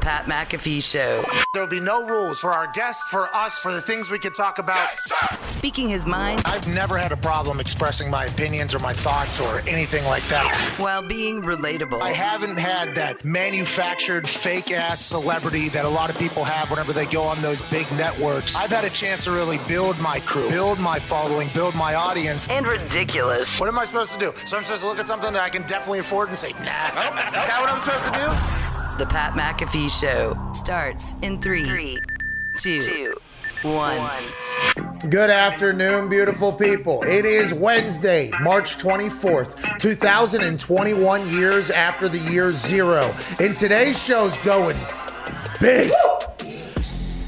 Pat McAfee Show. There'll be no rules for our guests, for us, for the things we can talk about. Yes, speaking his mind. I've never had a problem expressing my opinions or my thoughts or anything like that. While being relatable. I haven't had that manufactured fake-ass celebrity that a lot of people have whenever they go on those big networks. I've had a chance to really build my crew, build my following, build my audience. And ridiculous. What am I supposed to do? So I'm supposed to look at something that I can definitely afford and say, nah. Is that what I'm supposed to do? The Pat McAfee Show starts in 3, 2, 1. Good afternoon, beautiful people. It is Wednesday, March 24th, 2021, years after the year zero. And today's show's going big.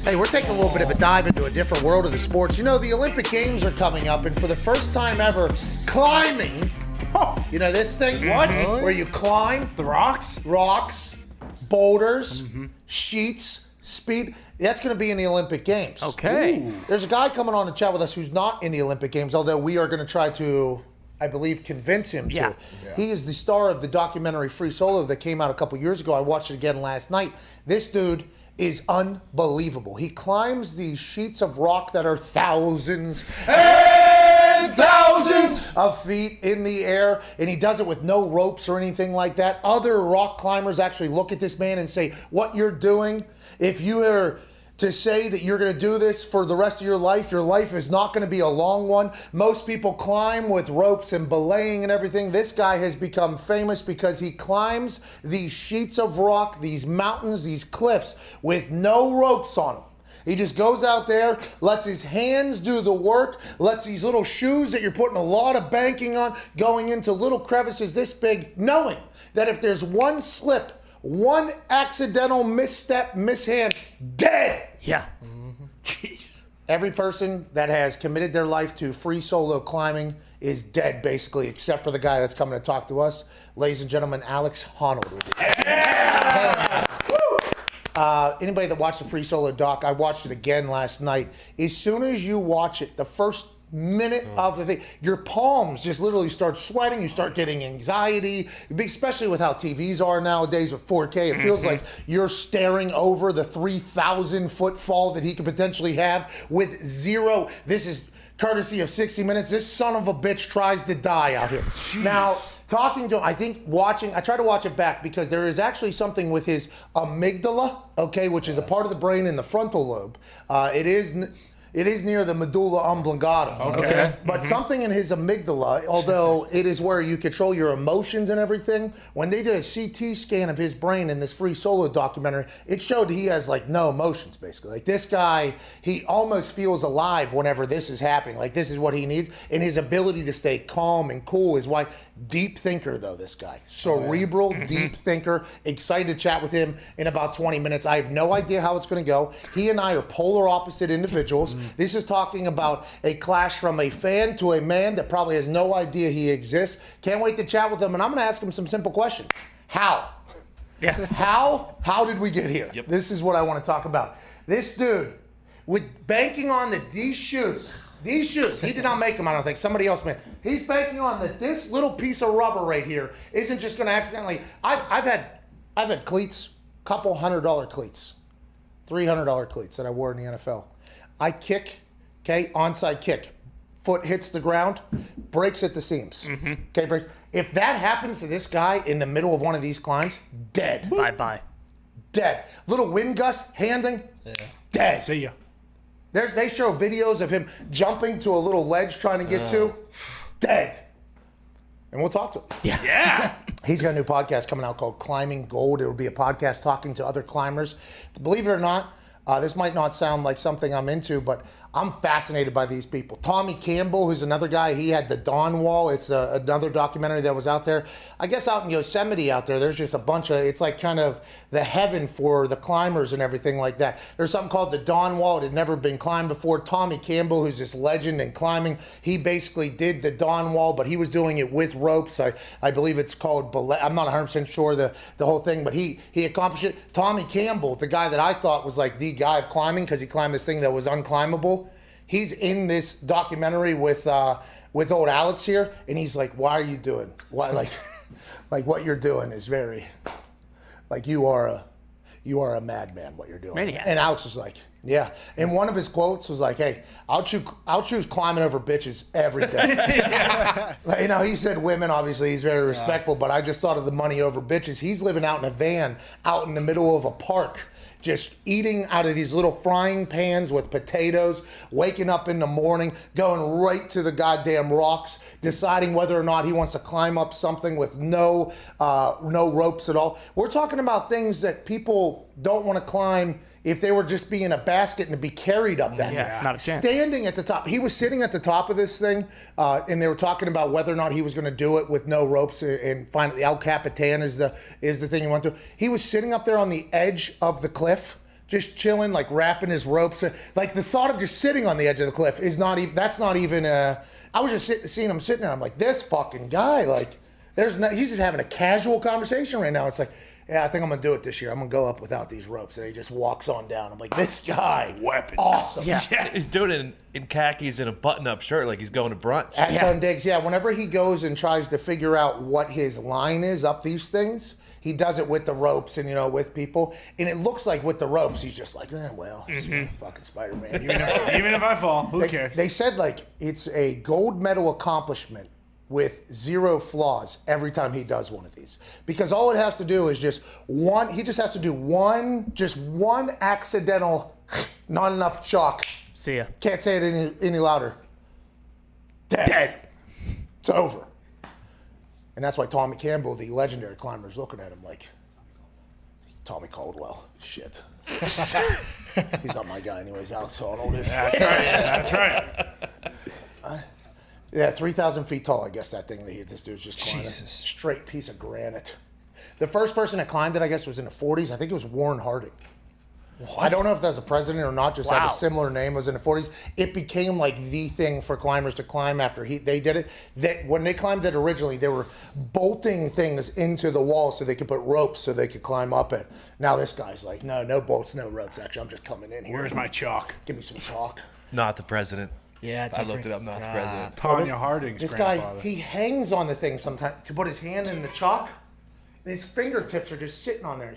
Hey, we're taking a little bit of a dive into a different world of the sports. You know, the Olympic Games are coming up, and for the first time ever, climbing. Oh, you know this thing? What? Where you climb. The rocks? Rocks, boulders, sheets, speed. That's going to be in the Olympic Games. Okay. Ooh. There's a guy coming on to chat with us who's not in the Olympic Games, although we are going to try to, I believe, convince him to. Yeah. He is the star of the documentary Free Solo that came out a couple years ago. I watched it again last night. This dude is unbelievable. He climbs these sheets of rock that are thousands of feet in the air, and he does it with no ropes or anything like that. Other rock climbers actually look at this man and say, what you're doing, if you are to say that you're going to do this for the rest of your life is not going to be a long one. Most people climb with ropes and belaying and everything. This guy has become famous because he climbs these sheets of rock, these mountains, these cliffs with no ropes on them. He just goes out there, lets his hands do the work, lets these little shoes that you're putting a lot of banking on going into little crevices this big, knowing that if there's one slip, one accidental misstep, mishand, dead. Yeah. Jeez. Every person that has committed their life to free solo climbing is dead, basically, except for the guy that's coming to talk to us. Ladies and gentlemen, Alex Honnold. Yeah! Anybody that watched the Free Solo doc, I watched it again last night. As soon as you watch it, the first minute of the thing, your palms just literally start sweating. You start getting anxiety, especially with how TVs are nowadays with 4K. It feels like you're staring over the 3,000-foot fall that he could potentially have with zero. This is courtesy of 60 Minutes. This son of a bitch tries to die out here. Jeez. Now, talking to him, I try to watch it back because there is actually something with his amygdala, okay, which is a part of the brain in the frontal lobe. It is near the medulla oblongata. Okay. But something in his amygdala, although it is where you control your emotions and everything, when they did a CT scan of his brain in this Free Solo documentary, it showed he has like no emotions, basically. Like this guy, he almost feels alive whenever this is happening. Like this is what he needs. And his ability to stay calm and cool is why. Deep thinker, though, this guy. Cerebral, deep thinker. Excited to chat with him in about 20 minutes. I have no idea how it's going to go. He and I are polar opposite individuals. This is talking about a clash from a fan to a man that probably has no idea he exists. Can't wait to chat with him, and I'm going to ask him some simple questions. How? Yeah. How did we get here? Yep. This is what I want to talk about. This dude, with banking on these shoes, he did not make them, I don't think. Somebody else made. He's banking on that this little piece of rubber right here isn't just going to accidentally. I've had cleats, couple $100 cleats, $300 cleats that I wore in the NFL. I kick, okay, onside kick, foot hits the ground, breaks at the seams. Okay, breaks. If that happens to this guy in the middle of one of these climbs, dead. Bye. Dead. Little wind gust, handing, dead. See ya. They show videos of him jumping to a little ledge trying to get to. Dead. And we'll talk to him. Yeah. He's got a new podcast coming out called Climbing Gold. It will be a podcast talking to other climbers. Believe it or not, this might not sound like something I'm into, but I'm fascinated by these people. Tommy Campbell, who's another guy, he had the Dawn Wall. It's another documentary that was out there. I guess out in Yosemite out there, there's just a bunch of, it's like kind of the heaven for the climbers and everything like that. There's something called the Dawn Wall. It had never been climbed before. Tommy Campbell, who's this legend in climbing, he basically did the Dawn Wall, but he was doing it with ropes. I believe it's called, I'm not 100% sure the whole thing, but he accomplished it. Tommy Campbell, the guy that I thought was like the guy of climbing because he climbed this thing that was unclimbable. He's in this documentary with old Alex here, and he's like, "Why are you doing? Why like what you're doing is very like you are you are a madman what you're doing. Maniac. And Alex was like, yeah. And one of his quotes was like, hey, I'll choose climbing over bitches every day. Like, you know, he said women, obviously he's very respectful, but I just thought of the money over bitches. He's living out in a van out in the middle of a park, just eating out of these little frying pans with potatoes, waking up in the morning, going right to the goddamn rocks, deciding whether or not he wants to climb up something with no ropes at all. We're talking about things that people don't want to climb if they were just being a basket and to be carried up that thing. Not a chance. Standing at the top. He was sitting at the top of this thing, and they were talking about whether or not he was going to do it with no ropes and find the El Capitan is the thing he went to. He was sitting up there on the edge of the cliff, just chilling, like wrapping his ropes. Like the thought of just sitting on the edge of the cliff is not even. That's not even. I was just seeing him sitting there. I'm like, this fucking guy. Like, he's just having a casual conversation right now. It's like, yeah, I think I'm gonna do it this year. I'm gonna go up without these ropes. And he just walks on down. I'm like, this guy, weapon, awesome. Yeah. He's doing it in khakis and a button-up shirt, like he's going to brunch. Anton Diggs, yeah. Whenever he goes and tries to figure out what his line is up these things, he does it with the ropes and with people. And it looks like with the ropes, he's just like, fucking Spider-Man. Even if I fall, who cares? They said like it's a gold medal accomplishment with 0 flaws every time he does one of these. Because all it has to do is he just has to do one accidental, not enough chalk. See ya. Can't say it any louder. Dead. It's over. And that's why Tommy Campbell, the legendary climber, is looking at him like, Tommy Caldwell, shit. He's not my guy anyways, Alex Arnold is. That's right. Yeah, 3,000 feet tall, I guess that thing this dude's just climbing. Straight piece of granite. The first person that climbed it, I guess, was in the 40s. I think it was Warren Harding. What? I don't know if that's a president or not, just had a similar name. It was in the 40s. It became like the thing for climbers to climb after they did it. When they climbed it originally, they were bolting things into the wall so they could put ropes so they could climb up it. Now this guy's like, no bolts, no ropes. Actually, I'm just coming in here. Where's my chalk? Give me some chalk. Not the president. Yeah, I looked it up, not the president. Tanya Harding's This grandfather. guy, he hangs on the thing sometimes to put his hand in the chalk, and his fingertips are just sitting on there.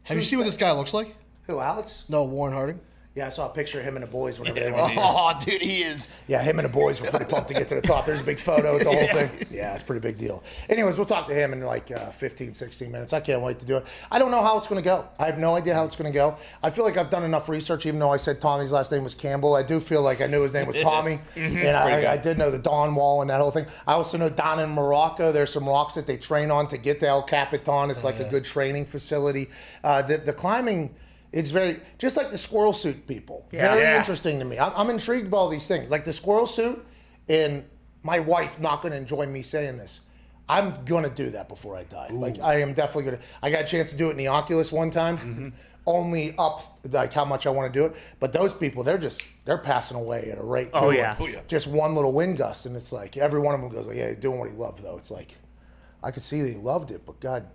Have you seen what this guy looks like? Who, Alex? No, Warren Harding. Yeah, I saw a picture of him and the boys whenever they were. Oh, dude, he is. Yeah, him and the boys were pretty pumped to get to the top. There's a big photo with the whole thing. Yeah, it's a pretty big deal. Anyways, we'll talk to him in like 15, 16 minutes. I can't wait to do it. I don't know how it's going to go. I have no idea how it's going to go. I feel like I've done enough research, even though I said Tommy's last name was Campbell. I do feel like I knew his name was Tommy. And I did know the Dawn Wall and that whole thing. I also know down in Morocco, there's some rocks that they train on to get to El Capitan. It's like a good training facility. The climbing... It's very, just like the squirrel suit people. Very interesting to me. I'm intrigued by all these things. Like the squirrel suit, and my wife not going to enjoy me saying this. I'm going to do that before I die. Ooh. Like I am definitely going to. I got a chance to do it in the Oculus one time. Only up like how much I want to do it. But those people, they're passing away at a rate too. Oh yeah. Just one little wind gust, and it's like every one of them goes like, yeah, he's doing what he loved though. It's like, I could see that he loved it, but God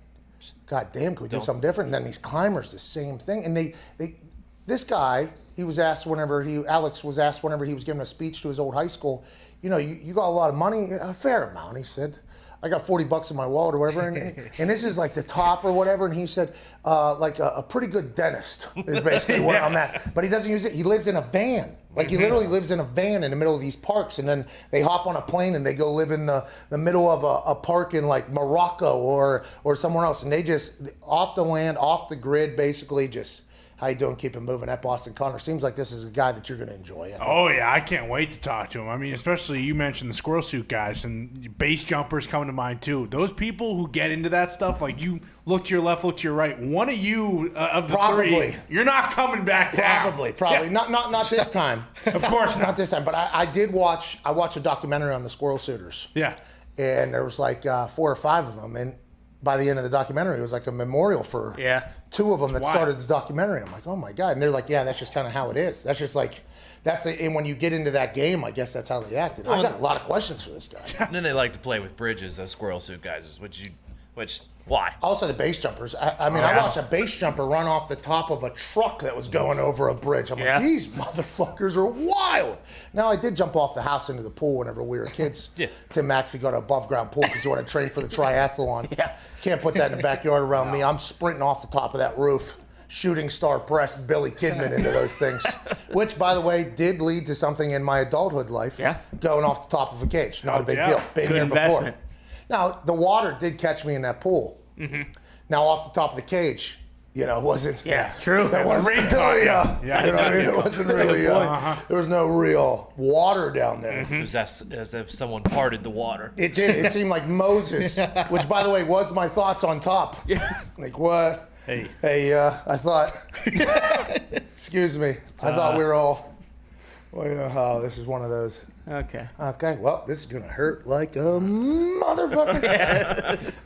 damn, could we do something different? And then these climbers, the same thing. And this guy, Alex was asked whenever he was giving a speech to his old high school, you got a lot of money, a fair amount. He said, I got $40 in my wallet or whatever. And this is like the top or whatever. And he said, like a pretty good dentist is basically where I'm at. But he doesn't use it. He lives in a van. Like he literally lives in a van in the middle of these parks, and then they hop on a plane and they go live in the middle of a park in like Morocco or somewhere else, and they just off the land, off the grid, basically just. How you doing? Keep it moving. At Boston Connor. Seems like this is a guy that you're going to enjoy. Oh, yeah. I can't wait to talk to him. I mean, especially you mentioned the squirrel suit guys, and base jumpers coming to mind, too. Those people who get into that stuff, like you look to your left, look to your right. One of you of the three, you're not coming back down. Probably. Yeah. Not this time. Of course not this time. But I watched a documentary on the squirrel suiters. Yeah. And there was like 4 or 5 of them. And by the end of the documentary, it was like a memorial for 2 of them that started the documentary. I'm like, oh my God. And they're like, yeah, that's just kind of how it is. That's just like, and when you get into that game, I guess that's how they acted. I got a lot of questions for this guy. And then they like to play with bridges, those squirrel suit guys, why? Also the base jumpers. I watched a base jumper run off the top of a truck that was going over a bridge. I'm like, these motherfuckers are wild. Now, I did jump off the house into the pool whenever we were kids. Tim McAfee got an above ground pool because he wanted to train for the triathlon. Can't put that in the backyard around me. I'm sprinting off the top of that roof. shooting star press Billy Kidman into those things, which, by the way, did lead to something in my adulthood life. Yeah. Going off the top of a cage. Not a big yeah. deal. Been Good here investment. before. Now, the water did catch me in that pool. Now, off the top of the cage, you know, wasn't. Yeah, true. There wasn't rain really, caught you. Yeah, you know what I mean? It exactly. wasn't really, there was no real water down there. It was as if someone parted the water. It did. It seemed like Moses, which, by the way, was my thoughts on top. Yeah. Like, what? Hey. I thought, excuse me, I thought we were all, oh, this is one of those. Okay. Okay, well, this is gonna hurt like a motherfucker.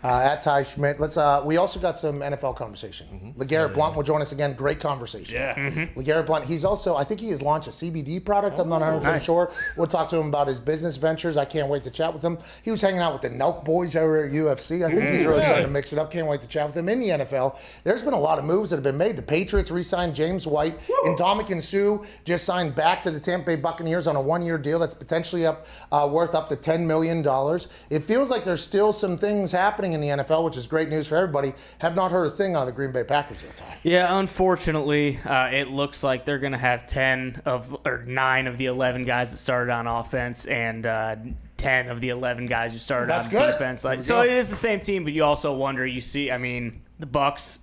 At Ty Schmidt, let's. We also got some NFL conversation. LeGarrette Blount will join us again. Great conversation. Yeah. LeGarrette Blount. He's also. I think he has launched a CBD product. I'm not 100% sure. We'll talk to him about his business ventures. I can't wait to chat with him. He was hanging out with the Nelk boys over at UFC. I think he's really starting to mix it up. Can't wait to chat with him in the NFL. There's been a lot of moves that have been made. The Patriots re-signed James White. And Ndamukong Suh just signed back to the Tampa Bay Buccaneers on a 1-year deal that's potentially worth up to $10 million. It feels like there's still some things happening in the NFL, which is great news for everybody. Have not heard a thing out of the Green Bay Packers yet, Ty. Yeah, unfortunately, it looks like they're going to have 9 of the 11 guys that started on offense and 10 of the 11 guys who started That's on good. defense. So it is the same team, but you also wonder, the Bucks,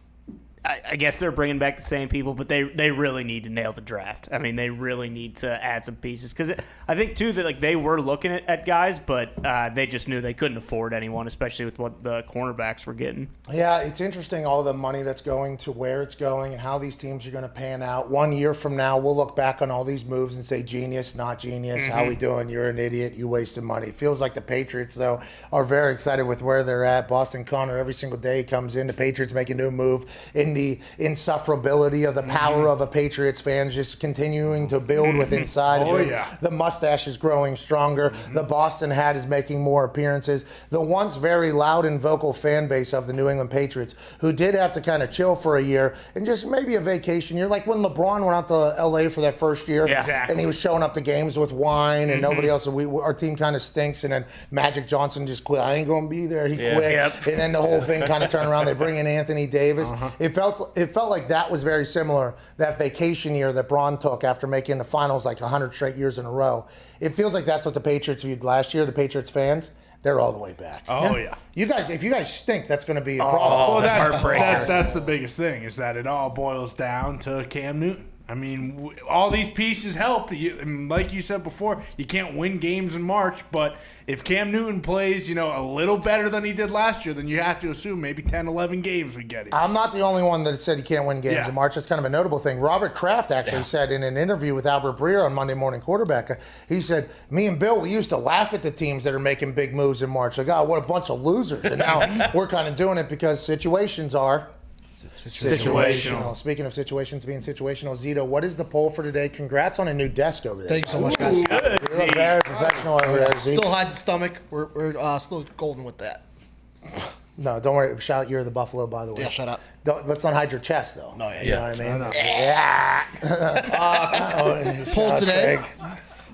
I guess they're bringing back the same people, but they really need to nail the draft. I mean, they really need to add some pieces because I think too that they were looking at guys, but they just knew they couldn't afford anyone, especially with what the cornerbacks were getting. Yeah, it's interesting all the money that's going to where it's going and how these teams are going to pan out. 1 year from now, we'll look back on all these moves and say genius, not genius. How we doing? You're an idiot. You wasted money. Feels like the Patriots though are very excited with where they're at. Boston Connor every single day he comes in. The Patriots make a new move in the insufferability of the power of a Patriots fans just continuing to build with inside of him. The mustache is growing stronger. The Boston hat is making more appearances. The once very loud and vocal fan base of the New England Patriots, who did have to kind of chill for a year and just maybe a vacation year, like when LeBron went out to LA for that first year, and he was showing up to games with wine and nobody else. Our team kind of stinks, and then Magic Johnson just quit. I ain't gonna be there. He quit, and then the whole thing kind of turned around. They bring in Anthony Davis. It felt like that was very similar, that vacation year that Braun took after making the finals like 100 straight years in a row. It feels like that's what the Patriots viewed last year. The Patriots fans, they're all the way back. Oh, yeah. You guys, if you guys stink, that's going to be a problem. Well, that's the biggest thing, is that it all boils down to Cam Newton. I mean, all these pieces help. Like you said before, you can't win games in March, but if Cam Newton plays, a little better than he did last year, then you have to assume maybe 10, 11 games we get it. I'm not the only one that said he can't win games in March. That's kind of a notable thing. Robert Kraft actually said in an interview with Albert Breer on Monday Morning Quarterback, he said, me and Bill, we used to laugh at the teams that are making big moves in March. Like, oh, what a bunch of losers. And now we're kind of doing it because situations are situational. Speaking of situations being situational, Zito, what is the poll for today? Congrats on a new desk over there. Thank you so much, guys. You look very professional over there, Zito. Still hides the stomach. We're still golden with that. No, don't worry. Shout out, you're the Buffalo, by the way. Yeah, shut up. Let's not hide your chest, though. No, yeah. You know what I mean? Poll today.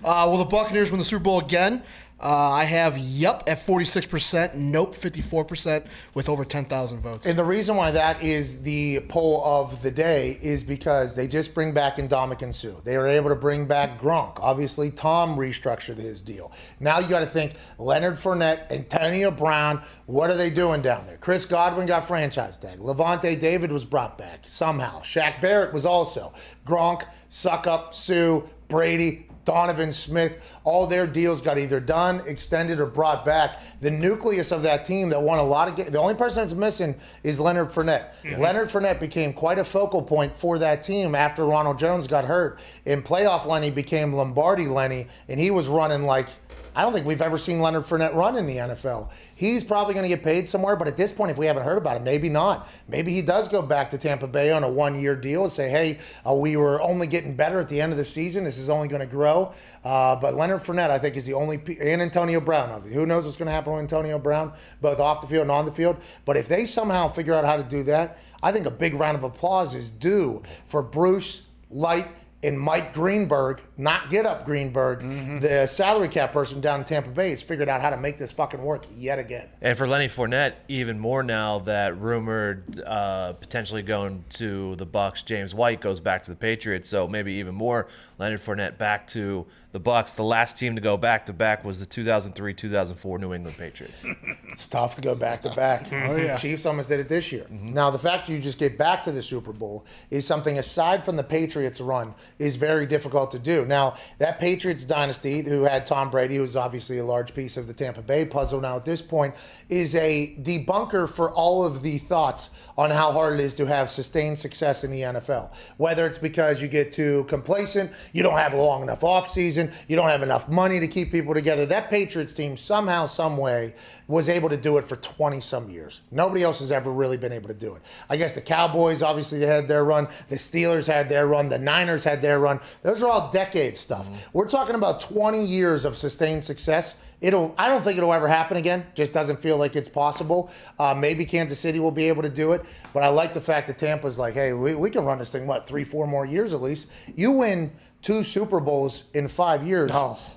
Will the Buccaneers win the Super Bowl again? I have yup at 46%, nope 54%, with over 10,000 votes. And the reason why that is the poll of the day is because they just bring back Ndamukong Suh. They were able to bring back Gronk. Obviously, Tom restructured his deal. Now you got to think Leonard Fournette, Antonio Brown. What are they doing down there? Chris Godwin got franchise tag. Levante David was brought back somehow. Shaq Barrett was also. Gronk, Suckup, Suh, Brady, Donovan Smith, all their deals got either done, extended, or brought back. The nucleus of that team that won a lot of games, the only person that's missing is Leonard Fournette. Leonard Fournette became quite a focal point for that team after Ronald Jones got hurt. In playoff Lenny became Lombardi Lenny, and he was running like, I don't think we've ever seen Leonard Fournette run in the NFL. He's probably going to get paid somewhere, but at this point, if we haven't heard about it, maybe not. Maybe he does go back to Tampa Bay on a 1-year deal and say, hey, we were only getting better at the end of the season. This is only going to grow. But Leonard Fournette, I think, is the only and Antonio Brown. Obviously. Who knows what's going to happen with Antonio Brown, both off the field and on the field. But if they somehow figure out how to do that, I think a big round of applause is due for Bruce, Light, And Mike Greenberg, not Get Up Greenberg, the salary cap person down in Tampa Bay, has figured out how to make this fucking work yet again. And for Lenny Fournette, even more now that rumored potentially going to the Bucs, James White goes back to the Patriots, so maybe even more Leonard Fournette back to the Bucs. The last team to go back-to-back was the 2003-2004 New England Patriots. It's tough to go back-to-back. Oh, yeah. Chiefs almost did it this year. Now, the fact you just get back to the Super Bowl is something, aside from the Patriots run, is very difficult to do. Now, that Patriots dynasty, who had Tom Brady, who's obviously a large piece of the Tampa Bay puzzle now at this point, is a debunker for all of the thoughts on how hard it is to have sustained success in the NFL. Whether it's because you get too complacent, you don't have a long enough offseason, you don't have enough money to keep people together. That Patriots team somehow, some way, was able to do it for 20-some years. Nobody else has ever really been able to do it. I guess the Cowboys, obviously, they had their run. The Steelers had their run. The Niners had their run. Those are all decade stuff. We're talking about 20 years of sustained success. I don't think it'll ever happen again. Just doesn't feel like it's possible. Maybe Kansas City will be able to do it. But I like the fact that Tampa's like, hey, we can run this thing, 3-4 more years at least. You win 2 Super Bowls in 5 years,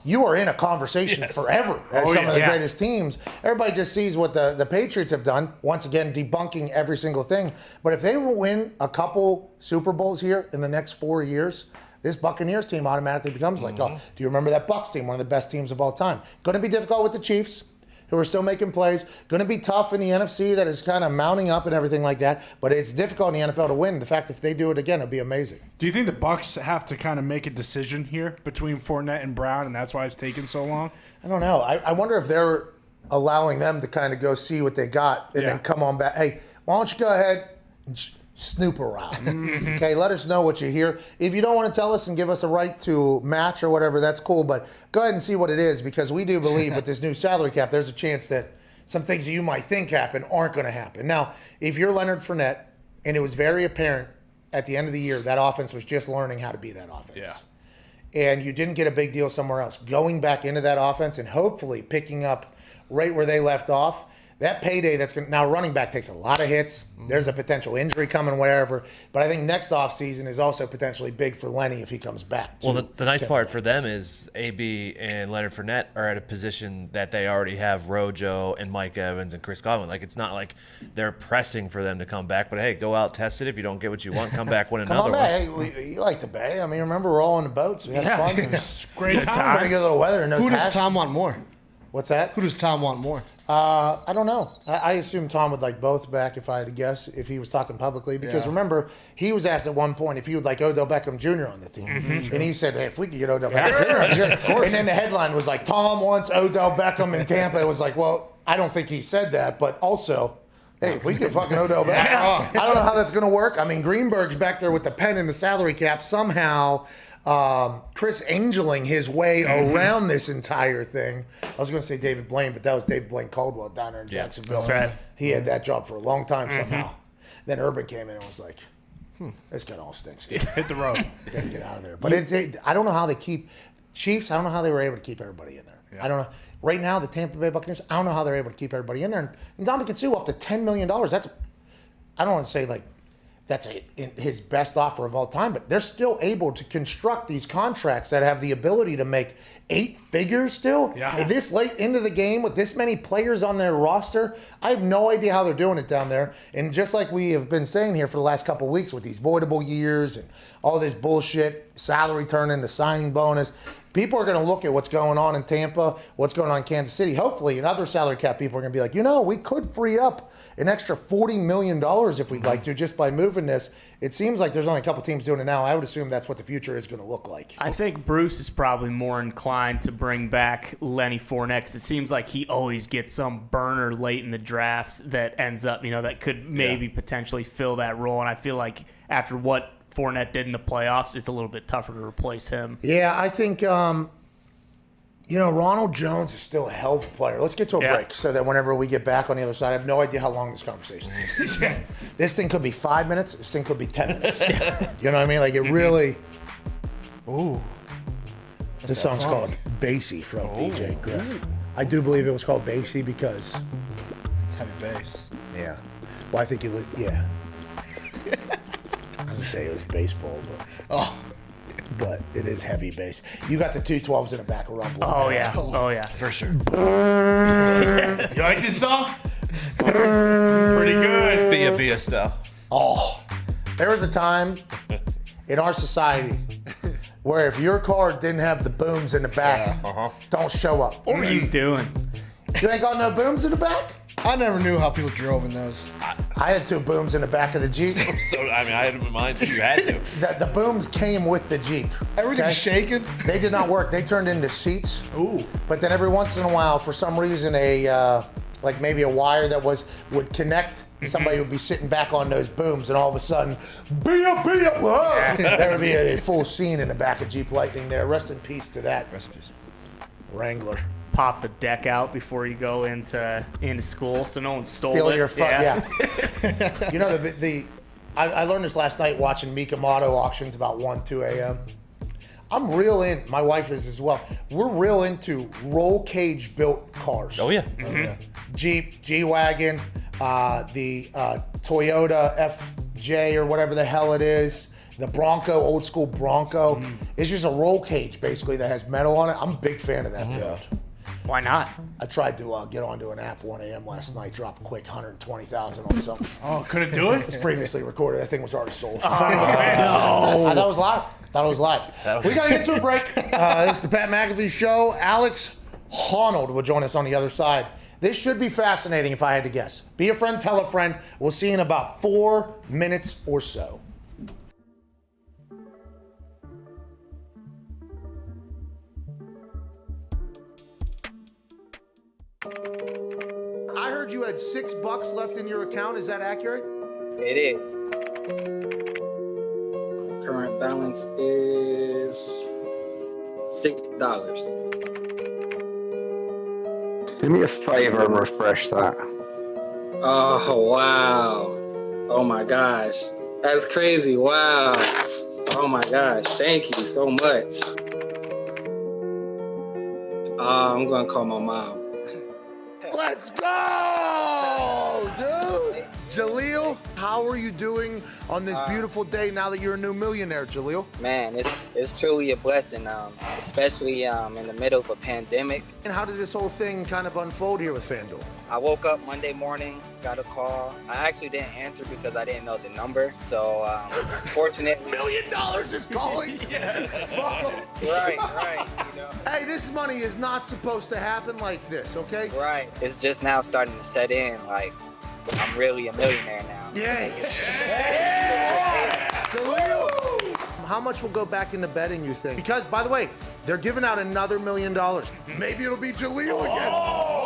you are in a conversation forever as some of the greatest teams. Everybody just sees what the Patriots have done, once again debunking every single thing. But if they win a couple Super Bowls here in the next 4 years, this Buccaneers team automatically becomes like, do you remember that Bucs team, one of the best teams of all time? Going to be difficult with the Chiefs, who are still making plays. Going to be tough in the NFC, that is kind of mounting up and everything like that. But it's difficult in the NFL to win. The fact if they do it again, it'll be amazing. Do you think the Bucs have to kind of make a decision here between Fournette and Brown, and that's why it's taking so long? I don't know. I wonder if they're allowing them to kind of go see what they got and then come on back. Hey, why don't you go ahead and snoop around? Okay, let us know what you hear. If you don't want to tell us and give us a right to match or whatever, that's cool. But go ahead and see what it is, because we do believe with this new salary cap, there's a chance that some things that you might think happen aren't going to happen. Now, if you're Leonard Fournette, and it was very apparent at the end of the year that offense was just learning how to be that offense. And you didn't get a big deal somewhere else, going back into that offense and hopefully picking up right where they left off, that payday that's going to, now running back takes a lot of hits. There's a potential injury coming, whatever. But I think next offseason is also potentially big for Lenny if he comes back. Well, the nice part for them is AB and Leonard Fournette are at a position that they already have Rojo and Mike Evans and Chris Godwin. Like, it's not like they're pressing for them to come back. But, hey, go out, test it. If you don't get what you want, come back, win another one. Hey, you like the Bay. I mean, remember, we're all on the boats. We had fun. It was great time. Pretty good little weather. No Who tax. does Tom want more? What's that? Who does Tom want more? I don't know. I assume Tom would like both back if I had to guess, if he was talking publicly. Because remember, he was asked at one point if he would like Odell Beckham Jr. on the team. And he said, hey, if we could get Odell Beckham Jr. And then the headline was like, Tom wants Odell Beckham in Tampa. It was like, well, I don't think he said that. But also, hey, if we get fucking Odell Beckham, I don't know how that's going to work. I mean, Greenberg's back there with the pen and the salary cap. Somehow, Chris Angeling his way around this entire thing. I was going to say David Blaine, but that was David Blaine Caldwell down there in Jacksonville. That's right. He had that job for a long time somehow. Then Urban came in and was like, this kind of all stinks. Hit the road. Get out of there. But I don't know how they keep Chiefs. I don't know how they were able to keep everybody in there. I don't know. Right now, the Tampa Bay Buccaneers, I don't know how they're able to keep everybody in there. And Ndamukong Suh up to $10 million. That's, I don't want to say like, that's his best offer of all time, but they're still able to construct these contracts that have the ability to make 8 figures still. Yeah. This late into the game with this many players on their roster, I have no idea how they're doing it down there. And just like we have been saying here for the last couple of weeks with these voidable years and all this bullshit, salary turn into signing bonus, people are going to look at what's going on in Tampa, what's going on in Kansas City. Hopefully, and other salary cap people are going to be like, we could free up an extra $40 million if we'd like to just by moving this. It seems like there's only a couple teams doing it now. I would assume that's what the future is going to look like. I think Bruce is probably more inclined to bring back Lenny Fournette, because it seems like he always gets some burner late in the draft that ends up, that could maybe potentially fill that role. And I feel like after what Fournette did in the playoffs, it's a little bit tougher to replace him. Yeah, I think, Ronald Jones is still a hell of a player. Let's get to a break so that whenever we get back on the other side, I have no idea how long this conversation is. This thing could be 5 minutes. This thing could be 10 minutes. You know what I mean? Like, it really... Ooh. This song's called Bassy from DJ Griff. I do believe it was called Bassy because... It's heavy bass. Yeah. Well, I think it was... Yeah. I was going to say it was baseball, but... Oh. but it is heavy bass. You got the 212s in the back, rumbling. Oh yeah. Oh yeah. For sure. You like this song? Pretty good. Bia style. Oh, there was a time in our society where if your car didn't have the booms in the back, don't show up. What were you doing? You ain't got no booms in the back? I never knew how people drove in those. I had 2 booms in the back of the Jeep. So I mean, I had them in mind. You had to. The booms came with the Jeep. Everything's shaking. They did not work. They turned into seats. Ooh. But then every once in a while, for some reason, like maybe a wire that would connect. Somebody would be sitting back on those booms, and all of a sudden, whoa! There would be a full scene in the back of Jeep Lightning there. Rest in peace to that. Rest in peace. Wrangler. Pop the deck out before you go into school, so no one stole Steal it. your front, yeah. You know, I learned this last night watching Mika Auto auctions about 1, 2 a.m. I'm real in, my wife is as well, we're real into roll cage built cars. Oh yeah. Jeep, G-Wagon, the Toyota FJ or whatever the hell it is, the Bronco, old school Bronco. It's just a roll cage basically that has metal on it. I'm a big fan of that build. Why not? I tried to get onto an app 1 a.m. last night, drop a quick 120,000 on something. Oh, couldn't do it? It's previously recorded. That thing was already sold. Oh, I thought it was live. We got to get to a break. This is the Pat McAfee Show. Alex Honnold will join us on the other side. This should be fascinating if I had to guess. Be a friend, tell a friend. We'll see you in about 4 minutes or so. I heard you had $6 left in your account. Is that accurate? It is. Current balance is $6. Do me a favor and refresh that. Oh, wow. Oh, my gosh. That's crazy. Wow. Oh, my gosh. Thank you so much. I'm going to call my mom. Let's go, dude. Jaleel, how are you doing on this beautiful day now that you're a new millionaire, Jaleel? Man, it's truly a blessing, especially in the middle of a pandemic. And how did this whole thing kind of unfold here with FanDuel? I woke up Monday morning, got a call. I actually didn't answer because I didn't know the number. So, fortunately... $1 million is calling? Yeah. Fuck 'em. Right, you know. Hey, this money is not supposed to happen like this, okay? Right. It's just now starting to set in, like, I'm really a millionaire now. Yay! Jaleel! How much will go back into betting, you think? Because, by the way, they're giving out another $1 million. Maybe it'll be Jaleel again.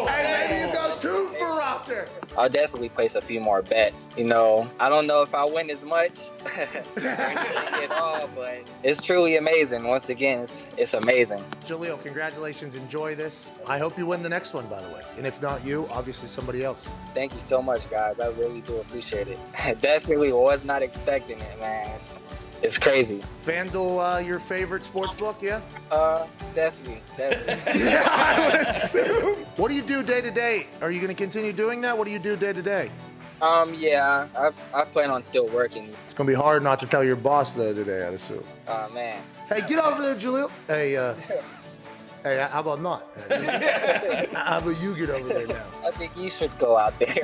Hey, maybe you go 2 for out there. I'll definitely place a few more bets. You know, I don't know if I win as much at all, but it's truly amazing. Once again, it's amazing. Jaleel, congratulations. Enjoy this. I hope you win the next one, by the way. And if not you, obviously somebody else. Thank you so much, guys. I really do appreciate it. Definitely was not expecting it, man. It's crazy. FanDuel, your favorite sports book, yeah? Definitely. Yeah, I would assume. What do you do day to day? Are you going to continue doing that? What do you do day to day? Yeah, I plan on still working. It's going to be hard not to tell your boss, though, today, I'd assume. Man. Hey, get over there, Jaleel. Hey, how about not? How about you get over there now? I think you should go out there.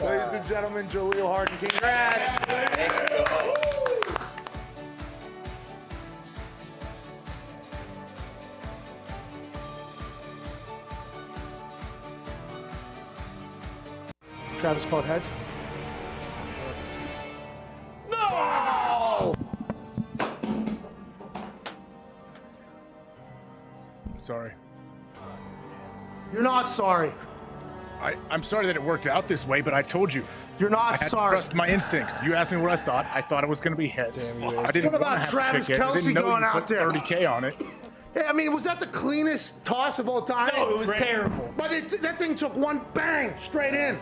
Ladies and gentlemen, Jaleel Harden, congrats. Travis called heads. No! Sorry. You're not sorry. I'm sorry that it worked out this way, but I told you. You're not I had sorry. to trust my instincts. You asked me what I thought. I thought it was going to be heads. I didn't What about wanna have to Travis pick it. I Kelce didn't know going you out put there? 30K on it. Hey, I mean, was that the cleanest toss of all time? No, it was terrible. But that thing took one bang straight in.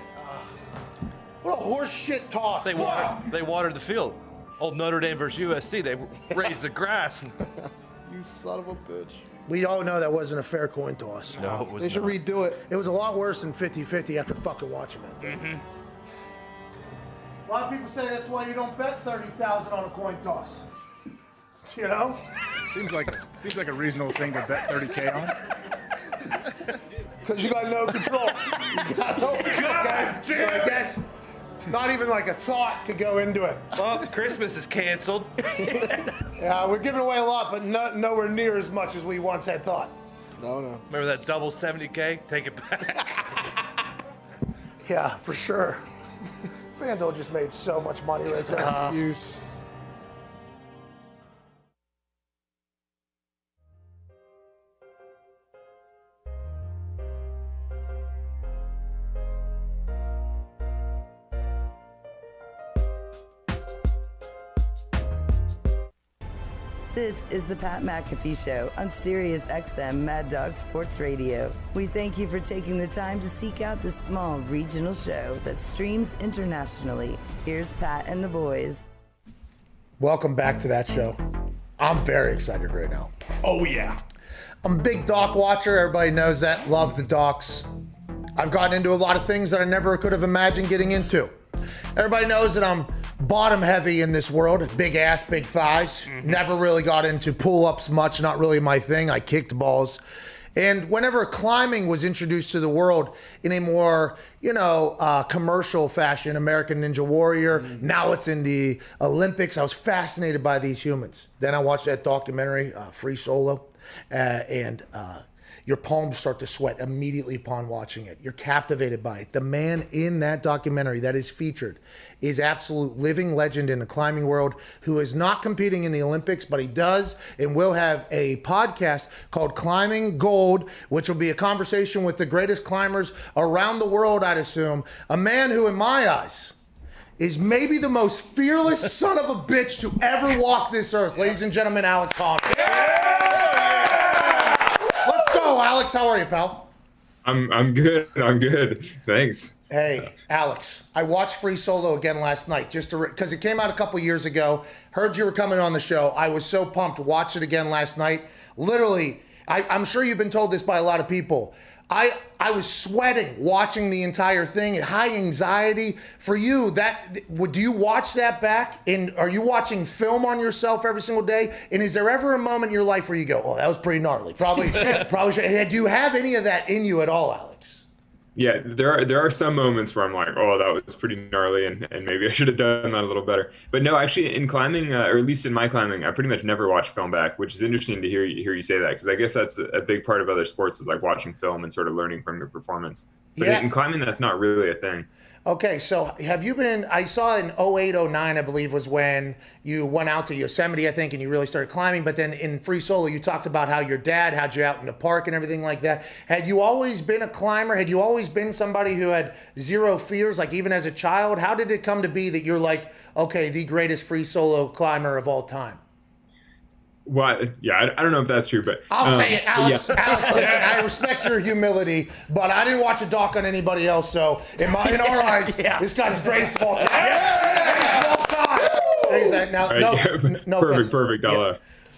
What a horse shit toss. They watered the field. Old Notre Dame versus USC. They raised the grass. You son of a bitch. We all know that wasn't a fair coin toss. No, it was They should not. redo it. It was a lot worse than 50-50 after fucking watching that thing. A lot of people say that's why you don't bet 30,000 on a coin toss. You know? Seems like a reasonable thing to bet 30K on. Because you got no control. You got no control, guys. So I guess not even like a thought to go into it. Well, Christmas is canceled. Yeah, we're giving away a lot, but nowhere near as much as we once had thought. No, no. Remember that double 70K? Take it back. Yeah, for sure. FanDuel just made so much money right there. Use. This is the Pat McAfee Show on Sirius XM Mad Dog Sports Radio. We thank you for taking the time to seek out this small regional show that streams internationally. Here's Pat and the boys. Welcome back to that show. I'm very excited right now. Oh, yeah. I'm a big Doc watcher. Everybody knows that. Love the Docs. I've gotten into a lot of things that I never could have imagined getting into. Everybody knows that I'm bottom heavy in this world. Big ass, big thighs. Never really got into pull-ups much. Not really my thing. I kicked balls. And whenever climbing was introduced to the world in a more, commercial fashion, American Ninja Warrior, now it's in the Olympics, I was fascinated by these humans. Then I watched that documentary, Free Solo, and your palms start to sweat immediately upon watching it. You're captivated by it. The man in that documentary that is featured is absolute living legend in the climbing world who is not competing in the Olympics, but he does and will have a podcast called Climbing Gold, which will be a conversation with the greatest climbers around the world, I'd assume. A man who, in my eyes, is maybe the most fearless son of a bitch to ever walk this earth. Ladies and gentlemen, Alex Honnold. Alex, how are you, pal? I'm good. I'm good. Thanks. Hey, Alex, I watched Free Solo again last night just because it came out a couple years ago. Heard you were coming on the show. I was so pumped to watch it again last night. Literally, I'm sure you've been told this by a lot of people. I was sweating watching the entire thing, high anxiety. For you, do you watch that back? And are you watching film on yourself every single day? And is there ever a moment in your life where you go, "Oh, that was pretty gnarly"? Probably should. Do you have any of that in you at all, Alex? Yeah, there are some moments where I'm like, oh, that was pretty gnarly, and maybe I should have done that a little better. But no, actually, in climbing, or at least in my climbing, I pretty much never watch film back, which is interesting to hear you say that, because I guess that's a big part of other sports is like watching film and sort of learning from your performance. But in climbing, that's not really a thing. Okay, so have you been, I saw in 08, 09, I believe, was when you went out to Yosemite, I think, and you really started climbing. But then in Free Solo, you talked about how your dad had you out in the park and everything like that. Had you always been a climber? Had you always been somebody who had zero fears, like even as a child? How did it come to be that you're like, okay, the greatest Free Solo climber of all time? Well, yeah, I don't know if that's true, but I'll say it, Alex. Yeah. Alex, listen, I respect your humility, but I didn't watch a doc on anybody else, so in our eyes, this guy's the greatest of all time. Greatest of all time. Now, right. No perfect.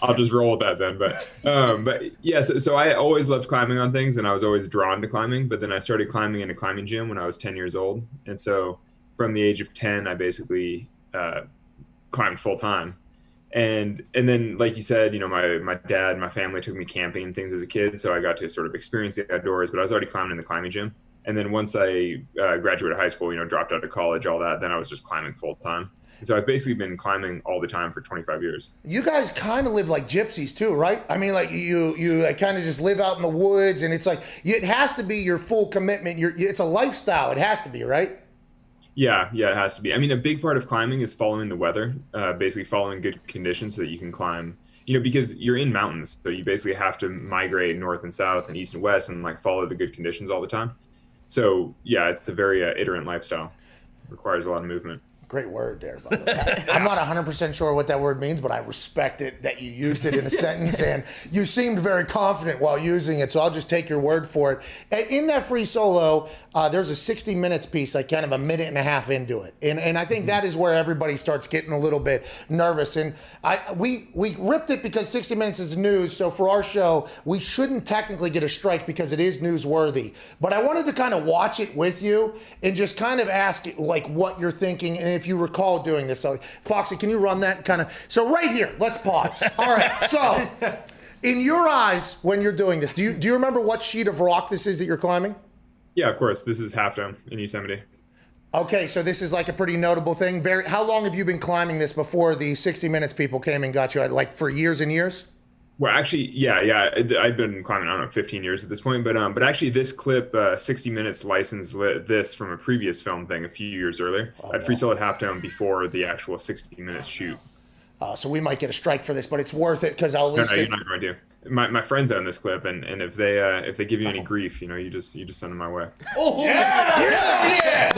I'll just roll with that then. But yeah, so I always loved climbing on things, and I was always drawn to climbing. But then I started climbing in a climbing gym when I was 10 years old, and so from the age of 10, I basically climbed full time. And then, like you said, my dad and my family took me camping and things as a kid, so I got to sort of experience the outdoors, but I was already climbing in the climbing gym. And then once I graduated high school, dropped out of college, all that, then I was just climbing full time. And so I've basically been climbing all the time for 25 years. You guys kind of live like gypsies too, right? I mean, like you kind of just live out in the woods, and it's like, it has to be your full commitment. It's a lifestyle. It has to be, right? Yeah, it has to be. I mean, a big part of climbing is following the weather, basically following good conditions so that you can climb, because you're in mountains. So you basically have to migrate north and south and east and west and like follow the good conditions all the time. So yeah, it's a very iterant lifestyle. It requires a lot of movement. Great word there, by the way. I'm not 100% sure what that word means, but I respect it that you used it in a sentence, and you seemed very confident while using it, so I'll just take your word for it. In that Free Solo, there's a 60 minutes piece, like kind of a minute and a half into it, and I think that is where everybody starts getting a little bit nervous, and we ripped it because 60 minutes is news, so for our show, we shouldn't technically get a strike because it is newsworthy, but I wanted to kind of watch it with you and just kind of ask like what you're thinking, and if you recall doing this. So, Foxy, can you run that kind of? So right here, let's pause. All right. So, in your eyes, when you're doing this, do you remember what sheet of rock this is that you're climbing? Yeah, of course. This is Half Dome in Yosemite. Okay, so this is like a pretty notable thing. How long have you been climbing this before the 60 Minutes people came and got you? Like for years and years? Well, actually, yeah. I've been climbing, I don't know, 15 years at this point. But actually, this clip, 60 Minutes licensed this from a previous film thing a few years earlier. I'd free soloed Half Dome before the actual 60 Minutes shoot. So we might get a strike for this, but it's worth it because I'll at least. No, you're not going to. My friends own this clip, and if they give you any grief, you just send them my way. Oh yeah!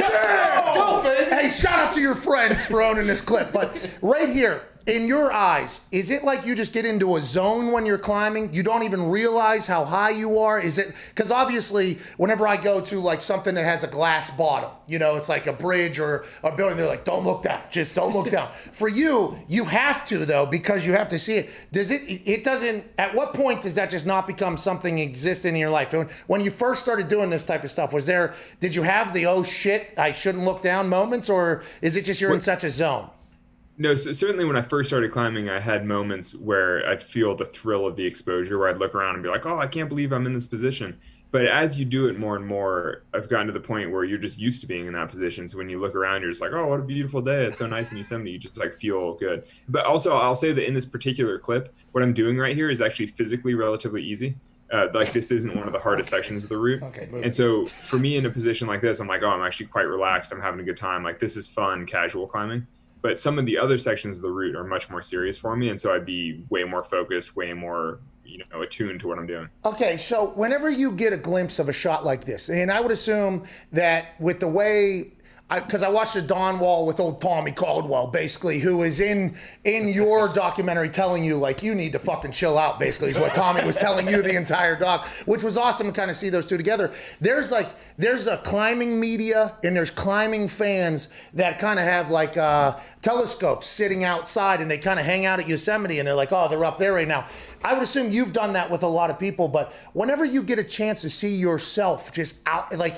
Go, baby! Hey, shout out to your friends for owning this clip. But right here, in your eyes, is it like you just get into a zone when you're climbing? You don't even realize how high you are? Is it, because obviously, whenever I go to like something that has a glass bottom, it's like a bridge or a building, they're like, don't look down, just don't look down. For you, you have to though, because you have to see it. It doesn't, at what point does that just not become something existent in your life? When you first started doing this type of stuff, did you have the, oh shit, I shouldn't look down moments, or is it just you're in such a zone? No, so certainly when I first started climbing, I had moments where I'd feel the thrill of the exposure, where I'd look around and be like, oh, I can't believe I'm in this position. But as you do it more and more, I've gotten to the point where you're just used to being in that position. So when you look around, you're just like, oh, what a beautiful day. It's so nice in Yosemite. You just like feel good. But also, I'll say that in this particular clip, what I'm doing right here is actually physically relatively easy. Like this isn't one of the hardest sections of the route. Okay, and so for me in a position like this, I'm like, oh, I'm actually quite relaxed. I'm having a good time. Like this is fun, casual climbing. But some of the other sections of the route are much more serious for me. And so I'd be way more focused, way more, attuned to what I'm doing. Okay, so whenever you get a glimpse of a shot like this, and I would assume that with the way, because I watched a Dawn Wall with old Tommy Caldwell, basically, who is in your documentary telling you, like, you need to fucking chill out, basically, is what Tommy was telling you the entire doc, which was awesome to kind of see those two together. There's a climbing media and there's climbing fans that kind of have like telescopes sitting outside and they kind of hang out at Yosemite and they're like, oh, they're up there right now. I would assume you've done that with a lot of people, but whenever you get a chance to see yourself just out, like,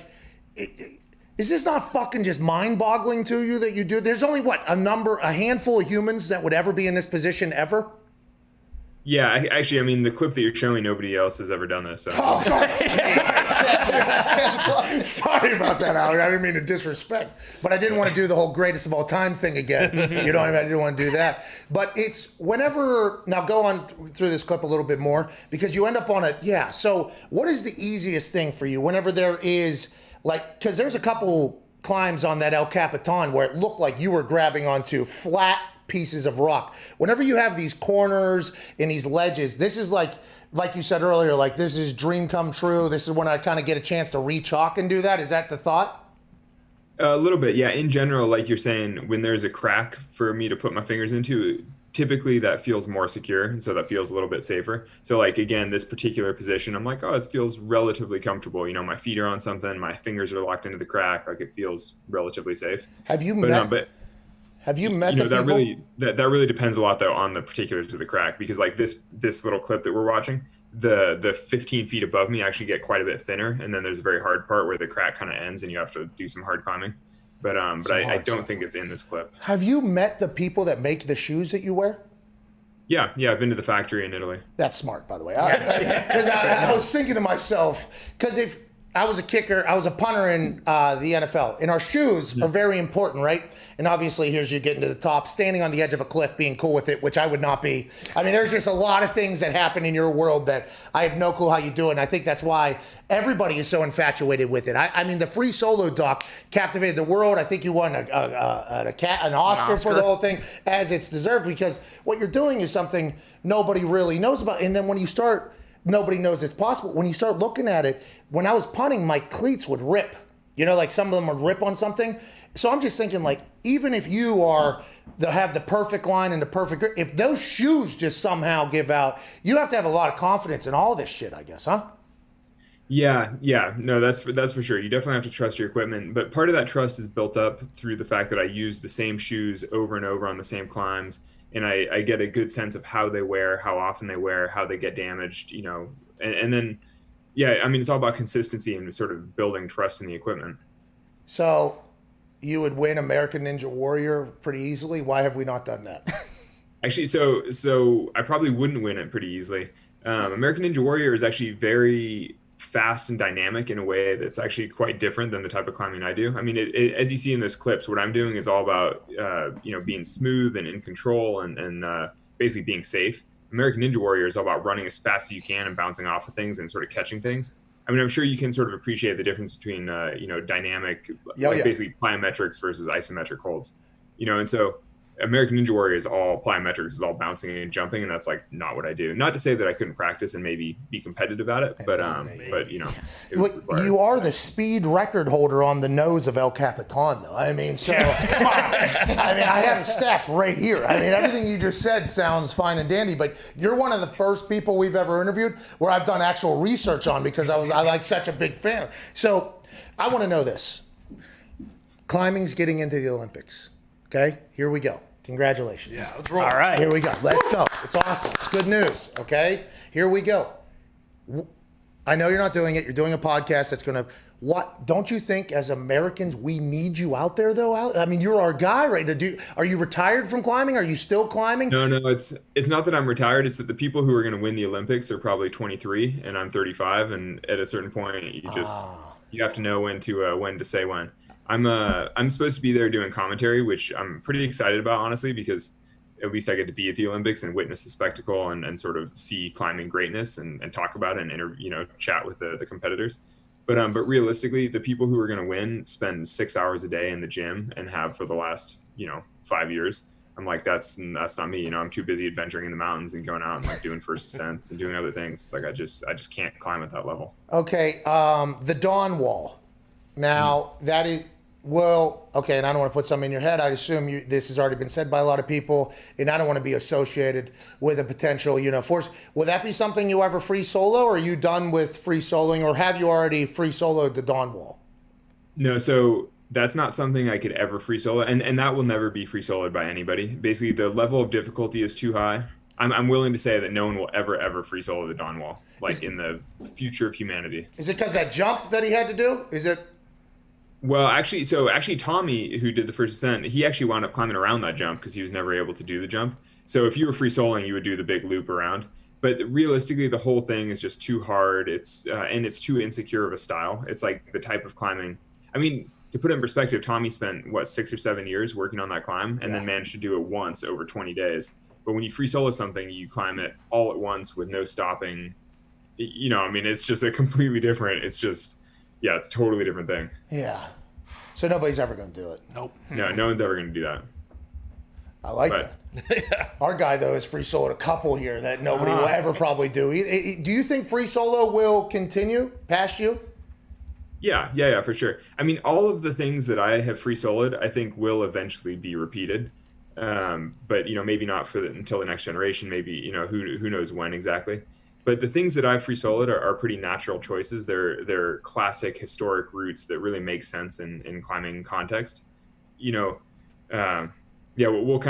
is this not fucking just mind-boggling to you that you do? There's only, a handful of humans that would ever be in this position ever? Yeah, actually, I mean, the clip that you're showing, nobody else has ever done this. So. Oh, sorry. Sorry about that, Alex. I didn't mean to disrespect. But I didn't want to do the whole greatest of all time thing again. I didn't want to do that. But it's whenever, now go on through this clip a little bit more, because you end up on so what is the easiest thing for you whenever there is, like, because there's a couple climbs on that El Capitan where it looked like you were grabbing onto flat pieces of rock. Whenever you have these corners and these ledges, this is like you said earlier, like this is dream come true. This is when I kind of get a chance to re-chalk and do that. Is that the thought? A little bit, yeah. In general, like you're saying, when there's a crack for me to put my fingers into, typically that feels more secure, and so that feels a little bit safer. So like, again, this particular position, I'm like, oh, it feels relatively comfortable. My feet are on something, my fingers are locked into the crack, like it feels relatively safe. Have you met the people? That really depends a lot though on the particulars of the crack, because like this little clip that we're watching, the 15 feet above me actually get quite a bit thinner, and then there's a very hard part where the crack kind of ends and you have to do some hard climbing. But I don't think it's in this clip. Have you met the people that make the shoes that you wear? Yeah, I've been to the factory in Italy. That's smart, by the way. Because I was thinking to myself, because if I was a kicker, I was a punter in the NFL, and our shoes are very important, right? And obviously, here's you getting to the top, standing on the edge of a cliff, being cool with it, which I would not be. I mean, there's just a lot of things that happen in your world that I have no clue how you do it, and I think that's why everybody is so infatuated with it. I mean, the free solo doc captivated the world. I think you won an Oscar for the whole thing, as it's deserved, because what you're doing is something nobody really knows about. And then when you start, nobody knows it's possible. When you start looking at it, when I was punting, my cleats would rip. Like some of them would rip on something. So I'm just thinking, like, even if you have the perfect line and the perfect grip, if those shoes just somehow give out, you have to have a lot of confidence in all this shit, I guess, huh? Yeah. No, that's for sure. You definitely have to trust your equipment, but part of that trust is built up through the fact that I use the same shoes over and over on the same climbs, and I get a good sense of how they wear, how often they wear, how they get damaged, and then, yeah, I mean, it's all about consistency and sort of building trust in the equipment. So you would win American Ninja Warrior pretty easily. Why have we not done that? Actually, so I probably wouldn't win it pretty easily. American Ninja Warrior is actually very fast and dynamic in a way that's actually quite different than the type of climbing I do. I mean, as you see in those clips, what I'm doing is all about being smooth and in control and basically being safe. American Ninja Warrior is all about running as fast as you can and bouncing off of things and sort of catching things. I mean, I'm sure you can sort of appreciate the difference between dynamic, basically plyometrics versus isometric holds. And so American Ninja Warrior is all plyometrics, is all bouncing and jumping, and that's like not what I do. Not to say that I couldn't practice and maybe be competitive at it, but you are the speed record holder on the nose of El Capitan, though. I mean, so come on. I mean, I have the stats right here. I mean, everything you just said sounds fine and dandy, but you're one of the first people we've ever interviewed where I've done actual research on because I like such a big fan. So I want to know this: climbing's getting into the Olympics. Okay, here we go. Congratulations. Yeah, let's roll. All right. Here we go. Let's go. It's awesome. It's good news. Okay? Here we go. I know you're not doing it. You're doing a podcast that's going to... What? Don't you think as Americans we need you out there, though? I mean, you're our guy, right? Are you retired from climbing? Are you still climbing? No, it's not that I'm retired. It's that the people who are going to win the Olympics are probably 23 and I'm 35. And at a certain point, you have to know when to say when. I'm supposed to be there doing commentary, which I'm pretty excited about, honestly, because at least I get to be at the Olympics and witness the spectacle and sort of see climbing greatness and talk about it and chat with the competitors. But realistically, the people who are going to win spend 6 hours a day in the gym and have for the last 5 years. I'm like, that's not me. I'm too busy adventuring in the mountains and going out and like doing first ascents and doing other things. Like I just can't climb at that level. Okay, the Dawn Wall. Now that is. Well, okay, and I don't want to put something in your head. I'd assume this has already been said by a lot of people, and I don't want to be associated with a potential, force. Will that be something you ever free solo, or are you done with free soloing, or have you already free soloed the Dawn Wall? No, so that's not something I could ever free solo, and that will never be free soloed by anybody. Basically, the level of difficulty is too high. I'm willing to say that no one will ever free solo the Dawn Wall, in the future of humanity. Is it because that jump that he had to do? Is it? Well, actually, Tommy, who did the first ascent, he actually wound up climbing around that jump because he was never able to do the jump. So if you were free soloing, you would do the big loop around. But realistically, the whole thing is just too hard. It's too insecure of a style. It's like the type of climbing. I mean, to put it in perspective, Tommy spent 6 or 7 years working on that climb and then managed to do it once over 20 days. But when you free solo something, you climb it all at once with no stopping. It's just a completely different. It's just. Yeah, it's a totally different thing. Yeah. So nobody's ever going to do it. Nope. No one's ever going to do that. I like that. Our guy, though, is free soloed a couple here that nobody will ever probably do. Do you think free solo will continue past you? Yeah, for sure. I mean, all of the things that I have free soloed, I think will eventually be repeated. But, maybe not until the next generation. Maybe, who knows when exactly. But the things that I've free soloed are pretty natural choices. They're classic historic routes that really make sense in climbing context. We'll kind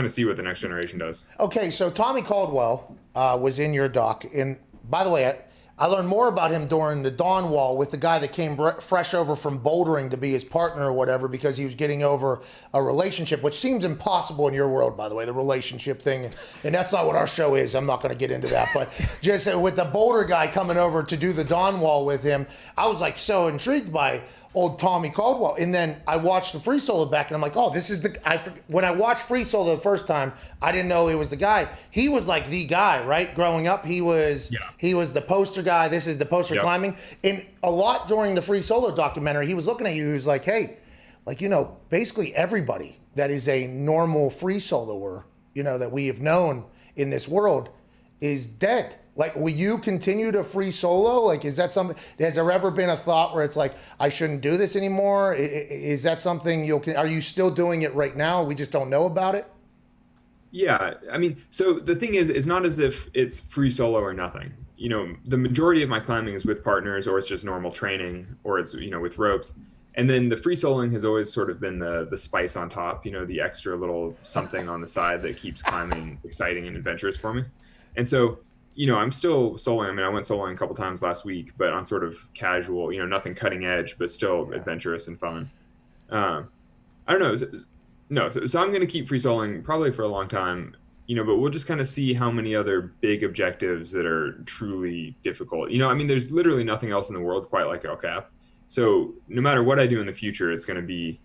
of see what the next generation does. Okay, so Tommy Caldwell was in your doc. And by the way, I learned more about him during the Dawn Wall with the guy that came fresh over from bouldering to be his partner or whatever because he was getting over a relationship, which seems impossible in your world, by the way, the relationship thing. And that's not what our show is. I'm not going to get into that. But just with the boulder guy coming over to do the Dawn Wall with him, I was like so intrigued by old Tommy Caldwell. And then I watched the free solo back and I'm like, oh, this is when I watched free solo the first time, I didn't know it was the guy. He was like the guy, right? Growing up, he was the poster guy. This is the poster climbing. And a lot during the free solo documentary, he was looking at you. He was like, hey, basically everybody that is a normal free soloer, that we have known in this world is dead. Will you continue to free solo? Is that something, has there ever been a thought where it's like, I shouldn't do this anymore? Is that something are you still doing it right now? We just don't know about it? Yeah. I mean, so the thing is, it's not as if it's free solo or nothing. The majority of my climbing is with partners or it's just normal training or it's, with ropes. And then the free soloing has always sort of been the spice on top, the extra little something on the side that keeps climbing exciting and adventurous for me. And so, I'm still soloing. I mean, I went soloing a couple times last week, but on sort of casual, nothing cutting edge, but still adventurous and fun. I don't know. So I'm going to keep free soloing probably for a long time, but we'll just kind of see how many other big objectives that are truly difficult. I mean, there's literally nothing else in the world quite like El Cap. So no matter what I do in the future, it's going to be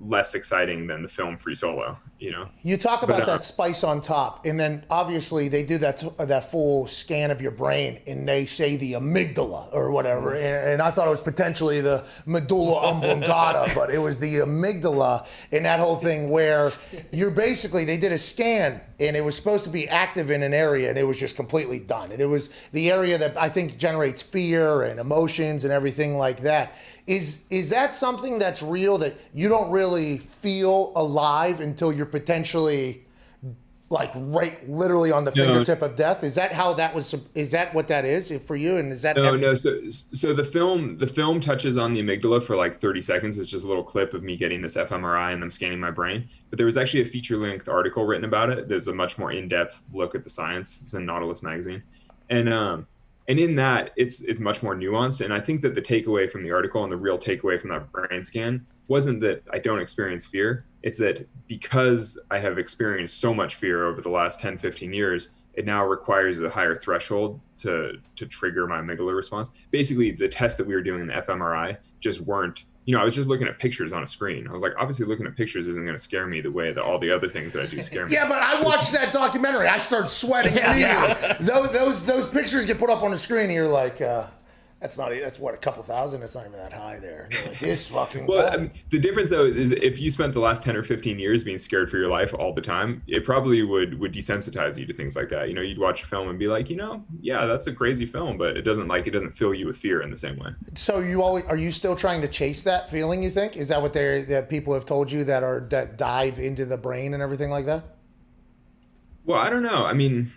less exciting than the film Free Solo, You talk about that spice on top, and then obviously they do that full scan of your brain, and they say the amygdala or whatever, and I thought it was potentially the medulla oblongata, but it was the amygdala, and that whole thing where they did a scan, and it was supposed to be active in an area, and it was just completely done, and it was the area that I think generates fear and emotions and everything like that. Is that something that's real, that you don't really feel alive until you're potentially like right literally on the fingertip of death? Is that how that was? Is that what that is for you? And is that no? So the film touches on the amygdala for like 30 seconds. It's just a little clip of me getting this fMRI and them scanning my brain. But there was actually a feature-length article written about it. There's a much more in-depth look at the science. It's in Nautilus magazine, and in that, it's much more nuanced. And I think that the takeaway from the article and the real takeaway from that brain scan wasn't that I don't experience fear. It's that because I have experienced so much fear over the last 10, 15 years, it now requires a higher threshold to trigger my amygdala response. Basically, the tests that we were doing in the fMRI just weren't, I was just looking at pictures on a screen. I was like, obviously looking at pictures isn't going to scare me the way that all the other things that I do scare me. Yeah, but I watched that documentary. I started sweating immediately. Yeah. Those pictures get put up on the screen, and you're like, that's what, a couple thousand? It's not even that high there. You're like, this fucking Well, I mean, the difference, though, is if you spent the last 10 or 15 years being scared for your life all the time, it probably would desensitize you to things like that. You know, you'd watch a film and be like, yeah, that's a crazy film, but it doesn't fill you with fear in the same way. So are you still trying to chase that feeling, you think? Is that what that people have told you that dive into the brain and everything like that? Well, I don't know. I mean,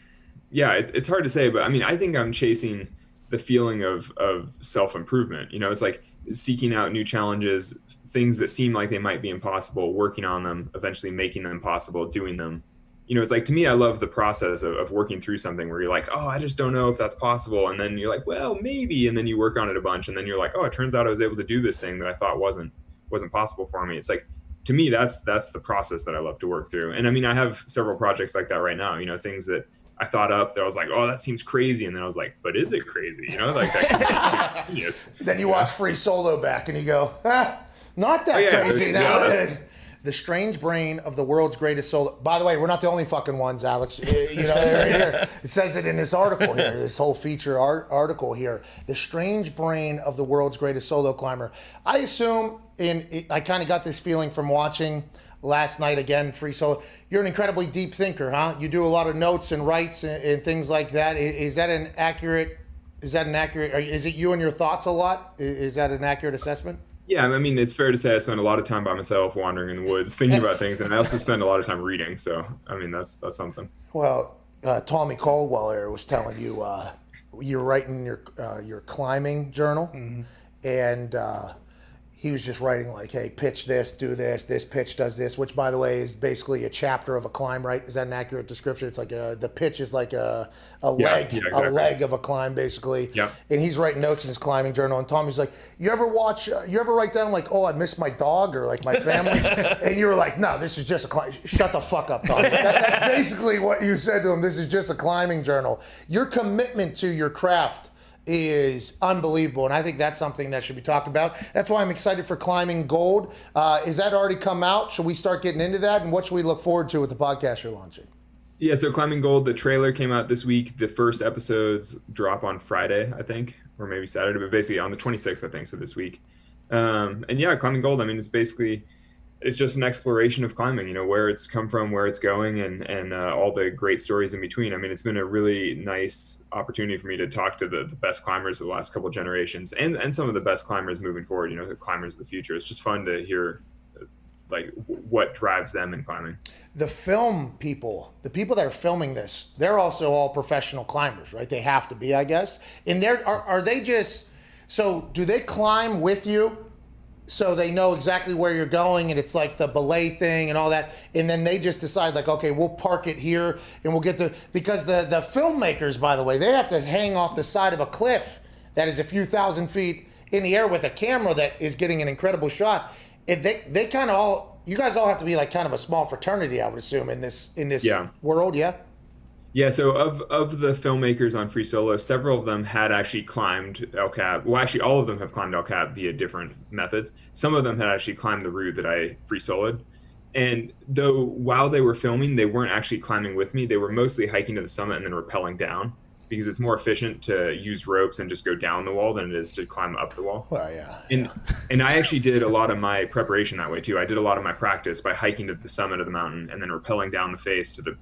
yeah, it's hard to say, but I mean, I think I'm chasing the feeling of self-improvement. It's like seeking out new challenges, things that seem like they might be impossible, working on them, eventually making them possible, doing them. It's like, to me, I love the process of working through something where you're like, oh, I just don't know if that's possible. And then you're like, well, maybe. And then you work on it a bunch. And then you're like, oh, it turns out I was able to do this thing that I thought wasn't possible for me. It's like, to me, that's the process that I love to work through. And I mean, I have several projects like that right now, things that I thought up that I was like, oh, that seems crazy. And then I was like, but is it crazy? Like that could be genius. Then you watch Free Solo back and you go, not that crazy now. Yeah. The Strange Brain of the World's Greatest Solo. By the way, we're not the only fucking ones, Alex. Right here. It says it in this article here, this whole feature article here. The Strange Brain of the World's Greatest Solo Climber. I assume, I kind of got this feeling from watching last night again, Free Solo. You're an incredibly deep thinker, huh? You do a lot of notes and writes and things like that. Is that an accurate? Is it you and your thoughts a lot? Is that an accurate assessment? Yeah, I mean, it's fair to say I spend a lot of time by myself wandering in the woods thinking about things, and I also spend a lot of time reading. So, I mean, that's something. Well, Tommy Caldwell here was telling you you're writing your climbing journal, and he was just writing like, hey, pitch this, do this pitch does this, which, by the way, is basically a chapter of a climb, right? Is that an accurate description? It's like the pitch is like a leg, exactly. A leg of a climb, basically. Yeah. And he's writing notes in his climbing journal, and Tommy's like, you ever write down like, oh, I missed my dog or like my family? And you were like, no, this is just a climb. Shut the fuck up, Tommy. That's basically what you said to him. This is just a climbing journal. Your commitment to your craft is unbelievable, and I think that's something that should be talked about. That's why I'm excited for Climbing Gold. Is that already come out? Should we start getting into that? And what should we look forward to with the podcast you're launching? Yeah, so Climbing Gold, the trailer came out this week. The first episodes drop on Friday, I think, or maybe Saturday, but basically on the 26th, I think, so this week. And yeah, Climbing Gold, I mean, it's just an exploration of climbing, where it's come from, where it's going, and all the great stories in between. I mean, it's been a really nice opportunity for me to talk to the best climbers of the last couple of generations and some of the best climbers moving forward, the climbers of the future. It's just fun to hear like what drives them in climbing. The film people, the people that are filming this, they're also all professional climbers, right? They have to be, I guess. And are they just, so do they climb with you? So they know exactly where you're going, and it's like the belay thing and all that. And then they just decide like, okay, we'll park it here and we'll get because the filmmakers, by the way, they have to hang off the side of a cliff that is a few thousand feet in the air with a camera that is getting an incredible shot. They kind of all you guys all have to be like kind of a small fraternity, I would assume, in this world, yeah? Yeah, so of the filmmakers on Free Solo, several of them had actually climbed El Cap. Well, actually, all of them have climbed El Cap via different methods. Some of them had actually climbed the route that I free soloed. And though while they were filming, they weren't actually climbing with me. They were mostly hiking to the summit and then rappelling down, because it's more efficient to use ropes and just go down the wall than it is to climb up the wall. Well, yeah. And I actually did a lot of my preparation that way too. I did a lot of my practice by hiking to the summit of the mountain and then rappelling down the face to the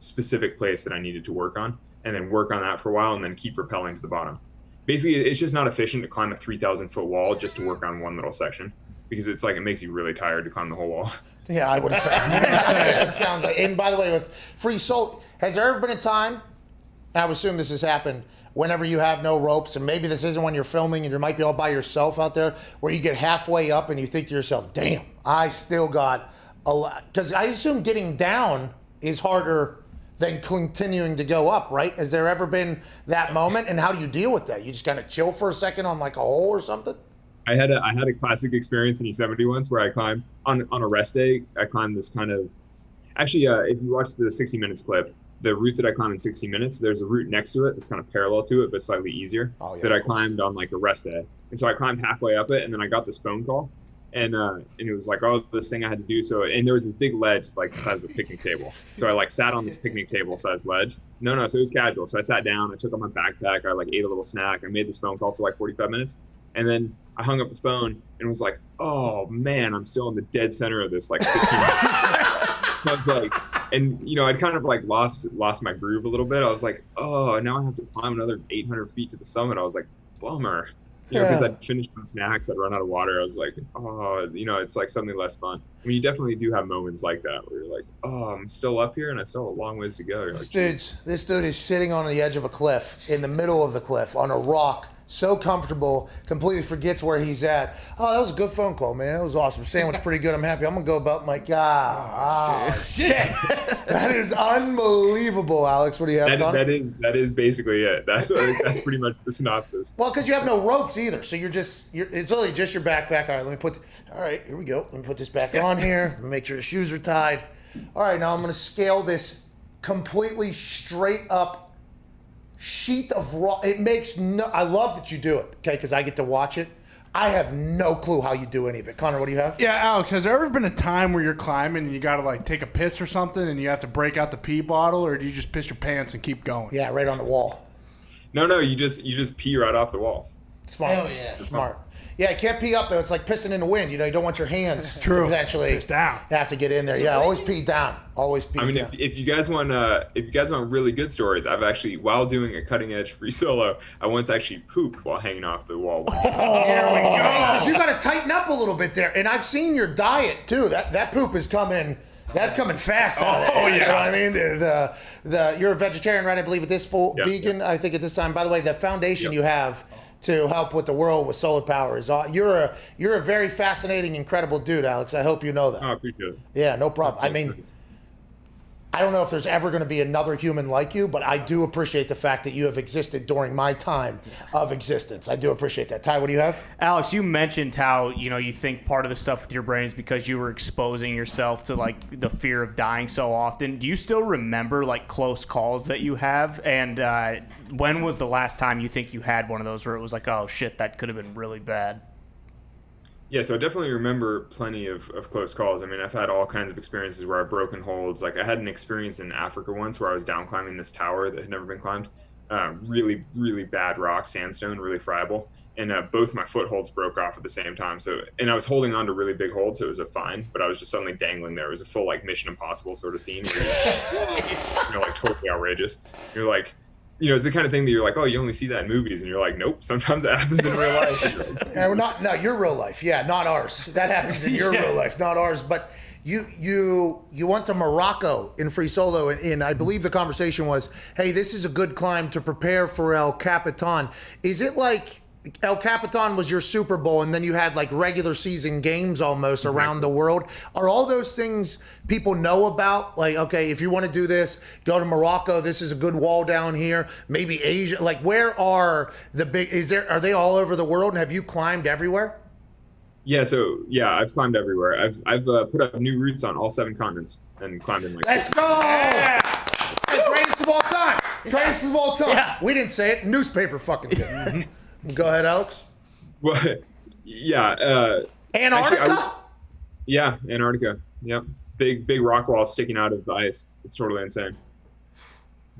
specific place that I needed to work on, and then work on that for a while and then keep rappelling to the bottom. Basically, it's just not efficient to climb a 3,000 foot wall just to work on one little section, because it's like it makes you really tired to climb the whole wall. Yeah, I would have. That sounds like. And by the way, with free solo, has there ever been a time? I would assume this has happened whenever you have no ropes, and maybe this isn't when you're filming and you might be all by yourself out there, where you get halfway up and you think to yourself, "Damn, I still got a lot." Because I assume getting down is harder than continuing to go up, right? Has there ever been that moment, and how do you deal with that? You just kind of chill for a second on like a hole or something? I had a classic experience in Yosemite once where I climbed on a rest day. I climbed this kind of, actually, if you watch the 60 Minutes clip, the route that I climbed in 60 Minutes, there's a route next to it that's kind of parallel to it, but slightly easier, that I climbed on like a rest day. And so I climbed halfway up it, and then I got this phone call, and it was like, oh, this thing I had to do. So, and there was this big ledge like the size of a picnic table. So I like sat on this picnic table sized ledge. No, so it was casual. So I sat down, I took off my backpack, I like ate a little snack, I made this phone call for like 45 minutes. And then I hung up the phone and was like, oh man, I'm still in the dead center of this like 15 I was like, and you know, I'd kind of like lost my groove a little bit. I was like, oh, now I have to climb another 800 feet to the summit. I was like, bummer. You know, because I'd finished my snacks, I'd run out of water. I was like, oh, you know, it's like something less fun. I mean, you definitely do have moments like that where you're like, oh, I'm still up here and I still have a long ways to go. You're like, this dude is sitting on the edge of a cliff, in the middle of the cliff, on a rock, so comfortable, completely forgets where he's at. Oh, that was a good phone call, man. That was awesome. Sandwich pretty good. I'm happy. I'm going to go about my God. Oh, shit. That is unbelievable, Alex. What do you have, Connor? That is basically it. That's pretty much the synopsis. Well, because you have no ropes either. So it's literally just your backpack. All right, here we go. Let me put this back on here. Let me make sure the shoes are tied. All right, now I'm going to scale this completely straight up sheet of rock. It makes I love that you do it, okay, because I get to watch it. I have no clue how you do any of it. Connor, what do you have? Yeah, Alex, has there ever been a time where you're climbing and you got to like take a piss or something and you have to break out the pee bottle, or do you just piss your pants and keep going? Yeah, right on the wall. No, you just pee right off the wall. Smart. Hell yeah. Smart. Yeah, you can't pee up though. It's like pissing in the wind. You know, you don't want your hands to potentially piss down. Have to get in there. Yeah, always pee down. Always pee down. I mean, if you guys want really good stories, I've actually, while doing a cutting edge free solo, I once actually pooped while hanging off the wall. Oh, here we go. Because you got to tighten up a little bit there. And I've seen your diet too. That poop is coming. That's coming fast. Oh, yeah. You know what I mean? You're a vegetarian, right? I believe at this vegan. I think at this time. By the way, the foundation you have to help with the world with solar power is you're a very fascinating, incredible dude, Alex. I hope you know that. Oh, I appreciate it. Yeah, no problem. I mean, I don't know if there's ever going to be another human like you, but I do appreciate the fact that you have existed during my time of existence. I do appreciate that. Ty, what do you have? Alex, you mentioned how, you think part of the stuff with your brain is because you were exposing yourself to like the fear of dying so often. Do you still remember like close calls that you have? And when was the last time you think you had one of those where it was like, oh shit, that could have been really bad? Yeah, so I definitely remember plenty of close calls. I mean, I've had all kinds of experiences where I've broken holds. Like I had an experience in Africa once where I was down climbing this tower that had never been climbed. Really, really bad rock, sandstone, really friable. And both my footholds broke off at the same time. And I was holding on to really big holds, so it was fine. But I was just suddenly dangling there. It was a full like Mission Impossible sort of scene where like totally outrageous. You're like, it's the kind of thing that you're like, oh, you only see that in movies, and you're like, nope, sometimes it happens in real life. Yeah, your real life. Yeah, not ours. That happens in your real life, not ours. But you went to Morocco in free solo, and I believe the conversation was, hey, this is a good climb to prepare for El Capitan. Is it like El Capitan was your Super Bowl, and then you had like regular season games almost around the world? Are all those things people know about? Like, okay, if you want to do this, go to Morocco. This is a good wall down here. Maybe Asia. Like, where are the big? Are they all over the world? And have you climbed everywhere? Yeah, so I've climbed everywhere. I've put up new routes on all 7 continents and climbed in like. Let's go! Yeah. Hey, greatest of all time. Greatest of all time. Yeah. We didn't say it. Newspaper fucking did. Go ahead, Alex. Well, yeah. Antarctica? Actually, Antarctica. Yep. Big rock wall sticking out of the ice. It's totally insane.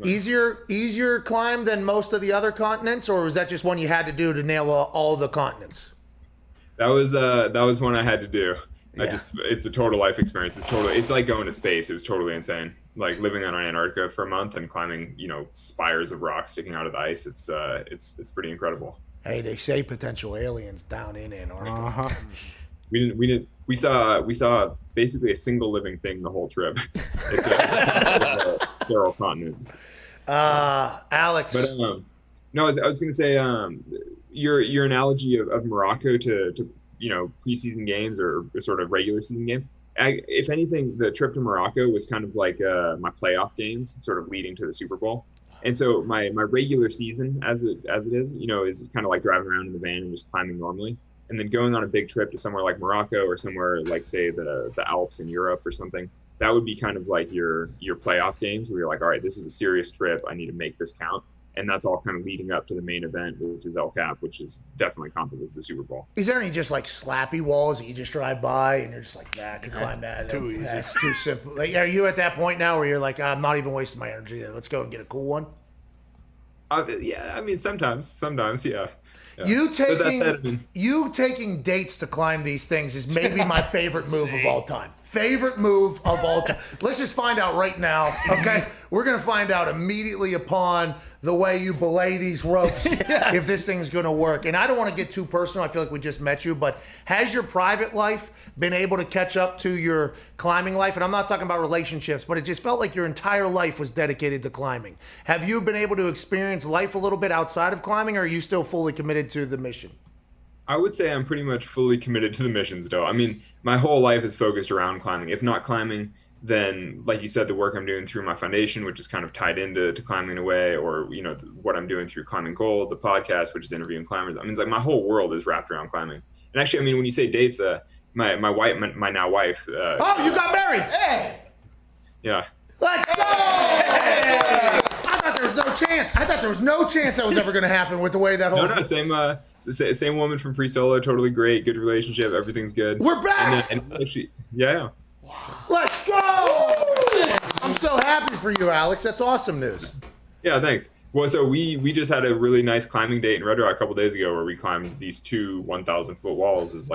Easier climb than most of the other continents, or was that just one you had to do to nail all the continents? That was one I had to do. Yeah. It's a total life experience. It's like going to space. It was totally insane. Like living on Antarctica for a month and climbing, spires of rocks sticking out of the ice. It's pretty incredible. Hey, they say potential aliens down in Antarctica. Uh-huh. We saw basically a single living thing the whole trip. It's a sterile continent. Alex. But no, I was going to say your analogy of Morocco to preseason games or sort of regular season games. If anything, the trip to Morocco was kind of like my playoff games, sort of leading to the Super Bowl. And so my regular season, as it is, is kind of like driving around in the van and just climbing normally. And then going on a big trip to somewhere like Morocco or somewhere like, say, the Alps in Europe or something, that would be kind of like your playoff games where you're like, all right, this is a serious trip. I need to make this count. And that's all kind of leading up to the main event, which is El Cap, which is definitely comparable to the Super Bowl. Is there any just like slappy walls that you just drive by and you're just like, nah, I can climb that. Too easy. That's too simple. Like, are you at that point now where you're like, I'm not even wasting my energy there. Let's go and get a cool one? Yeah, I mean, sometimes, yeah. You taking dates to climb these things is maybe my favorite move of all time. Favorite move of all time. Let's just find out right now, okay? We're going to find out immediately upon the way you belay these ropes if this thing's going to work. And I don't want to get too personal. I feel like we just met you. But has your private life been able to catch up to your climbing life? And I'm not talking about relationships, but it just felt like your entire life was dedicated to climbing. Have you been able to experience life a little bit outside of climbing, or are you still fully committed to the mission? I would say I'm pretty much fully committed to the mission still. I mean, my whole life is focused around climbing. If not climbing, then, like you said, the work I'm doing through my foundation, which is kind of tied into climbing in a way, or, what I'm doing through Climbing Gold, the podcast, which is interviewing climbers. I mean, it's like my whole world is wrapped around climbing. And actually, I mean, when you say dates, my now wife. Oh, you got married! Hey! Yeah. Let's go! Hey! I thought there was no chance that was ever going to happen with the way that whole. No, same woman from Free Solo, totally great, good relationship, everything's good. We're back. And actually, yeah. Wow. Let's go! I'm so happy for you, Alex. That's awesome news. Yeah, thanks. Well, so we just had a really nice climbing date in Red Rock a couple days ago where we climbed these 2 1,000-foot walls. It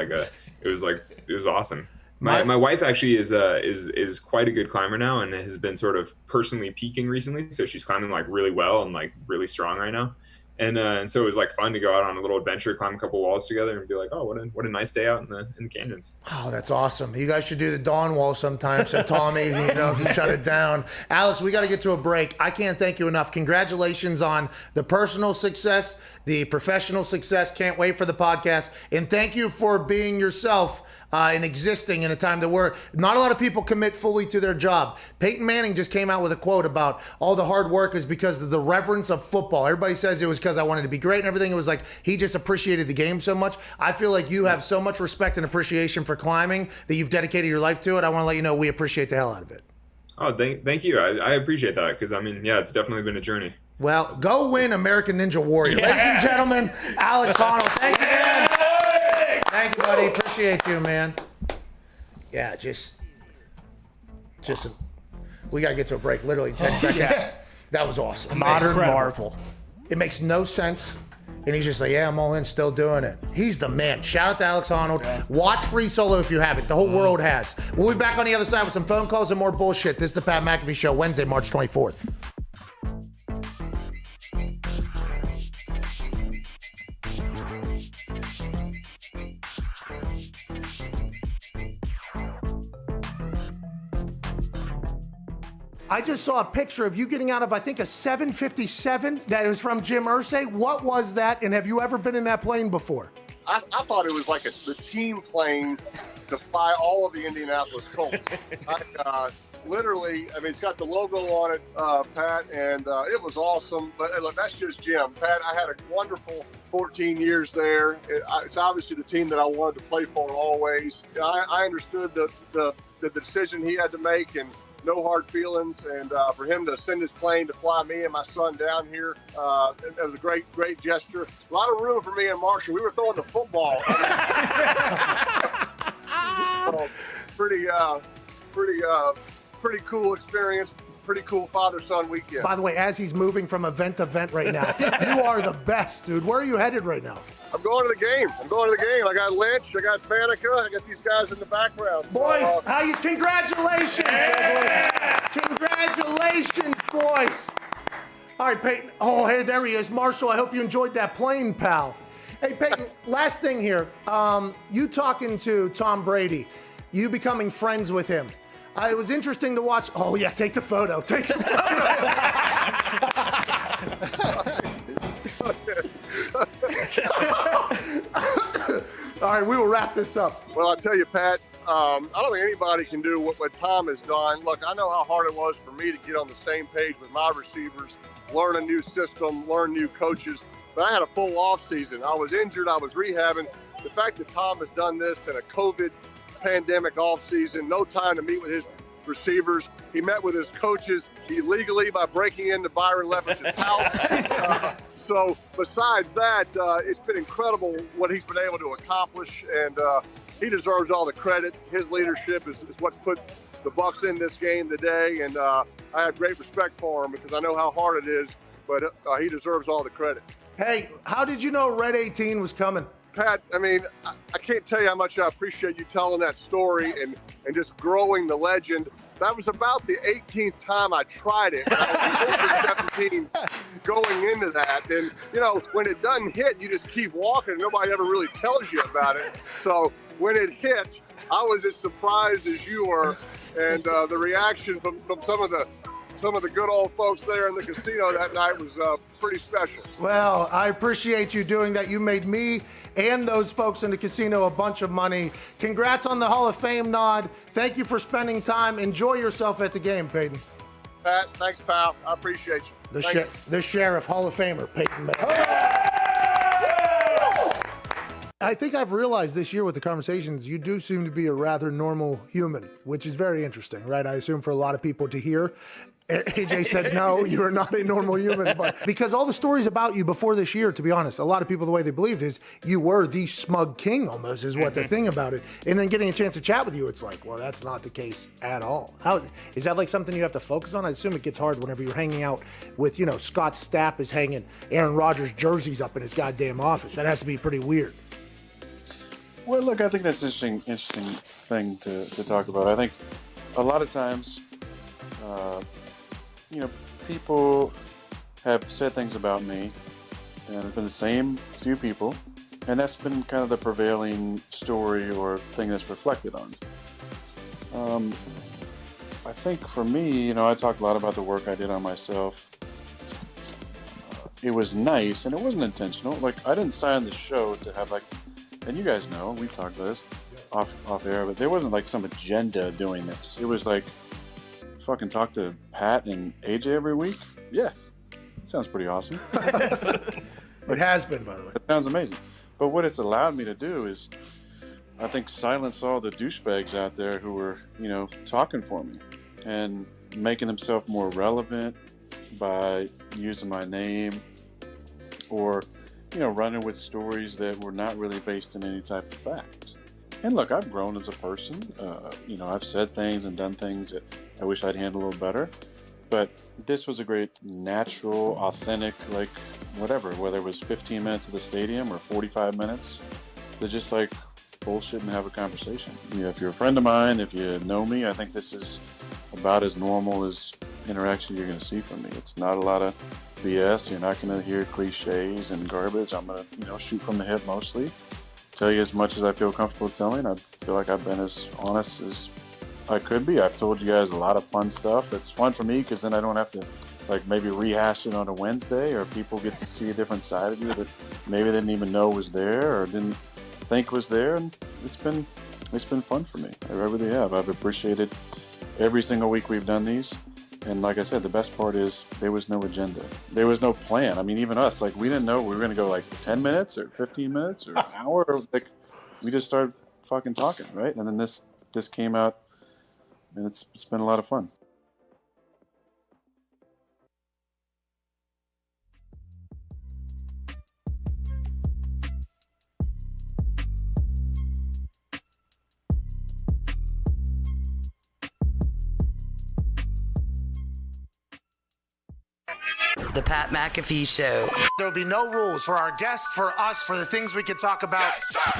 was awesome. My wife actually is quite a good climber now and has been sort of personally peaking recently. So she's climbing like really well and like really strong right now. And so it was like fun to go out on a little adventure, climb a couple walls together, and be like, oh, what a nice day out in the canyons. Oh, that's awesome. You guys should do the Dawn Wall sometime. So Tommy, can shut it down. Alex, we got to get to a break. I can't thank you enough. Congratulations on the personal success, the professional success. Can't wait for the podcast. And thank you for being yourself and existing in a time that where not a lot of people commit fully to their job. Peyton Manning just came out with a quote about all the hard work is because of the reverence of football. Everybody says it was because I wanted to be great and everything. It was like he just appreciated the game so much. I feel like you have so much respect and appreciation for climbing that you've dedicated your life to it. I want to let you know we appreciate the hell out of it. Oh, thank you. I appreciate that because, I mean, yeah, it's definitely been a journey. Well, go win American Ninja Warrior. Yeah. Ladies and gentlemen, Alex Honnold. Thank you, man. Thank you, buddy. Appreciate you, man. Yeah, we got to get to a break. Literally 10 seconds. Yeah. That was awesome. Modern marvel. It makes no sense. And he's just like, yeah, I'm all in, still doing it. He's the man. Shout out to Alex Honnold. Yeah. Watch Free Solo if you haven't. The whole world has. We'll be back on the other side with some phone calls and more bullshit. This is the Pat McAfee Show, Wednesday, March 24th. I just saw a picture of you getting out of, I think, a 757 that was from Jim Irsay. What was that, and have you ever been in that plane before? I thought it was like the team plane to fly all of the Indianapolis Colts. literally, I mean, it's got the logo on it, Pat, and it was awesome. But hey, look, that's just Jim. Pat, I had a wonderful 14 years there. It's obviously the team that I wanted to play for always. I understood the decision he had to make, and no hard feelings. And for him to send his plane to fly me and my son down here, it was a great gesture. A lot of room for me and Marshall. We were throwing the football. So, pretty cool experience. Pretty cool father-son weekend. By the way, as he's moving from event to event right now, you are the best, dude. Where are you headed right now? I'm going to the game. I got Lynch, I got Faneca, I got these guys in the background. Boys, congratulations! Yeah! Congratulations, boys! All right, Peyton. Oh, hey, there he is. Marshall, I hope you enjoyed that plane, pal. Hey, Peyton, last thing here. You talking to Tom Brady, you becoming friends with him. It was interesting to watch. Oh, yeah, take the photo. Take the photo. All right, we will wrap this up. Well, I'll tell you, Pat, I don't think anybody can do what Tom has done. Look, I know how hard it was for me to get on the same page with my receivers, learn a new system, learn new coaches. But I had a full off season. I was injured. I was rehabbing. The fact that Tom has done this in a COVID pandemic off season, no time to meet with his receivers. He met with his coaches illegally by breaking into Byron Leftwich's house. So besides that, it's been incredible what he's been able to accomplish, and he deserves all the credit. His leadership is what's put the Bucs in this game today, and I have great respect for him because I know how hard it is, but he deserves all the credit. Hey, how did you know Red 18 was coming? Pat, I mean, I can't tell you how much I appreciate you telling that story and just growing the legend. That was about the 18th time I tried it. I was over 17 going into that. And, you know, when it doesn't hit, you just keep walking. Nobody ever really tells you about it. So when it hit, I was as surprised as you were. And the reaction from some of the good old folks there in the casino that night was pretty special. Well, I appreciate you doing that. You made me and those folks in the casino a bunch of money. Congrats on the Hall of Fame nod. Thank you for spending time. Enjoy yourself at the game, Peyton. Pat, thanks, pal. I appreciate you. The Sheriff, Hall of Famer, Peyton Manning. I think I've realized this year with the conversations, you do seem to be a rather normal human, which is very interesting, right? I assume for a lot of people to hear. AJ said, no, you are not a normal human. But because all the stories about you before this year, to be honest, a lot of people, the way they believed is you were the smug king almost is what the thing about it. And then getting a chance to chat with you, it's like, well, that's not the case at all. How is that like something you have to focus on? I assume it gets hard whenever you're hanging out with, you know, Scott Stapp is hanging Aaron Rodgers jerseys up in his goddamn office. That has to be pretty weird. Well, look, I think that's an interesting thing to talk about. I think a lot of times, you know, people have said things about me, and it's been the same few people, and that's been kind of the prevailing story or thing that's reflected on. I think for me, you know, I talk a lot about the work I did on myself. It was nice, and it wasn't intentional. Like, I didn't sign the show to have, like, and you guys know, we've talked about this off air, but there wasn't like some agenda doing this. It was like, fucking talk to Pat and AJ every week? Yeah. That sounds pretty awesome. It has been, by the way. It sounds amazing. But what it's allowed me to do is, I think, silence all the douchebags out there who were, you know, talking for me and making themselves more relevant by using my name or, you know, running with stories that were not really based in any type of fact. And look, I've grown as a person. You know, I've said things and done things that I wish I'd handled a little better. But this was a great, natural, authentic, like, whatever, whether it was 15 minutes at the stadium or 45 minutes to just, like, bullshit and have a conversation. You know, if you're a friend of mine, if you know me, I think this is about as normal as interaction you're going to see from me. It's not a lot of BS. You're not going to hear cliches and garbage. I'm going to, you know, shoot from the hip mostly. Tell you as much as I feel comfortable telling. I feel like I've been as honest as I could be. I've told you guys a lot of fun stuff. It's fun for me because then I don't have to, like, maybe rehash it on a Wednesday, or people get to see a different side of you that maybe they didn't even know was there or didn't think was there. And it's been fun for me. I really have. I've appreciated every single week we've done these. And like I said, the best part is there was no agenda. There was no plan. I mean, even us, like, we didn't know we were going to go like 10 minutes or 15 minutes or an hour. Like, we just started fucking talking, right? And then this came out, and it's been a lot of fun. The Pat McAfee Show. There will be no rules for our guests, for us, for the things we can talk about.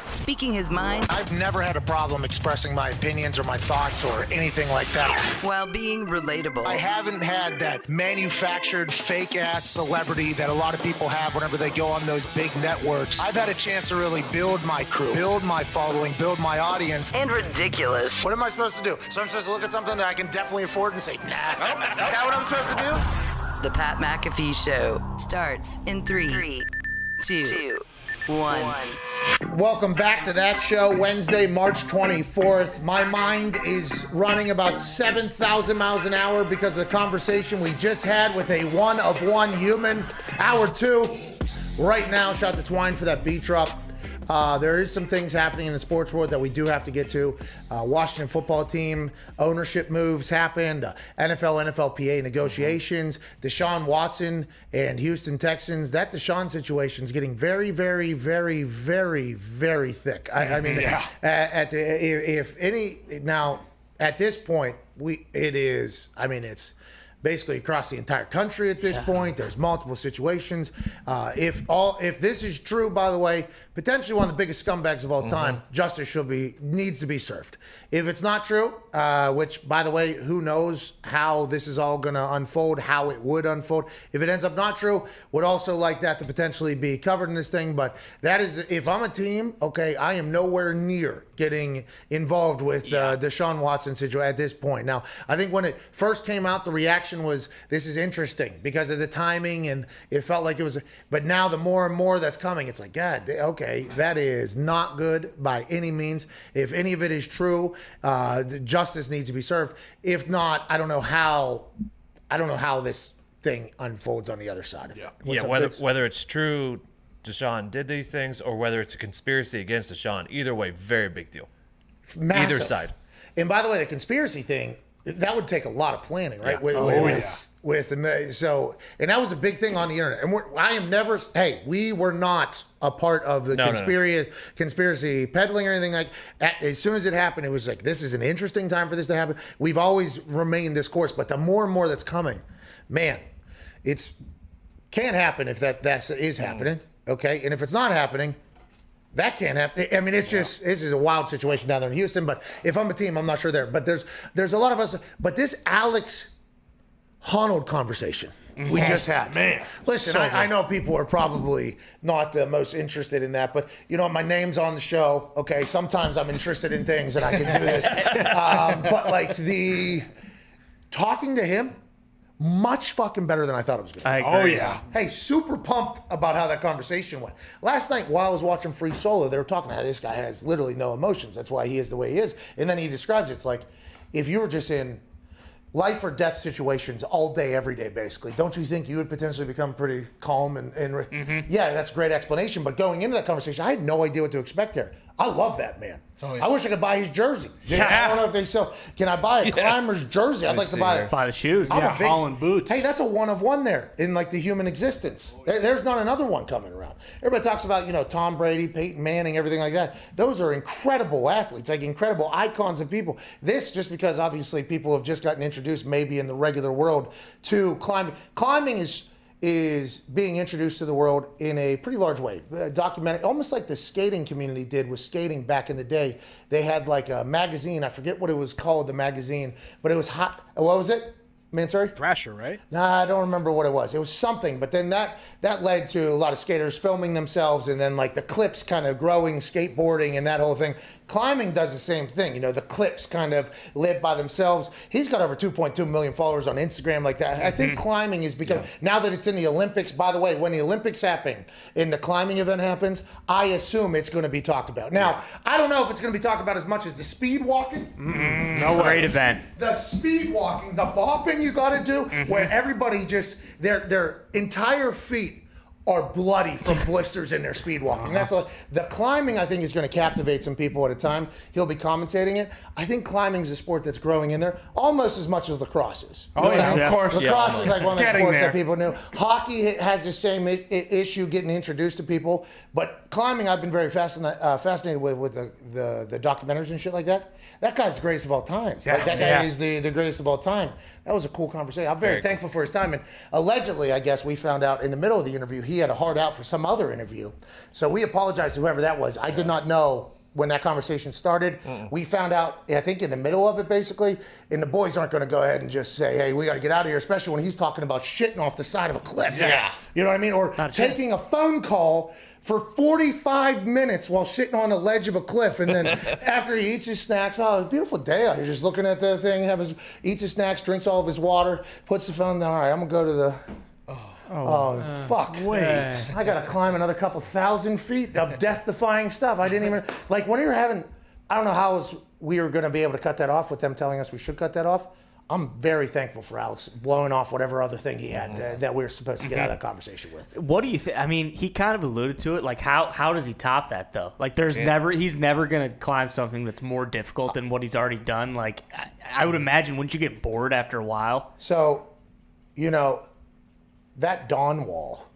Speaking his mind I've never had a problem expressing my opinions or my thoughts or anything like that. while being relatable. I haven't had that manufactured fake-ass celebrity that a lot of people have whenever they go on those big networks. I've had a chance to really build my crew, build my following, build my audience. And ridiculous. What am I supposed to do? So I'm supposed to look at something that I can definitely afford and say, nah. Is that what I'm supposed to do? The Pat McAfee Show starts in 3, 2, 1. Welcome back to that show, Wednesday, March 24th. My mind is running about 7,000 miles an hour because of the conversation we just had with a one-of-one human. Hour 2. Right now, shout out to Twine for that beat drop. There is some things happening in the sports world that we do have to get to. Washington football team ownership moves happened. NFL, NFLPA negotiations. Deshaun Watson and Houston Texans. That Deshaun situation is getting very, very, very, very, very thick. I mean, if any now at this point, it's basically across the entire country at this point. There's multiple situations. If this is true, by the way, potentially one of the biggest scumbags of all time, justice needs to be served. If it's not true, which, by the way, who knows how this is all going to unfold, how it would unfold. If it ends up not true, would also like that to potentially be covered in this thing. But that is, if I'm a team, okay, I am nowhere near getting involved with the Deshaun Watson situation at this point. Now, I think when it first came out, the reaction was, this is interesting because of the timing, and it felt like it was, but now the more and more that's coming, it's like, God, okay, that is not good by any means. If any of it is true, the justice needs to be served. If not, I don't know how this thing unfolds on the other side of it. Whether it's true Deshaun did these things or whether it's a conspiracy against Deshaun, either way, very big deal. Massive. Either side. And by the way, the conspiracy thing, that would take a lot of planning, right? And that was a big thing on the internet. And we were not a part of the conspiracy peddling or anything like that. As soon as it happened, it was like, this is an interesting time for this to happen. We've always remained this course, but the more and more that's coming, man, can't happen if that is happening, okay? And if it's not happening, that can't happen. I mean, this is a wild situation down there in Houston, but if I'm a team, I'm not sure there. But there's a lot of us. But this Alex Honnold conversation we just had. Man. Listen, I know people are probably not the most interested in that, but, my name's on the show. Okay, sometimes I'm interested in things and I can do this. But, like, talking to him, much fucking better than I thought it was going to be. Oh, yeah. Hey, super pumped about how that conversation went. Last night, while I was watching Free Solo, they were talking about how this guy has literally no emotions. That's why he is the way he is. And then he describes it's like, if you were just in life or death situations all day, every day, basically, don't you think you would potentially become pretty calm? Yeah, that's a great explanation. But going into that conversation, I had no idea what to expect there. I love that man. Oh, yeah. I wish I could buy his jersey. I don't know if they sell. Can I buy a climber's jersey? I'd like to buy the shoes. Holland boots. Hey, that's a one-of-one there in like the human existence. There's not another one coming around. Everybody talks about Tom Brady, Peyton Manning, everything like that. Those are incredible athletes, like incredible icons of people. This just because obviously people have just gotten introduced maybe in the regular world to climbing. Climbing is being introduced to the world in a pretty large way. Documented, almost like the skating community did with skating back in the day. They had like a magazine, I forget what it was called, the magazine, but it was hot. What was it? Man, sorry? Thrasher, right? Nah, I don't remember what it was. It was something, but then that led to a lot of skaters filming themselves, and then like the clips kind of growing, skateboarding, and that whole thing. Climbing does the same thing. You know, the clips kind of live by themselves. He's got over 2.2 million followers on Instagram like that. I think climbing is becoming, now that it's in the Olympics, by the way, when the Olympics happen and the climbing event happens, I assume it's going to be talked about. Now, I don't know if it's going to be talked about as much as the speed walking. No great event. The speed walking, the bopping you got to do, where everybody just, their entire feet are bloody from blisters in their speed walking. That's the climbing, I think, is going to captivate some people at a time. He'll be commentating it. I think climbing is a sport that's growing in there almost as much as lacrosse is. Oh, yeah, of course. Lacrosse is like one of the sports there. that people knew. Hockey has the same issue getting introduced to people. But climbing, I've been very fascinated with the documentaries and shit like that. That guy's the greatest of all time. Yeah. Like, that guy is the greatest of all time. That was a cool conversation. I'm very thankful for his time. And allegedly, I guess we found out in the middle of the interview, he had a hard out for some other interview. So we apologize to whoever that was. I did not know when that conversation started. We found out, I think, in the middle of it, basically. And the boys aren't going to go ahead and just say, hey, we got to get out of here, especially when he's talking about shitting off the side of a cliff. Yeah. You know what I mean? Or taking a phone call for 45 minutes while sitting on the ledge of a cliff, and then after he eats his snacks, oh, it's a beautiful day out here, just looking at the thing, eats his snacks, drinks all of his water, puts the phone down, all right, I'm gonna go to the, fuck. Wait. I gotta climb another couple thousand feet of death-defying stuff. I didn't even, like when you're having, I don't know how we were gonna be able to cut that off with them telling us we should cut that off. I'm very thankful for Alex blowing off whatever other thing he had that we were supposed to get out of that conversation with. What do you think? I mean, he kind of alluded to it. Like, how does he top that though? Like, he's never gonna climb something that's more difficult than what he's already done. Like, I would imagine, wouldn't you get bored after a while? So, you know, that dawn wall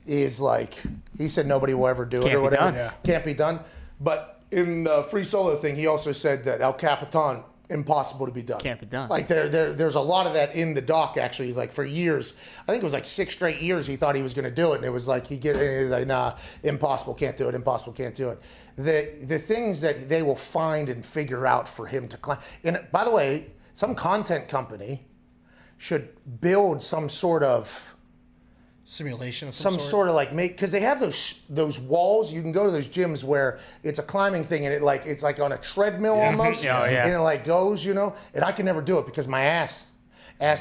is like, he said nobody will ever do it or whatever. Done. Can't be done. But in the free solo thing, he also said that El Capitan, impossible to be done. Can't be done. Like there's a lot of that in the doc. Actually, he's like, for years, I think it was like 6 straight years, he thought he was going to do it, and it was like he was like, nah, impossible, can't do it. Impossible, can't do it. The things that they will find and figure out for him to climb. And by the way, some content company should build some sort of simulation of some sort of like because they have those walls. You can go to those gyms where it's a climbing thing, and it's like on a treadmill almost. And it like goes, you know. And I can never do it because my ass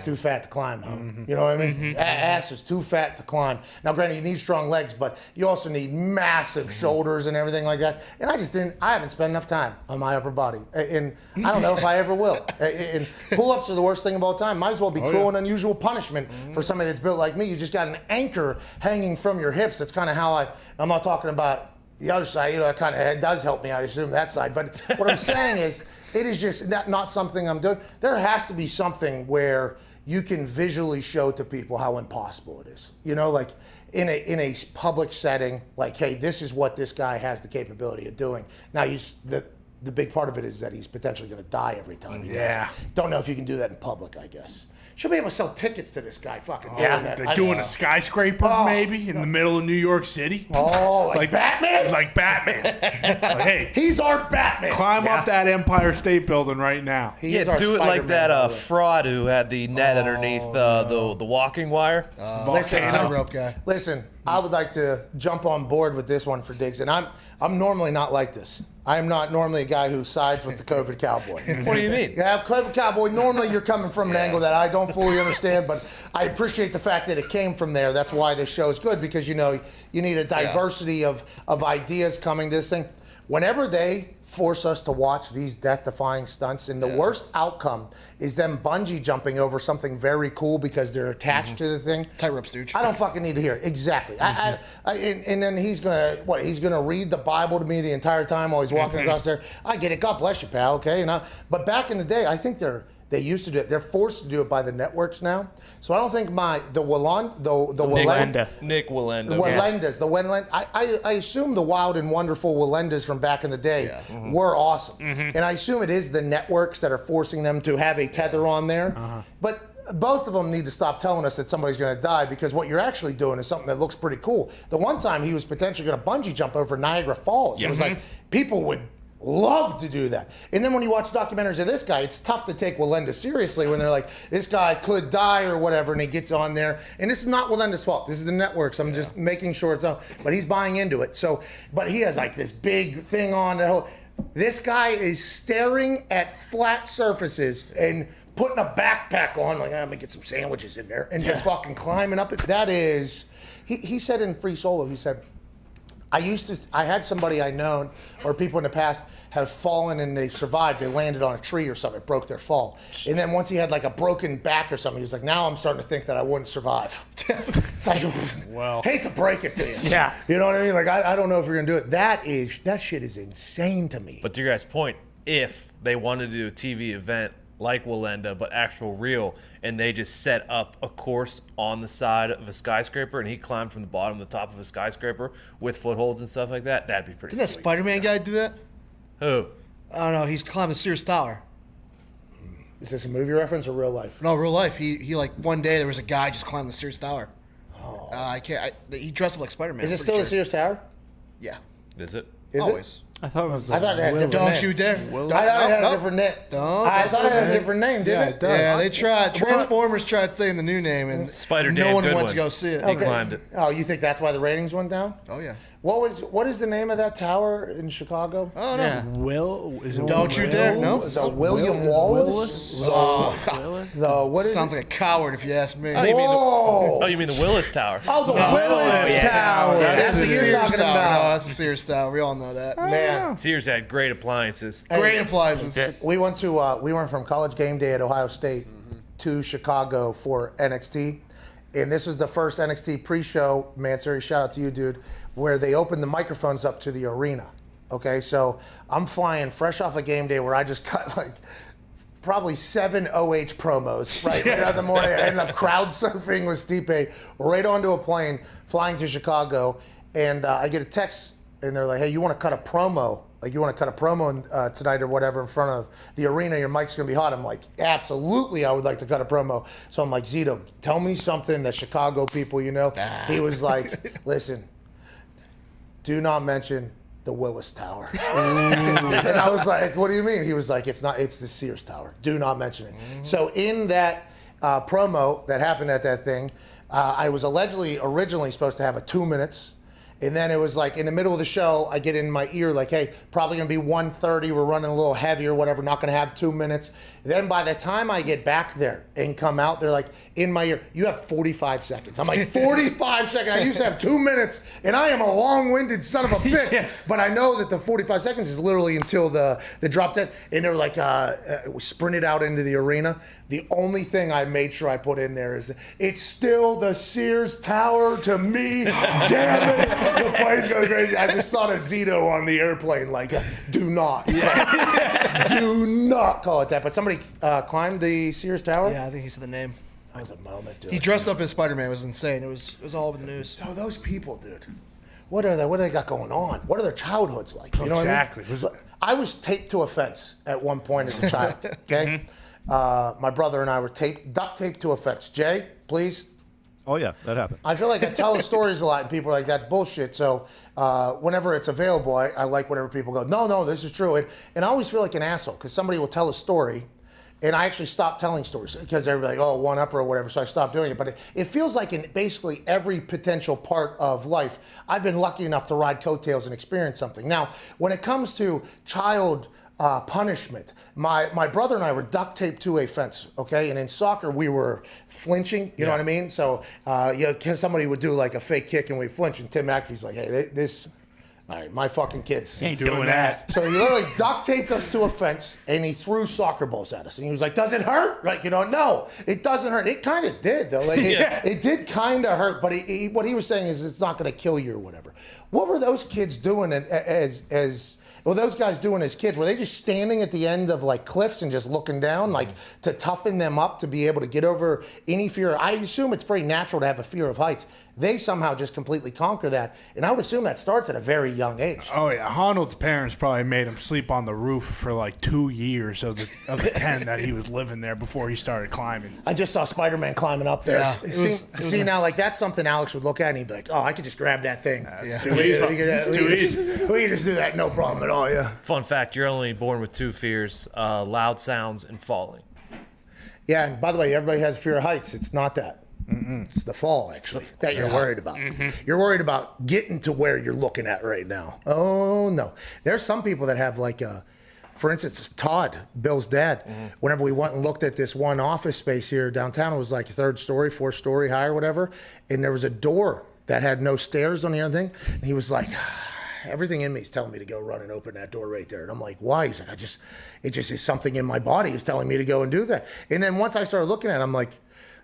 too fat to climb. You know what I mean? Ass is too fat to climb. Now, granted, you need strong legs, but you also need massive shoulders and everything like that. And I haven't spent enough time on my upper body, and I don't know if I ever will. And pull-ups are the worst thing of all time. Might as well be cruel and unusual punishment for somebody that's built like me. You just got an anchor hanging from your hips. That's kind of how I'm not talking about the other side, you know, it does help me, I assume, that side. But what I'm saying is, it is just not something I'm doing. There has to be something where you can visually show to people how impossible it is. You know, like in a public setting, like, hey, this is what this guy has the capability of doing. Now, the big part of it is that he's potentially going to die every time he does. Don't know if you can do that in public, I guess. Should be able to sell tickets to this guy fucking doing that. They're doing a skyscraper maybe in the middle of New York City. Oh, like Batman? Like Batman. Like, hey, he's our Batman. Climb up that Empire State Building right now. Do it like that fraud who had the net underneath the walking wire. Tightrope guy. Listen, I would like to jump on board with this one for Diggs, and I'm normally not like this. I am not normally a guy who sides with the COVID cowboy. What do you mean? Yeah, COVID cowboy, normally you're coming from an angle that I don't fully understand, but I appreciate the fact that it came from there. That's why this show is good, because, you know, you need a diversity of ideas coming to this thing. Whenever they force us to watch these death-defying stunts, and the worst outcome is them bungee jumping over something very cool because they're attached to the thing. Tightrope stooge. I don't fucking need to hear it. Exactly. And then he's gonna read the Bible to me the entire time while he's walking across there. I get it. God bless you, pal. Okay, but back in the day, I think they used to do it. They're forced to do it by the networks now. So I don't think Nick Wallendas, I assume the Wild and Wonderful Wallendas from back in the day were awesome. And I assume it is the networks that are forcing them to have a tether on there. But both of them need to stop telling us that somebody's going to die, because what you're actually doing is something that looks pretty cool. The one time he was potentially going to bungee jump over Niagara Falls. It was like people would love to do that. And then when you watch documentaries of this guy, it's tough to take Wallenda seriously when they're like, this guy could die or whatever, and he gets on there. And this is not Wallenda's fault. This is the network's. I'm just making sure it's on. But he's buying into it. So, but he has like this big thing on. This guy is staring at flat surfaces and putting a backpack on, like, I'm gonna get some sandwiches in there, and just fucking climbing up it. That is, he said in Free Solo, he said, I had somebody I known, or people in the past, have fallen and they survived. They landed on a tree or something, it broke their fall. And then once he had like a broken back or something, he was like, now I'm starting to think that I wouldn't survive. It's like, well, hate to break it to you. Yeah. You know what I mean? Like, I don't know if you're gonna do it. That shit is insane to me. But to your guys' point, if they wanted to do a TV event like Wallenda, but actual real, and they just set up a course on the side of a skyscraper, and he climbed from the bottom to the top of a skyscraper with footholds and stuff like that, that'd be pretty Didn't that sweet. Spider-Man guy do that? Who? I don't know. He's climbing Sears Tower. Is this a movie reference or real life? No, real life. He like one day there was a guy just climbing the Sears Tower. Oh. He dressed up like Spider-Man. Is it still the Sears Tower? Yeah. Is it? Is Always. I thought it was. I thought it had a different Don't name. you dare. I thought it had a different name. I thought it had a different name, didn't it? Yeah, they tried. Transformers tried saying the new name, and no one went to go see it. He climbed it. Oh, you think that's why the ratings went down? Oh yeah. What is the name of that tower in Chicago? Oh no. Yeah. Don't you dare. No. The William Wallace? What is Sounds like a coward if you ask me. Whoa! You mean the Willis Tower? Oh, the Willis Tower. That's what the you're Sears talking Tower. about. No, that's the Sears Tower. We all know that. Man. Sears had great appliances. Great appliances. We went from College Game Day at Ohio State to Chicago for NXT. And this was the first NXT pre-show, Mansory, shout out to you, dude, where they opened the microphones up to the arena. Okay, so I'm flying fresh off a game day where I just cut like probably 7 OH promos, right out of the morning. I ended up crowd surfing with Stipe right onto a plane, flying to Chicago. And I get a text, and they're like, hey, you want to cut a promo? Like, you want to cut a promo tonight or whatever in front of the arena, your mic's going to be hot. I'm like, absolutely, I would like to cut a promo. So I'm like, Zito, tell me something that Chicago people, you know. He was like, listen, do not mention the Willis Tower. And I was like, what do you mean? He was like, it's the Sears Tower. Do not mention it. So in that promo that happened at that thing, I was originally supposed to have a 2 minutes. And then it was like in the middle of the show, I get in my ear like, hey, probably gonna be 1:30. We're running a little heavy or whatever, not gonna have 2 minutes. Then by the time I get back there and come out, they're like in my ear, you have 45 seconds. I'm like, 45 seconds? I used to have 2 minutes, and I am a long-winded son of a bitch. Yeah. But I know that the 45 seconds is literally until the drop dead. And they were like, we sprinted out into the arena. The only thing I made sure I put in there is, it's still the Sears Tower to me. Damn it. The place goes crazy. I just saw the Zito on the airplane, like, do not. Do not call it that. But somebody climbed the Sears Tower? Yeah, I think he said the name. That was a moment, dude. He dressed up as Spider-Man. It was insane. It was all over the news. So those people, dude, what do they got going on? What are their childhoods like? You know Exactly. What I mean? I was taped to a fence at one point as a child, okay? My brother and I were duct taped to a fence. Jay, please. Oh, yeah, that happened. I feel like I tell the stories a lot, and people are like, that's bullshit. So whenever it's available, I like whenever people go, no, this is true. And I always feel like an asshole, because somebody will tell a story, and I actually stopped telling stories, because everybody like, oh, one-upper or whatever, so I stopped doing it. But it feels like in basically every potential part of life, I've been lucky enough to ride coattails and experience something. Now, when it comes to child punishment, my brother and I were duct taped to a fence, okay? And in soccer, we were flinching, you know what I mean? So somebody would do like a fake kick and we flinch, and Tim McAfee's like, hey, all right, my fucking kids ain't doing that. So he literally duct taped us to a fence, and he threw soccer balls at us. And he was like, does it hurt? Like, no, it doesn't hurt. It kind of did, though. Like, it did kind of hurt, but what he was saying is it's not going to kill you or whatever. What were those kids doing those guys doing as kids? Were they just standing at the end of like cliffs and just looking down, like to toughen them up to be able to get over any fear? I assume it's pretty natural to have a fear of heights. They somehow just completely conquer that. And I would assume that starts at a very young age. Oh, yeah. Honnold's parents probably made him sleep on the roof for like 2 years of the 10 that he was living there before he started climbing. I just saw Spider-Man climbing up there. Yeah, now, like, that's something Alex would look at and he'd be like, oh, I could just grab that thing. Too easy. We could just do that, no problem at all. Oh, yeah. Fun fact, you're only born with 2 fears, loud sounds and falling. Yeah, and by the way, everybody has a fear of heights. It's not that. It's the fall, actually, that you're worried about. You're worried about getting to where you're looking at right now. Oh, no. There's some people that have like for instance, Todd, Bill's dad, whenever we went and looked at this one office space here downtown, it was like 3rd story, 4th story high or whatever, and there was a door that had no stairs on the other thing, and he was like, everything in me is telling me to go run and open that door right there. And I'm like, why? He's like, it just is something in my body is telling me to go and do that. And then once I started looking at it, I'm like,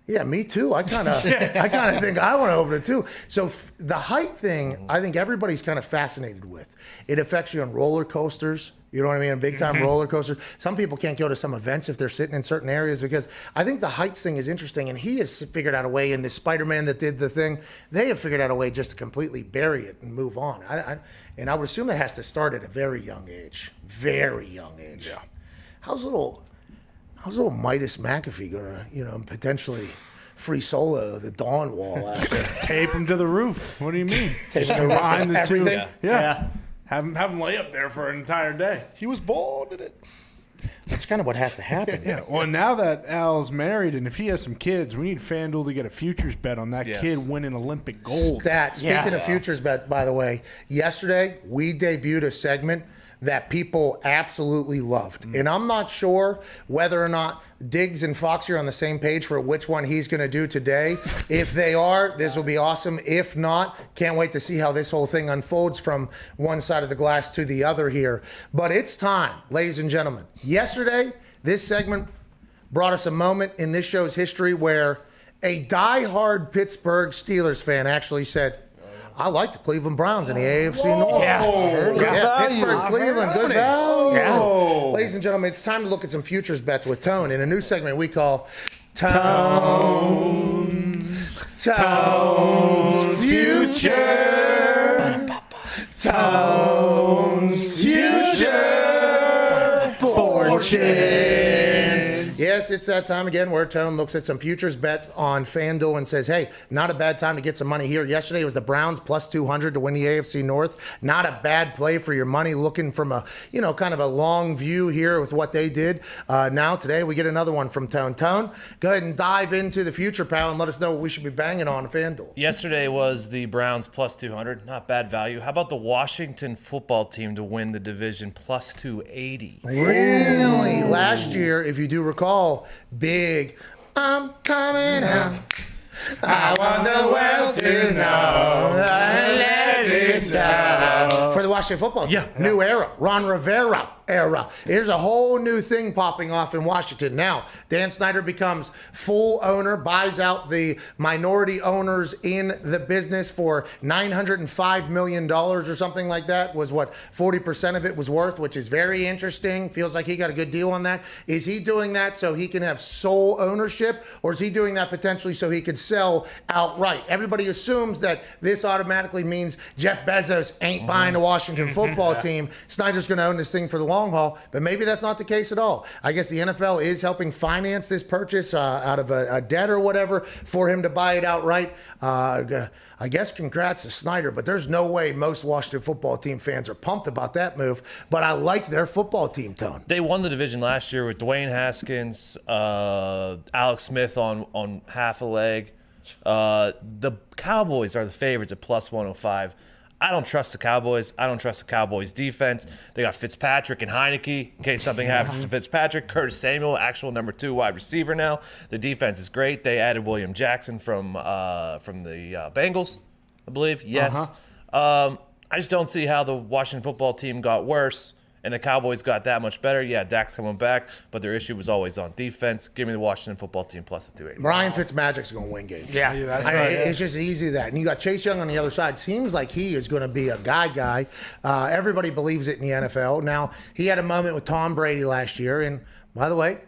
yeah, me too. I kind of think I want to open it too. So the height thing, I think everybody's kind of fascinated with. It affects you on roller coasters. You know what I mean? A big time roller coaster. Some people can't go to some events if they're sitting in certain areas because I think the heights thing is interesting. And he has figured out a way in this Spider-Man that did the thing. They have figured out a way just to completely bury it and move on. And I would assume that has to start at a very young age. Very young age. Yeah. How's little Midas McAfee gonna, potentially free solo the Dawn Wall after? Tape him to the roof. What do you mean? Tape Just him combine the two. everything? Yeah. Have him lay up there for an entire day. He was bald in it. That's kind of what has to happen. Yeah. Well, now that Al's married, and if he has some kids, we need FanDuel to get a futures bet on that kid winning Olympic gold. Speaking of futures bet, by the way, yesterday we debuted a segment that people absolutely loved. And I'm not sure whether or not Diggs and Foxy are on the same page for which one he's going to do today. If they are, this will be awesome. If not, can't wait to see how this whole thing unfolds from one side of the glass to the other here. But it's time, ladies and gentlemen. Yesterday, this segment brought us a moment in this show's history where a diehard Pittsburgh Steelers fan actually said, I like the Cleveland Browns in the AFC North. Pittsburgh, Cleveland, good value. Yeah. Ladies and gentlemen, it's time to look at some futures bets with Tone in a new segment we call Tone's Future. Tone's Future Fortunes. Yes, it's that time again where Tone looks at some futures bets on FanDuel and says, hey, not a bad time to get some money here. Yesterday it was the Browns plus 200 to win the AFC North. Not a bad play for your money, looking from a, kind of a long view here with what they did. Now today we get another one from Tone. Tone, go ahead and dive into the future, pal, and let us know what we should be banging on FanDuel. Yesterday was the Browns plus 200. Not bad value. How about the Washington football team to win the division plus 280? Really? Last year, if you do recall, big, I'm coming out. I want the world to know. Let it show. For the Washington football team. New era. Ron Rivera era. Here's a whole new thing popping off in Washington. Now, Dan Snyder becomes full owner, buys out the minority owners in the business for $905 million or something like that, was what 40% of it was worth, which is very interesting. Feels like he got a good deal on that. Is he doing that so he can have sole ownership, or is he doing that potentially so he could sell outright? Everybody assumes that this automatically means Jeff Bezos ain't buying the Washington football team. Snyder's going to own this thing for the long haul, but maybe that's not the case at all. I guess the NFL is helping finance this purchase out of a debt or whatever for him to buy it outright. I guess congrats to Snyder, but there's no way most Washington football team fans are pumped about that move, but I like their football team, Tone. They won the division last year with Dwayne Haskins, Alex Smith on half a leg. The Cowboys are the favorites at plus 105. I don't trust the Cowboys. I don't trust the Cowboys defense. They got Fitzpatrick and Heineke in case something happens to Fitzpatrick. Curtis Samuel, actual number 2 wide receiver now. The defense is great. They added William Jackson from the Bengals, I believe. Yes. I just don't see how the Washington football team got worse and the Cowboys got that much better. Yeah, Dak's coming back, but their issue was always on defense. Give me the Washington football team plus the 280. Ryan Fitzmagic's going to win games. Yeah, that's right. It's just easy that. And you got Chase Young on the other side. Seems like he is going to be a guy. Everybody believes it in the NFL. Now, he had a moment with Tom Brady last year, and by the way,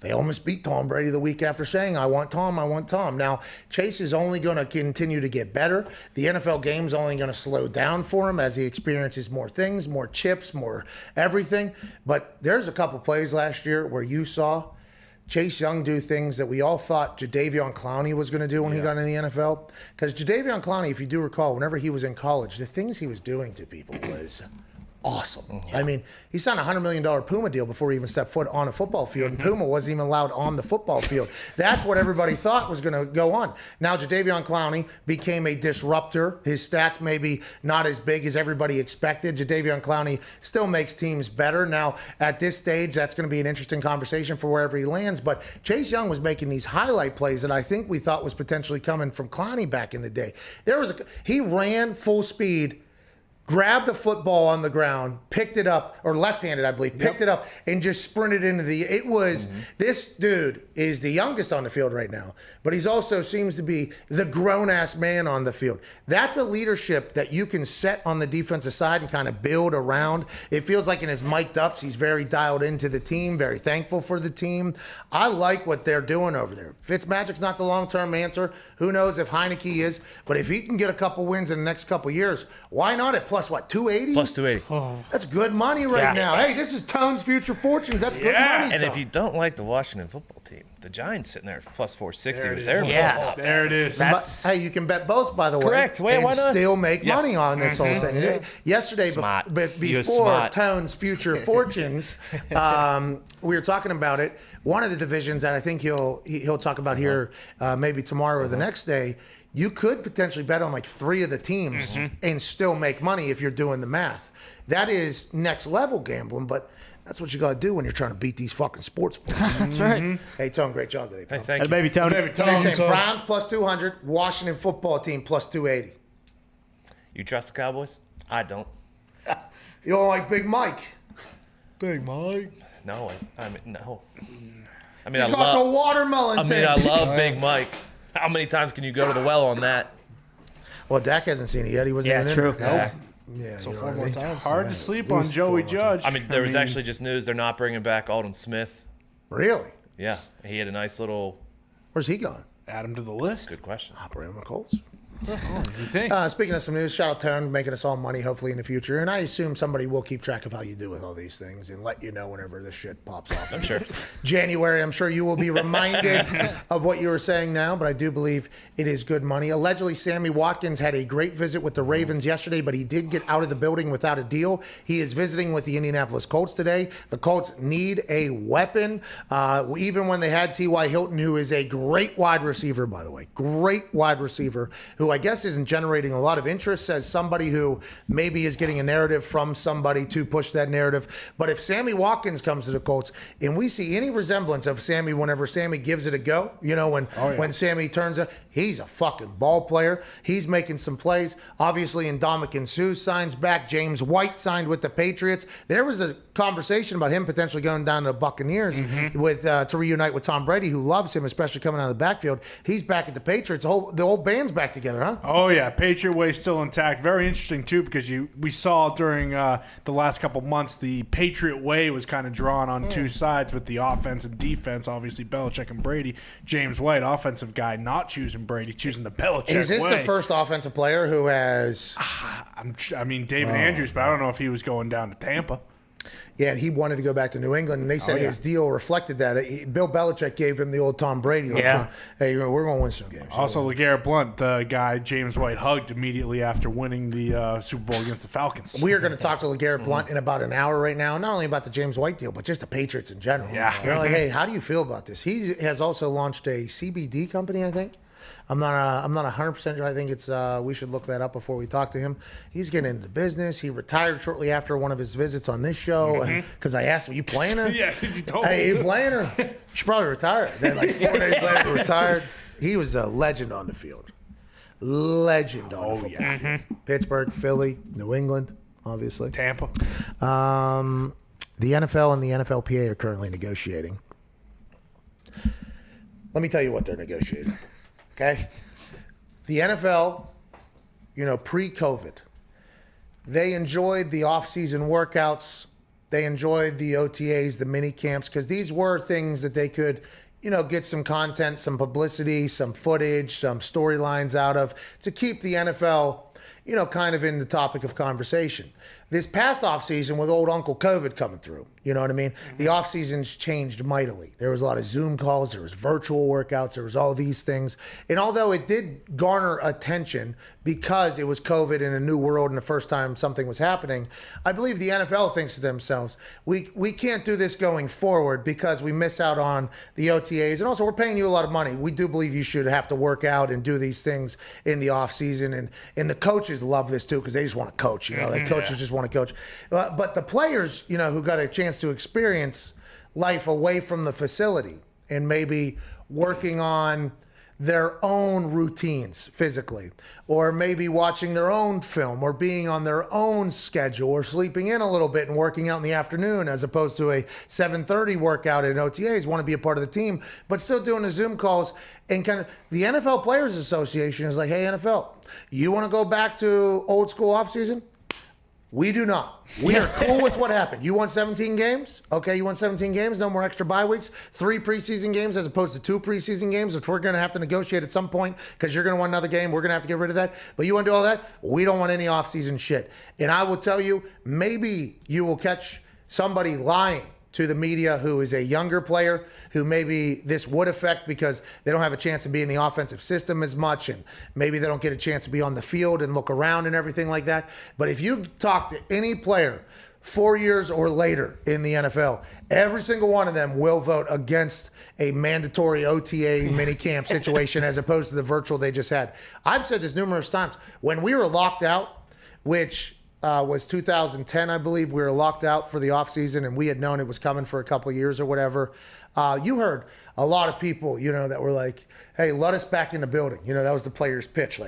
they almost beat Tom Brady the week after saying, I want Tom, I want Tom. Now, Chase is only going to continue to get better. The NFL game's only going to slow down for him as he experiences more things, more chips, more everything. But there's a couple plays last year where you saw Chase Young do things that we all thought Jadeveon Clowney was going to do when he got in the NFL. Because Jadeveon Clowney, if you do recall, whenever he was in college, the things he was doing to people was awesome. I mean, he signed a $100 million Puma deal before he even stepped foot on a football field, and Puma wasn't even allowed on the football field. That's what everybody thought was going to go on. Now, Jadeveon Clowney became a disruptor. His stats maybe not as big as everybody expected. Jadeveon Clowney still makes teams better. Now, at this stage, that's going to be an interesting conversation for wherever he lands, but Chase Young was making these highlight plays that I think we thought was potentially coming from Clowney back in the day. He ran full speed, grabbed a football on the ground, picked it up, or left-handed, I believe, picked it up and just sprinted into this dude is the youngest on the field right now, but he's also seems to be the grown-ass man on the field. That's a leadership that you can set on the defensive side and kind of build around. It feels like in his mic'd ups, he's very dialed into the team, very thankful for the team. I like what they're doing over there. Fitzmagic's not the long-term answer. Who knows if Heineke is, but if he can get a couple wins in the next couple years, why not at plus what, 280? Plus 280. That's good money right now. Hey, this is Tone's Future Fortunes. That's good money. And if you don't like the Washington football team, the Giants sitting there at plus 460 with their there it is. Hey, you can bet both, by the way. Correct. Why not? Still make money on this whole thing. Yesterday, before Tone's Future Fortunes, we were talking about it. One of the divisions that I think he'll talk about here maybe tomorrow or the next day, you could potentially bet on like 3 of the teams and still make money if you're doing the math. That is next level gambling, but that's what you got to do when you're trying to beat these fucking sports books. That's right. Hey, Tone, great job today, pal. Hey, thank you. Baby Tone. Browns plus 200, Washington football team plus 280. You trust the Cowboys? I don't. You don't like Big Mike? Big Mike. No, I mean, no. He's got the watermelon thing. I love Big Mike. How many times can you go to the well on that? Well, Dak hasn't seen it yet. He wasn't even true. in it. Nope. Yeah, So you know 4 what I more mean? times. Hard to sleep on Joey Judge. I mean, there was actually just news they're not bringing back Alden Smith. Really? Yeah, he had a nice little. Where's he gone? Add him to the list. Good question. Operating on the Colts. You think? Speaking of some news, shout out Tone, making us all money hopefully in the future. And I assume somebody will keep track of how you do with all these things and let you know whenever this shit pops off. I'm sure. January, I'm sure you will be reminded of what you were saying now, but I do believe it is good money. Allegedly, Sammy Watkins had a great visit with the Ravens yesterday, but he did get out of the building without a deal. He is visiting with the Indianapolis Colts today. The Colts need a weapon. Even when they had T.Y. Hilton, who is a great wide receiver, by the way, great wide receiver, who I guess isn't generating a lot of interest as somebody who maybe is getting a narrative from somebody to push that narrative. But if Sammy Watkins comes to the Colts and we see any resemblance of Sammy whenever Sammy gives it a go, you know, when Sammy turns up, he's a fucking ball player. He's making some plays. Obviously, Ndamukong Suh signs back. James White signed with the Patriots. There was a conversation about him potentially going down to the Buccaneers with to reunite with Tom Brady, who loves him, especially coming out of the backfield. He's back at the Patriots. The whole band's back together, huh? Oh, yeah. Patriot way still intact. Very interesting, too, because we saw during the last couple months the Patriot way was kind of drawn on two sides with the offense and defense. Obviously, Belichick and Brady. James White, offensive guy, not choosing Brady, choosing the Belichick way. Is this the first offensive player who has... David Andrews, but I don't know if he was going down to Tampa. Yeah, and he wanted to go back to New England, and they said his deal reflected that. Bill Belichick gave him the old Tom Brady. Hey, we're going to win some games. Also, LeGarrette Blount, the guy James White hugged immediately after winning the Super Bowl against the Falcons. We are going to talk to LeGarrette Blount in about an hour right now, not only about the James White deal, but just the Patriots in general. Yeah. You're like, hey, how do you feel about this? He has also launched a CBD company, I think. I'm not 100% sure. I think it's we should look that up before we talk to him. He's getting into business. He retired shortly after one of his visits on this show because I asked him, "You playing her?" Yeah, you told me. Hey, you playing her? You should probably retire. Then like 4 days later, retired. He was a legend on the field. Legend on the football field. Pittsburgh, Philly, New England, obviously. Tampa. The NFL and the NFLPA are currently negotiating. Let me tell you what they're negotiating. Okay? The NFL, pre-COVID, they enjoyed the off-season workouts. They enjoyed the OTAs, the mini camps, because these were things that they could, get some content, some publicity, some footage, some storylines out of to keep the NFL kind of in the topic of conversation. This past offseason with old Uncle COVID coming through, you know what I mean? The offseason's changed mightily. There was a lot of Zoom calls, there was virtual workouts, there was all these things. And although it did garner attention because it was COVID in a new world and the first time something was happening, I believe the NFL thinks to themselves, we can't do this going forward because we miss out on the OTAs. And also, we're paying you a lot of money. We do believe you should have to work out and do these things in the offseason. And the coaches love this too because they just want to coach. The coaches just want to coach. But the players, who got a chance to experience life away from the facility and maybe working on their own routines physically, or maybe watching their own film, or being on their own schedule, or sleeping in a little bit and working out in the afternoon as opposed to a 7:30 workout at OTAs, want to be a part of the team, but still doing the Zoom calls. And kind of the NFL Players Association is like, hey, NFL, you want to go back to old school offseason? We do not. We are cool with what happened. You won 17 games? Okay, you won 17 games, no more extra bye weeks. 3 preseason games as opposed to 2 preseason games, which we're going to have to negotiate at some point because you're going to want another game. We're going to have to get rid of that. But you want to do all that? We don't want any offseason shit. And I will tell you, maybe you will catch somebody lying to the media who is a younger player who maybe this would affect because they don't have a chance to be in the offensive system as much, and maybe they don't get a chance to be on the field and look around and everything like that. But if you talk to any player 4 years or later in the NFL, every single one of them will vote against a mandatory OTA minicamp situation as opposed to the virtual they just had. I've said this numerous times. When we were locked out, which was 2010, I believe. We were locked out for the offseason, and we had known it was coming for a couple of years or whatever. You heard a lot of people, that were like, hey, let us back in the building. That was the player's pitch.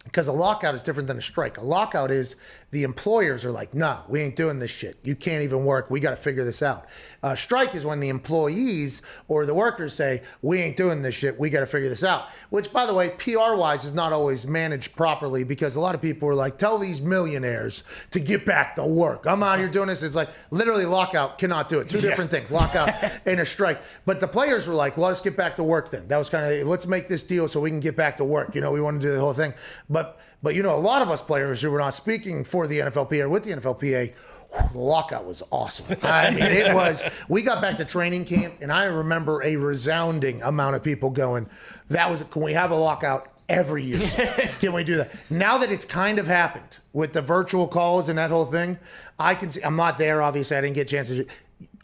Because a lockout is different than a strike. A lockout is the employers are like, nah, we ain't doing this shit. You can't even work. We got to figure this out. Strike is when the employees or the workers say, we ain't doing this shit. We got to figure this out. Which, by the way, PR-wise is not always managed properly because a lot of people are like, tell these millionaires to get back to work. I'm out here doing this. It's like literally lockout cannot do it. Two different things, lockout and a strike. But the players were like, let us get back to work then. That was kind of, let's make this deal so we can get back to work. We want to do the whole thing. But a lot of us players who were not speaking for the NFLPA or with the NFLPA, the lockout was awesome. I mean, it was, we got back to training camp, and I remember a resounding amount of people going, can we have a lockout every year? Can we do that? Now that it's kind of happened with the virtual calls and that whole thing, I can see, I'm not there, obviously, I didn't get a chance to,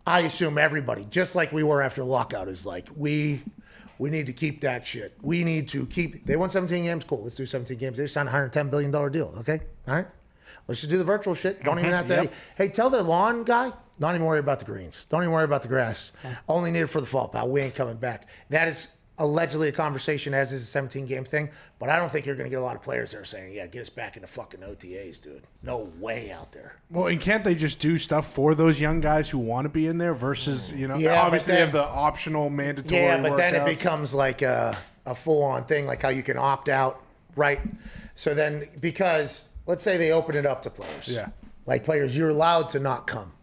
I assume everybody, just like we were after the lockout, is like, we need to keep that shit. We need to keep, they won 17 games, cool, let's do 17 games. They signed a $110 billion deal, okay? All right? Let's just do the virtual shit. Don't even have to, hey, tell the lawn guy, don't even worry about the greens. Don't even worry about the grass. Only need it for the fall, pal. We ain't coming back. That is allegedly a conversation, as is a 17-game thing, but I don't think you're going to get a lot of players there saying, yeah, get us back into fucking OTAs, dude. No way out there. Well, and can't they just do stuff for those young guys who want to be in there versus, obviously they have the optional mandatory Yeah, but then it workouts. becomes like a full-on thing, like how you can opt out, right? So then, because let's say they open it up to players. Yeah. Like players, you're allowed to not come.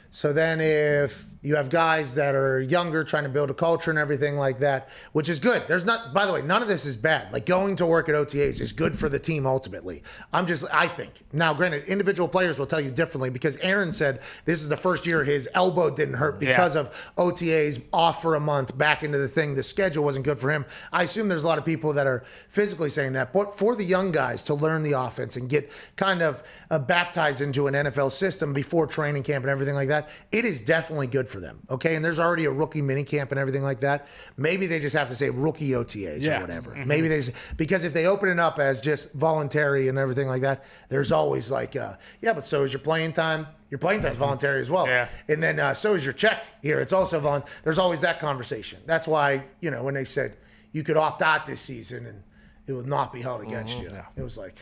So then if you have guys that are younger trying to build a culture and everything like that, which is good. There's not, by the way, none of this is bad. Like going to work at OTAs is good for the team ultimately. I think. Now, granted, individual players will tell you differently because Aaron said this is the first year his elbow didn't hurt because of OTAs off for a month, back into the thing. The schedule wasn't good for him. I assume there's a lot of people that are physically saying that. But for the young guys to learn the offense and get kind of baptized into an NFL system before training camp and everything like that, it is definitely good for them. Okay, and there's already a rookie mini camp and everything like that. Maybe they just have to say rookie OTAs or whatever. Maybe they just, because if they open it up as just voluntary and everything like that, there's always like, but so is your playing time. Your playing time is voluntary as well. Yeah. And then so is your check here. It's also voluntary. There's always that conversation. That's why, when they said you could opt out this season and it would not be held against you. Yeah. It was like,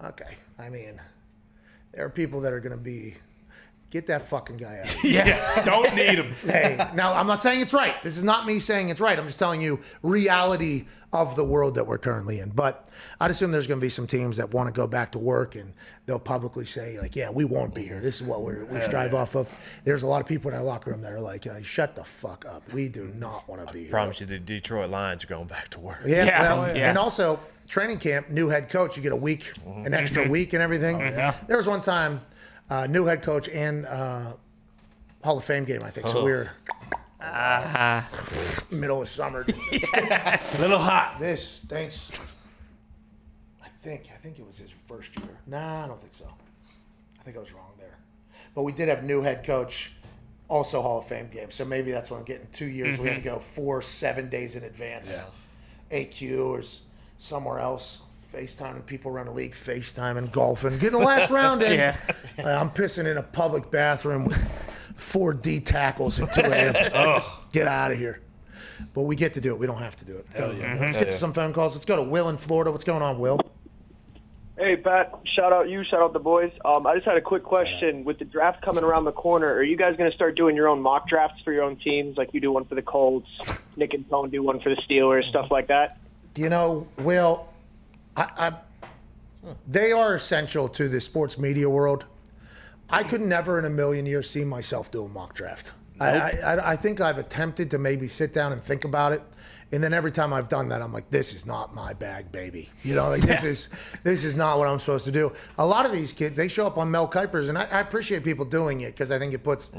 okay. I mean, there are people that are going to be Get that fucking guy out. Yeah, don't need him. Hey, now I'm not saying it's right. This is not me saying it's right. I'm just telling you reality of the world that we're currently in. But I'd assume there's going to be some teams that want to go back to work and they'll publicly say, like, yeah, we won't be here. This is what we strive off of. There's a lot of people in our locker room that are like, shut the fuck up. We do not want to be here. I promise you the Detroit Lions are going back to work. Yeah. And also, training camp, new head coach, you get a week, an extra week and everything. There was one time, new head coach and Hall of Fame game, I think. So we were middle of summer. A little hot. This stinks. I think it was his first year. Nah, I don't think so. I think I was wrong there. But we did have new head coach, also Hall of Fame game. So maybe that's what I'm getting 2 years. We had to go 7 days in advance. AQ or somewhere else. FaceTiming people around the league, FaceTiming, golfing, getting the last round in. I'm pissing in a public bathroom with 4 D tackles at 2 a.m. Get out of here. But we get to do it. We don't have to do it. Let's get to some phone calls. Let's go to Will in Florida. What's going on, Will? Hey, Pat. Shout out you. Shout out the boys. I just had a quick question. With the draft coming around the corner, are you guys going to start doing your own mock drafts for your own teams? Like you do one for the Colts, Nick and Tone do one for the Steelers, stuff like that? You know, Will, they are essential to the sports media world. I could never in a million years see myself do a mock draft. I think I've attempted to maybe sit down and think about it. And then every time I've done that, I'm like, this is not my bag, baby. You know, like this is not what I'm supposed to do. A lot of these kids, they show up on Mel Kiper's, and I appreciate people doing it because I think it puts,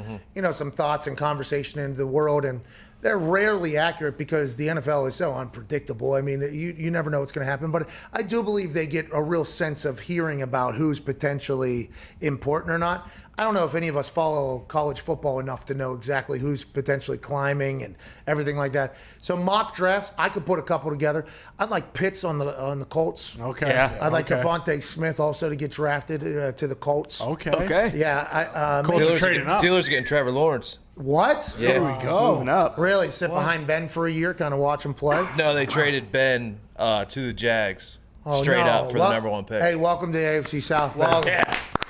some thoughts and conversation into the world. And they're rarely accurate because the NFL is so unpredictable. I mean, you never know what's going to happen. But I do believe they get a real sense of hearing about who's potentially important or not. I don't know if any of us follow college football enough to know exactly who's potentially climbing and everything like that. So mock drafts, I could put a couple together. I'd like Pitts on the Colts. Okay. Yeah. I'd like Devontae Smith also to get drafted to the Colts. Okay. Yeah. Colts are trading up. Steelers getting Trevor Lawrence. What? Yeah. There we go. Moving up. Really? Sit behind Ben for a year, kind of watch him play? No, they traded Ben to the Jags straight up for the number 1 pick. Hey, welcome to the AFC South. Well,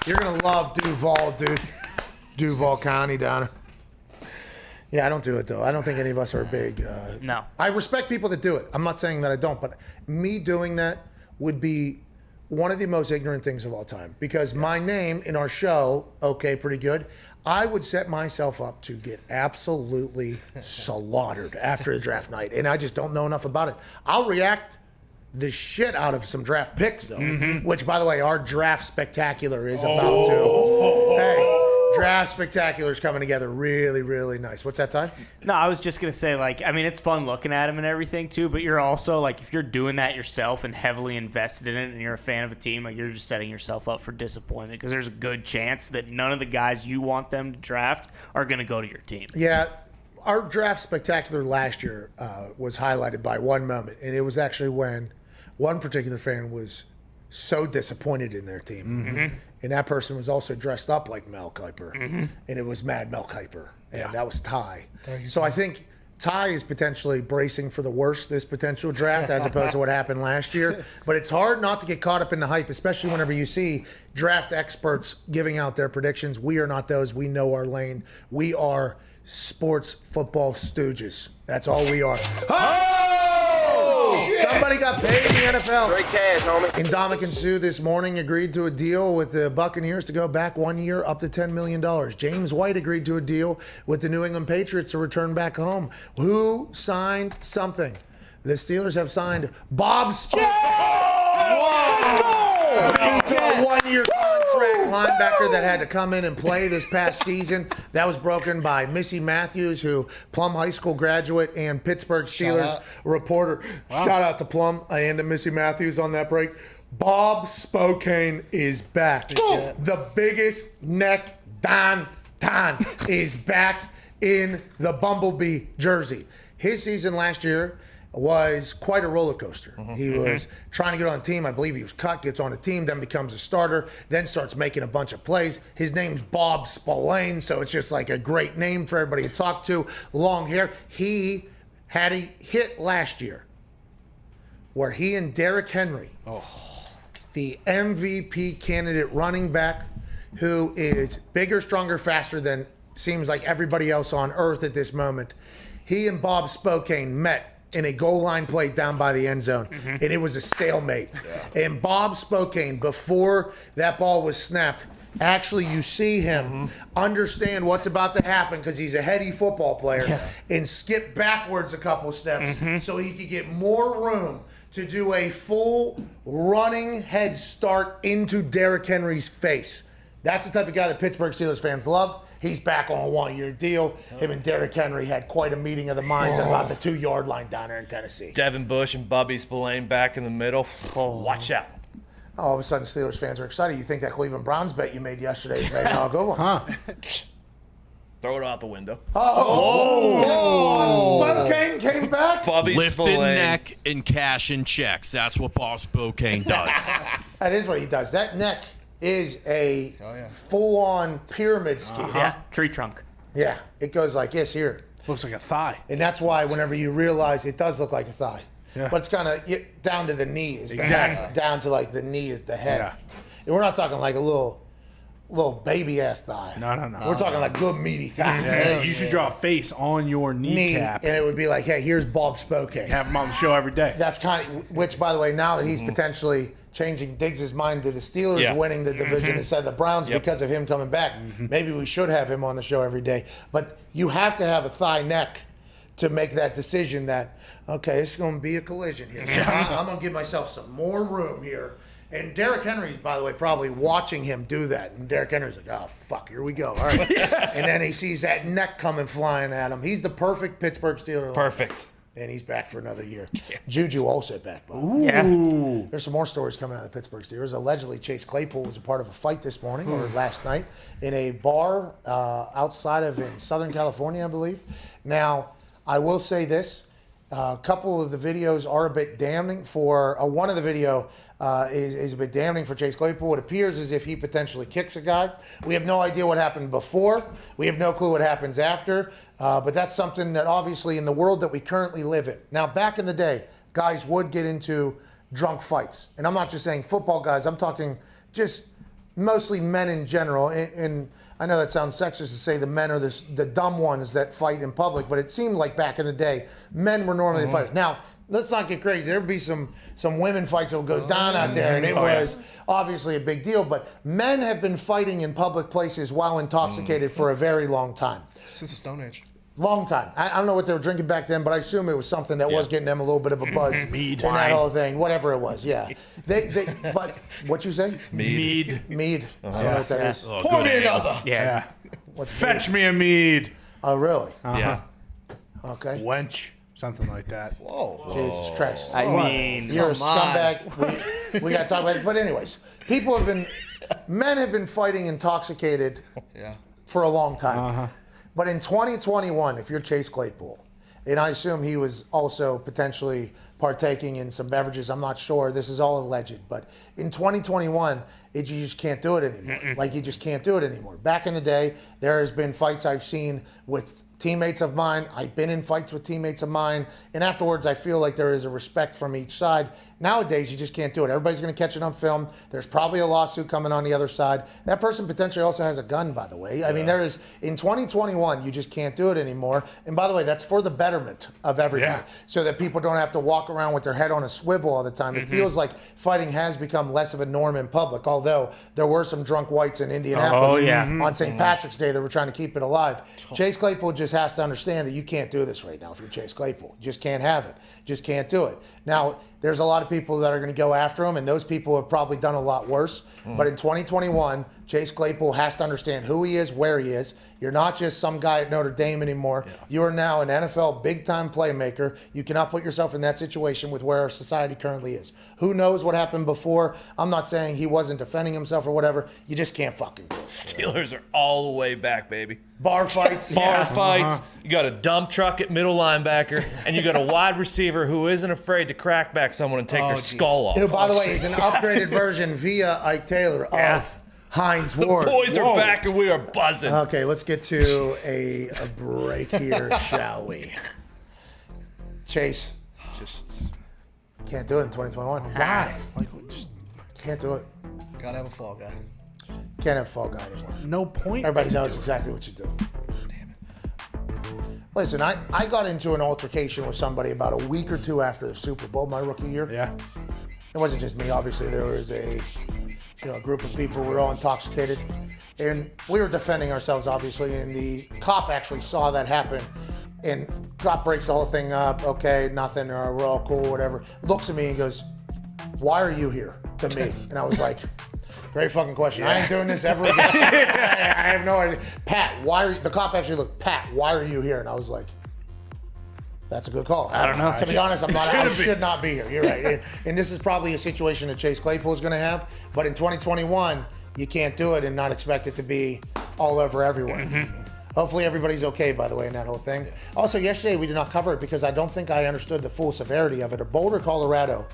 you're going to love Duval, dude. Duval County down there. Yeah, I don't do it, though. I don't think any of us are big. No. I respect people that do it. I'm not saying that I don't, but me doing that would be one of the most ignorant things of all time because my name in our show, okay, pretty good, I would set myself up to get absolutely slaughtered after the draft night, and I just don't know enough about it. I'll react the shit out of some draft picks, though, which, by the way, our draft spectacular is about to. Hey, draft spectacular is coming together really, really nice. What's that, Ty? No, I was just going to say, it's fun looking at him and everything, too, but you're also, if you're doing that yourself and heavily invested in it and you're a fan of a team, you're just setting yourself up for disappointment because there's a good chance that none of the guys you want them to draft are going to go to your team. Yeah. Our draft spectacular last year was highlighted by one moment, and it was actually when one particular fan was so disappointed in their team. And that person was also dressed up like Mel Kiper. And it was Mad Mel Kiper. And that was Ty. So I think Ty is potentially bracing for the worst this potential draft as opposed to what happened last year. But it's hard not to get caught up in the hype, especially whenever you see draft experts giving out their predictions. We are not those. We know our lane. We are sports football stooges. That's all we are. Somebody got paid in the NFL. Great cash, homie. Ndamukong Suh this morning agreed to a deal with the Buccaneers to go back 1 year up to $10 million. James White agreed to a deal with the New England Patriots to return back home. Who signed something? The Steelers have signed Bob Spokane. Let's go! To a 1 year contract linebacker that had to come in and play this past season. That was broken by Missy Matthews, who Plum High School graduate and Pittsburgh Steelers reporter. Wow. Shout out to Plum and to Missy Matthews on that break. Bob Spokane is back. The biggest neck Don is back in the Bumblebee jersey. His season last year was quite a roller coaster. He was trying to get on a team. I believe he was cut, gets on a team, then becomes a starter, then starts making a bunch of plays. His name's Bob Spillane, so it's just like a great name for everybody to talk to. Long hair. He had a hit last year where he and Derrick Henry, the MVP candidate running back, who is bigger, stronger, faster than seems like everybody else on earth at this moment. He and Bob Spokane met in a goal line play down by the end zone, and it was a stalemate. And Bob Spokane, before that ball was snapped, actually you see him understand what's about to happen because he's a heady football player and skip backwards a couple steps so he could get more room to do a full running head start into Derrick Henry's face. That's the type of guy that Pittsburgh Steelers fans love. He's back on a 1-year deal. Him and Derrick Henry had quite a meeting of the minds at about the 2-yard line down there in Tennessee. Devin Bush and Bubby Spillane back in the middle. Watch out. All of a sudden, Steelers fans are excited. You think that Cleveland Browns bet you made yesterday is maybe not a good one. Throw it out the window. Spokane came back. Bubby Lifting Spillane. neck and cashing checks. That's what Bob Spokane does. That is what he does. That neck is a full-on pyramid scheme. Yeah, tree trunk. Yeah, it goes like this here. Looks like a thigh. And that's why whenever you realize it does look like a thigh. Yeah. But it's kind of down to the knee. Is the Exactly. head. Down to like the knee is the head. Yeah. And we're not talking like a little baby-ass thigh. No. We're talking like good meaty thigh. Yeah, you should draw a face on your Knee, kneecap. and it would be like, hey, here's Bob Spokane. Have him on the show every day. That's kind of, which, by the way, now that he's potentially changing Diggs' mind to the Steelers winning the division instead of the Browns because of him coming back, maybe we should have him on the show every day. But you have to have a thigh neck to make that decision that, okay, it's going to be a collision here. So I'm going to give myself some more room here. And Derrick Henry's, by the way, probably watching him do that. And Derrick Henry's like, oh, fuck, here we go. All right. And then he sees that neck coming flying at him. He's the perfect Pittsburgh Steeler. Perfect. And he's back for another year. Juju also back, Bob. Ooh. There's some more stories coming out of the Pittsburgh Steelers. Allegedly, Chase Claypool was a part of a fight this morning or last night in a bar outside of in Southern California, I believe. Now, I will say this. A couple of the videos are a bit damning for one of the video is a bit damning for Chase Claypool. It appears as if he potentially kicks a guy. We have no idea what happened before. We have no clue what happens after. But that's something that obviously in the world that we currently live in. Now, back in the day, guys would get into drunk fights. And I'm not just saying football guys. I'm talking just mostly men in general. And I know that sounds sexist to say the men are the dumb ones that fight in public, but it seemed like back in the day, men were normally the fighters. Now, let's not get crazy. There'd be some women fights that would go down out there, and it was obviously a big deal. But men have been fighting in public places while intoxicated for a very long time. Since the Stone Age. Long time. I don't know what they were drinking back then, but I assume it was something that was getting them a little bit of a buzz. Mead. And that whole thing, whatever it was, yeah. But what you say? Mead. Mead. I don't know what that is. Oh, Pour me another. Yeah. What's Fetch me a mead. Oh, really? Yeah. Okay. Wench. Something like that. Whoa. Jesus Christ. I mean, You're a come on. scumbag. We got to talk about it. But anyways, men have been fighting intoxicated for a long time. But in 2021, if you're Chase Claypool, and I assume he was also potentially partaking in some beverages, I'm not sure. This is all alleged. But in 2021, you just can't do it anymore. Like, you just can't do it anymore. Back in the day, there has been fights I've seen with teammates of mine. I've been in fights with teammates of mine. And afterwards, I feel like there is a respect from each side. Nowadays, you just can't do it. Everybody's going to catch it on film. There's probably a lawsuit coming on the other side. That person potentially also has a gun, by the way. I mean, there is, in 2021, you just can't do it anymore. And by the way, that's for the betterment of everybody. So that people don't have to walk around with their head on a swivel all the time. It feels like fighting has become less of a norm in public, although there were some drunk whites in Indianapolis on St. Patrick's Day that were trying to keep it alive. Chase Claypool just has to understand that you can't do this right now if you're Chase Claypool. You just can't have it. Just can't do it. Now, there's a lot of people that are going to go after him, and those people have probably done a lot worse. But in 2021, Chase Claypool has to understand who he is, where he is. You're not just some guy at Notre Dame anymore. You are now an NFL big-time playmaker. You cannot put yourself in that situation with where our society currently is. Who knows what happened before? I'm not saying he wasn't defending himself or whatever. You just can't fucking do it. Steelers are all the way back, baby. Bar fights. Bar fights. You got a dump truck at middle linebacker, and you got a wide receiver who isn't afraid to crack back someone and take their skull off. Who, by the way, is an upgraded version via Ike Taylor of Hines Ward. The boys are back, and we are buzzing. Okay, let's get to a break here, shall we? Chase. Just can't do it in 2021. Why? Like, just can't do it. Gotta have a fall guy. Can't have Fall Guy anymore. No point. Everybody knows exactly what you do. Damn it. Listen, I got into an altercation with somebody about a week or two after the Super Bowl, my rookie year. Yeah. It wasn't just me, obviously. There was a group of people. We were all intoxicated. And we were defending ourselves, obviously, and the cop actually saw that happen. And cop breaks the whole thing up. Okay, nothing, or we're all cool, whatever. Looks at me and goes, "Why are you here?" to me. And I was like, great fucking question. I ain't doing this ever again. I have no idea. Pat, the cop actually looked, Pat, why are you here? And I was like, that's a good call. I don't know. To be honest, I should not be here. You're right. And this is probably a situation that Chase Claypool is going to have. But in 2021, you can't do it and not expect it to be all over everywhere. Mm-hmm. Hopefully everybody's okay, by the way, in that whole thing. Also, yesterday we did not cover it because I don't think I understood the full severity of it. In Boulder, Colorado,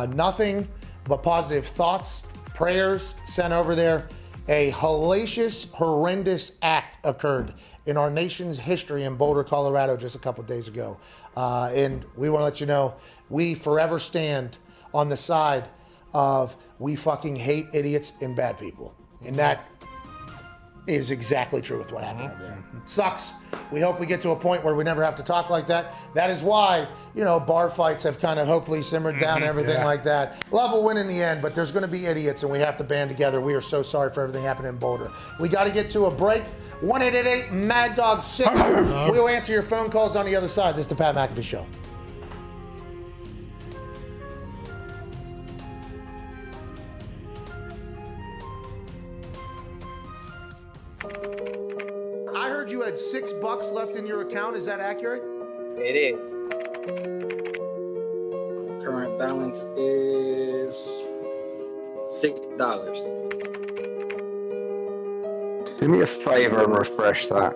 nothing but positive thoughts, prayers sent over there. A hellacious, horrendous act occurred in our nation's history in Boulder, Colorado just a couple days ago. And we want to let you know, we forever stand on the side of we fucking hate idiots and bad people. And that is exactly true with what happened over there. Sucks. We hope we get to a point where we never have to talk like that. That is why, bar fights have kind of hopefully simmered down and everything like that. Love will win in the end, but there's going to be idiots and we have to band together. We are so sorry for everything happening in Boulder. We got to get to a break. 1-888-MAD-DOG-6. We'll answer your phone calls on the other side. This is the Pat McAfee Show. I heard you had $6 left in your account. Is that accurate? It is. Current balance is $6. Do me a favor and refresh that.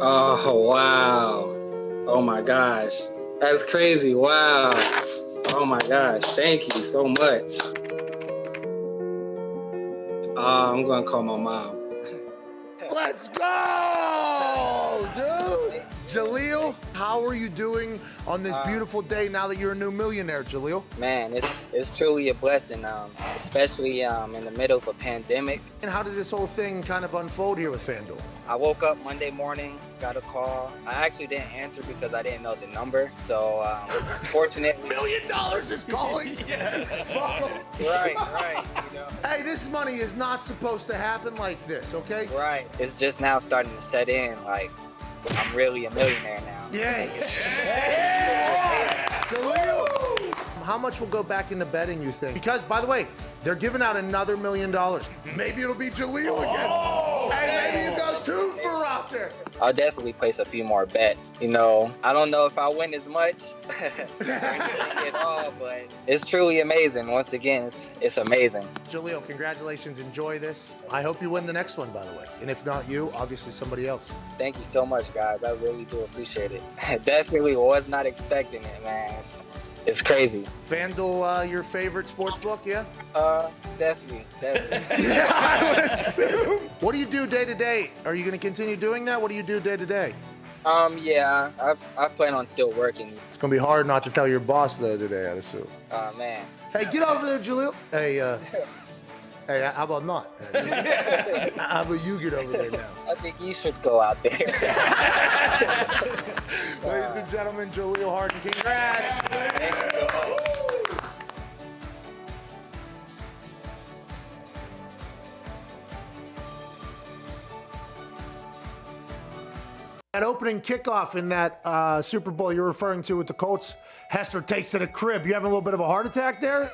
Oh, wow. Oh, my gosh. That's crazy. Wow. Oh, my gosh. Thank you so much. I'm going to call my mom. Let's go, dude. Jaleel, how are you doing on this beautiful day now that you're a new millionaire, Jaleel? Man, it's truly a blessing, especially in the middle of a pandemic. And how did this whole thing kind of unfold here with FanDuel? I woke up Monday morning, got a call. I actually didn't answer because I didn't know the number. So, fortunately... $1 million is calling? Yeah. Fuck 'em. Right. Hey, this money is not supposed to happen like this, okay? Right. It's just now starting to set in, like, I'm really a millionaire now. Yeah. Jaleel! How much will go back into betting, you think? Because, by the way, they're giving out another $1 million. Maybe it'll be Jaleel again. Hey, maybe you go 2 for out there. I'll definitely place a few more bets. I don't know if I'll win as much at all, but it's truly amazing. Once again, it's amazing. Jaleel, congratulations. Enjoy this. I hope you win the next one, by the way. And if not you, obviously somebody else. Thank you so much, guys. I really do appreciate it. Definitely was not expecting it, man. It's crazy. FanDuel, your favorite sports book, yeah? Definitely. Yeah, I would assume. What do you do day to day? Are you going to continue doing that? What do you do day to day? Yeah, I plan on still working. It's going to be hard not to tell your boss, though, today, I'd assume. Man. Hey, get over there, Jaleel. Hey, how about not? How about you get over there now? I think you should go out there. Ladies and gentlemen, Jaleel Harden, congrats. Thank you so much. That opening kickoff in that Super Bowl you're referring to with the Colts, Hester takes to the crib. You having a little bit of a heart attack there?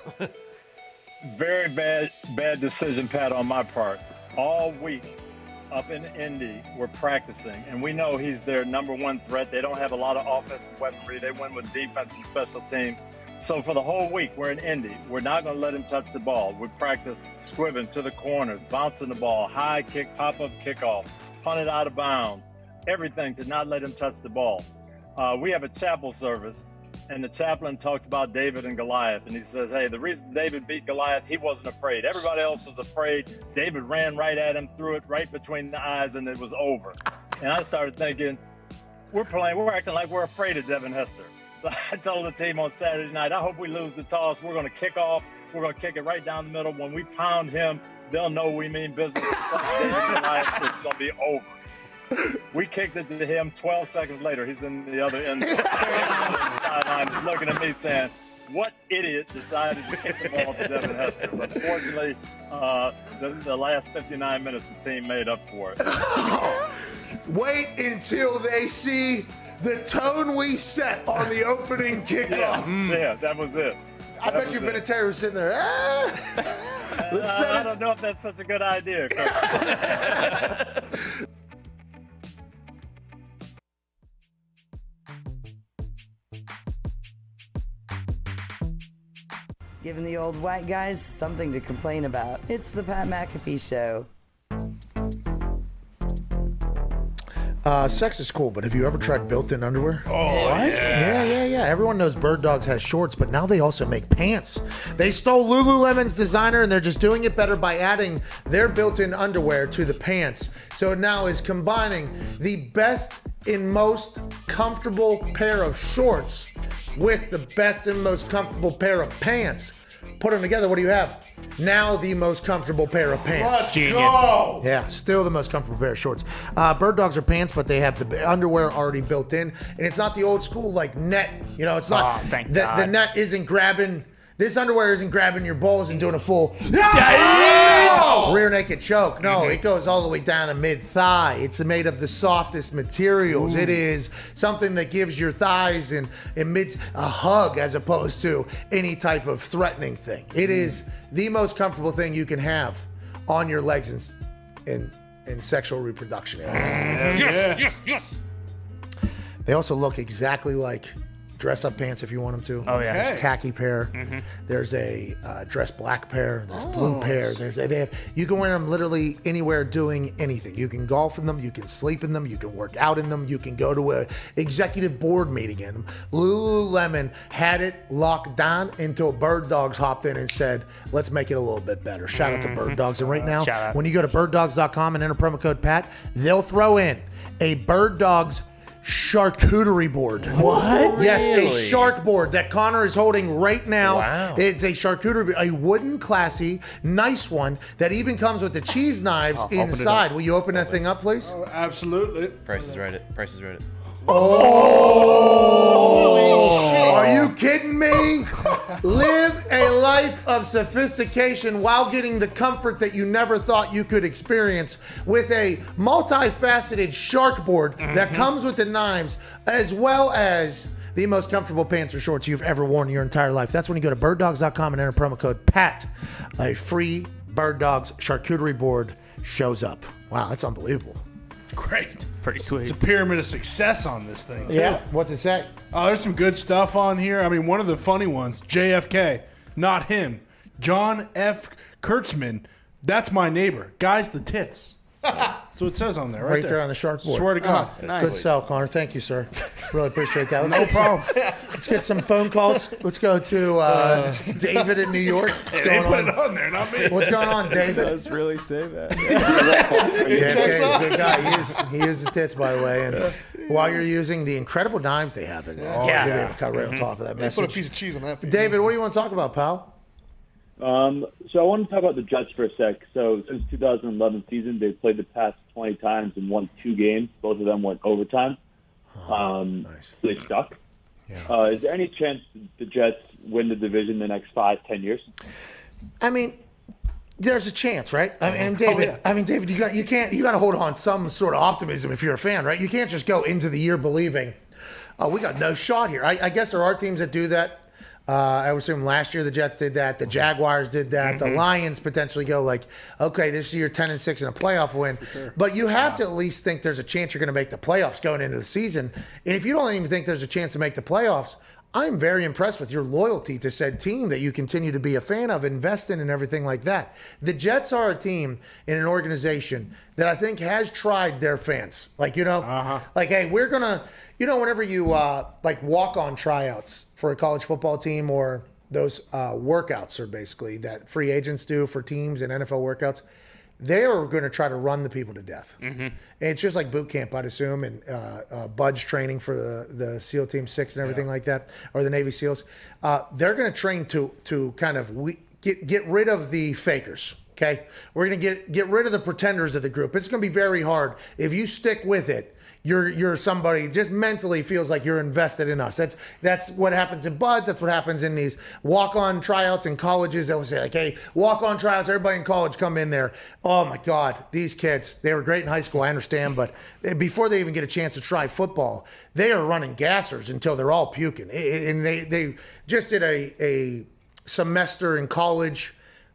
Very bad decision, Pat, on my part. All week up in Indy, we're practicing, and we know he's their number one threat. They don't have a lot of offensive weaponry. They win with defense and special team. So for the whole week, we're in Indy. We're not going to let him touch the ball. We practice squibbing to the corners, bouncing the ball, high kick, pop-up kickoff, punt it out of bounds, everything to not let him touch the ball. We have a chapel service, and the chaplain talks about David and Goliath, and he says, hey, the reason David beat Goliath, he wasn't afraid. Everybody else was afraid. David ran right at him, threw it right between the eyes, and it was over. And I started thinking, we're acting like we're afraid of Devin Hester. So I told the team on Saturday night, I hope we lose the toss. We're going to kick off. We're going to kick it right down the middle. When we pound him, they'll know we mean business. It's going to be over. We kicked it to him 12 seconds later. He's in the other end zone. He's looking at me saying, what idiot decided to kick the ball to Devin Hester? But fortunately, the last 59 minutes, the team made up for it. Wait until they see the tone we set on the opening kickoff. Yeah, that was it. I bet you Vinatieri was sitting there. I don't know if that's such a good idea. Giving the old white guys something to complain about. It's the Pat McAfee Show. Sex is cool, but have you ever tried built-in underwear? Oh, what? Yeah. Everyone knows Bird Dogs has shorts, but now they also make pants. They stole Lululemon's designer, and they're just doing it better by adding their built-in underwear to the pants. So it now is combining the best and most comfortable pair of shorts with the best and most comfortable pair of pants. Put them together, what do you have? Now the most comfortable pair of pants. Let's go! Yeah, still the most comfortable pair of shorts. Bird Dogs are pants, but they have the underwear already built in. And it's not the old school like net. You know, it's not. The net isn't grabbing. This underwear isn't grabbing your balls and doing a full rear naked choke. No, it goes all the way down to mid-thigh. It's made of the softest materials. It is something that gives your thighs and mids a hug as opposed to any type of threatening thing. It is the most comfortable thing you can have on your legs in sexual reproduction area. Yes. They also look exactly like dress-up pants if you want them to. Oh, yeah. There's a khaki pair. There's a dress black pair. There's blue pair. You can wear them literally anywhere doing anything. You can golf in them. You can sleep in them. You can work out in them. You can go to a executive board meeting in them. Lululemon had it locked down until Bird Dogs hopped in and said, let's make it a little bit better. Shout out to Bird Dogs. And right now, when you go to birddogs.com and enter promo code PAT, they'll throw in a Bird Dogs charcuterie board. What? Yes, Really? a shark board that Connor is holding right now. Wow. It's a charcuterie board, a wooden, classy, nice one that even comes with the cheese knives inside. Will you open that thing up, please? Oh, absolutely. Price is right. Oh! Are you kidding me? Live a life of sophistication while getting the comfort that you never thought you could experience with a multifaceted shark board that comes with the knives as well as the most comfortable pants or shorts you've ever worn in your entire life. That's when you go to birddogs.com and enter promo code PAT. A free Bird Dogs charcuterie board shows up. Wow, that's unbelievable. Great. Pretty sweet. It's a pyramid of success on this thing, too. Yeah, what's it say? Oh, there's some good stuff on here. I mean, one of the funny ones, JFK, not him. John F. Kurtzman, that's my neighbor. Guy's the tits. That's what it says on there, Right there on the shark board. Swear to God. Good sell, Connor. Thank you, sir. Really appreciate that. No problem. Let's get some phone calls. Let's go to David in New York. What's They going put on? it on there, not me. What's going on, David? does really say that. JFK is a good guy. He is the tits, by the way. And while you're using the incredible knives they have in there, you'll be able to cut right on top of that They message. put a piece of cheese on that. David, what do you want to talk about, pal? So I want to talk about the Jets for a sec. So since 2011 season, they've played the past 20 times and won 2 games. Both of them went overtime. Nice. They suck. Is there any chance the Jets win the division the next 5-10 years? I mean, there's a chance, right? David, David, you got to hold on some sort of optimism if you're a fan, right? You can't just go into the year believing, oh, we got no shot here. I guess there are teams that do that. I would assume last year the Jets did that. The Jaguars did that. The Lions potentially go like, okay, this year 10-6 in a playoff win. Sure. But you have to at least think there's a chance you're going to make the playoffs going into the season. And if you don't even think there's a chance to make the playoffs, I'm very impressed with your loyalty to said team that you continue to be a fan of, invest in, and everything like that. The Jets are a team in an organization that I think has tried their fans. Like, like, hey, we're going to, whenever you like walk-on tryouts for a college football team or those workouts are basically that free agents do for teams and NFL workouts, they are going to try to run the people to death. And it's just like boot camp, I'd assume, and Budge training for the SEAL Team 6 and everything like that, or the Navy SEALs. They're going to train to kind of get rid of the fakers. Okay, we're going to get rid of the pretenders of the group. It's going to be very hard. If you stick with it, you're somebody just mentally feels like you're invested in us. That's what happens in buds. That's what happens in these walk-on tryouts in colleges. They'll say like, hey, walk-on tryouts, everybody in college come in there. Oh my God, these kids, they were great in high school, I understand, but before they even get a chance to try football, they are running gassers until they're all puking. And they just did a semester in college.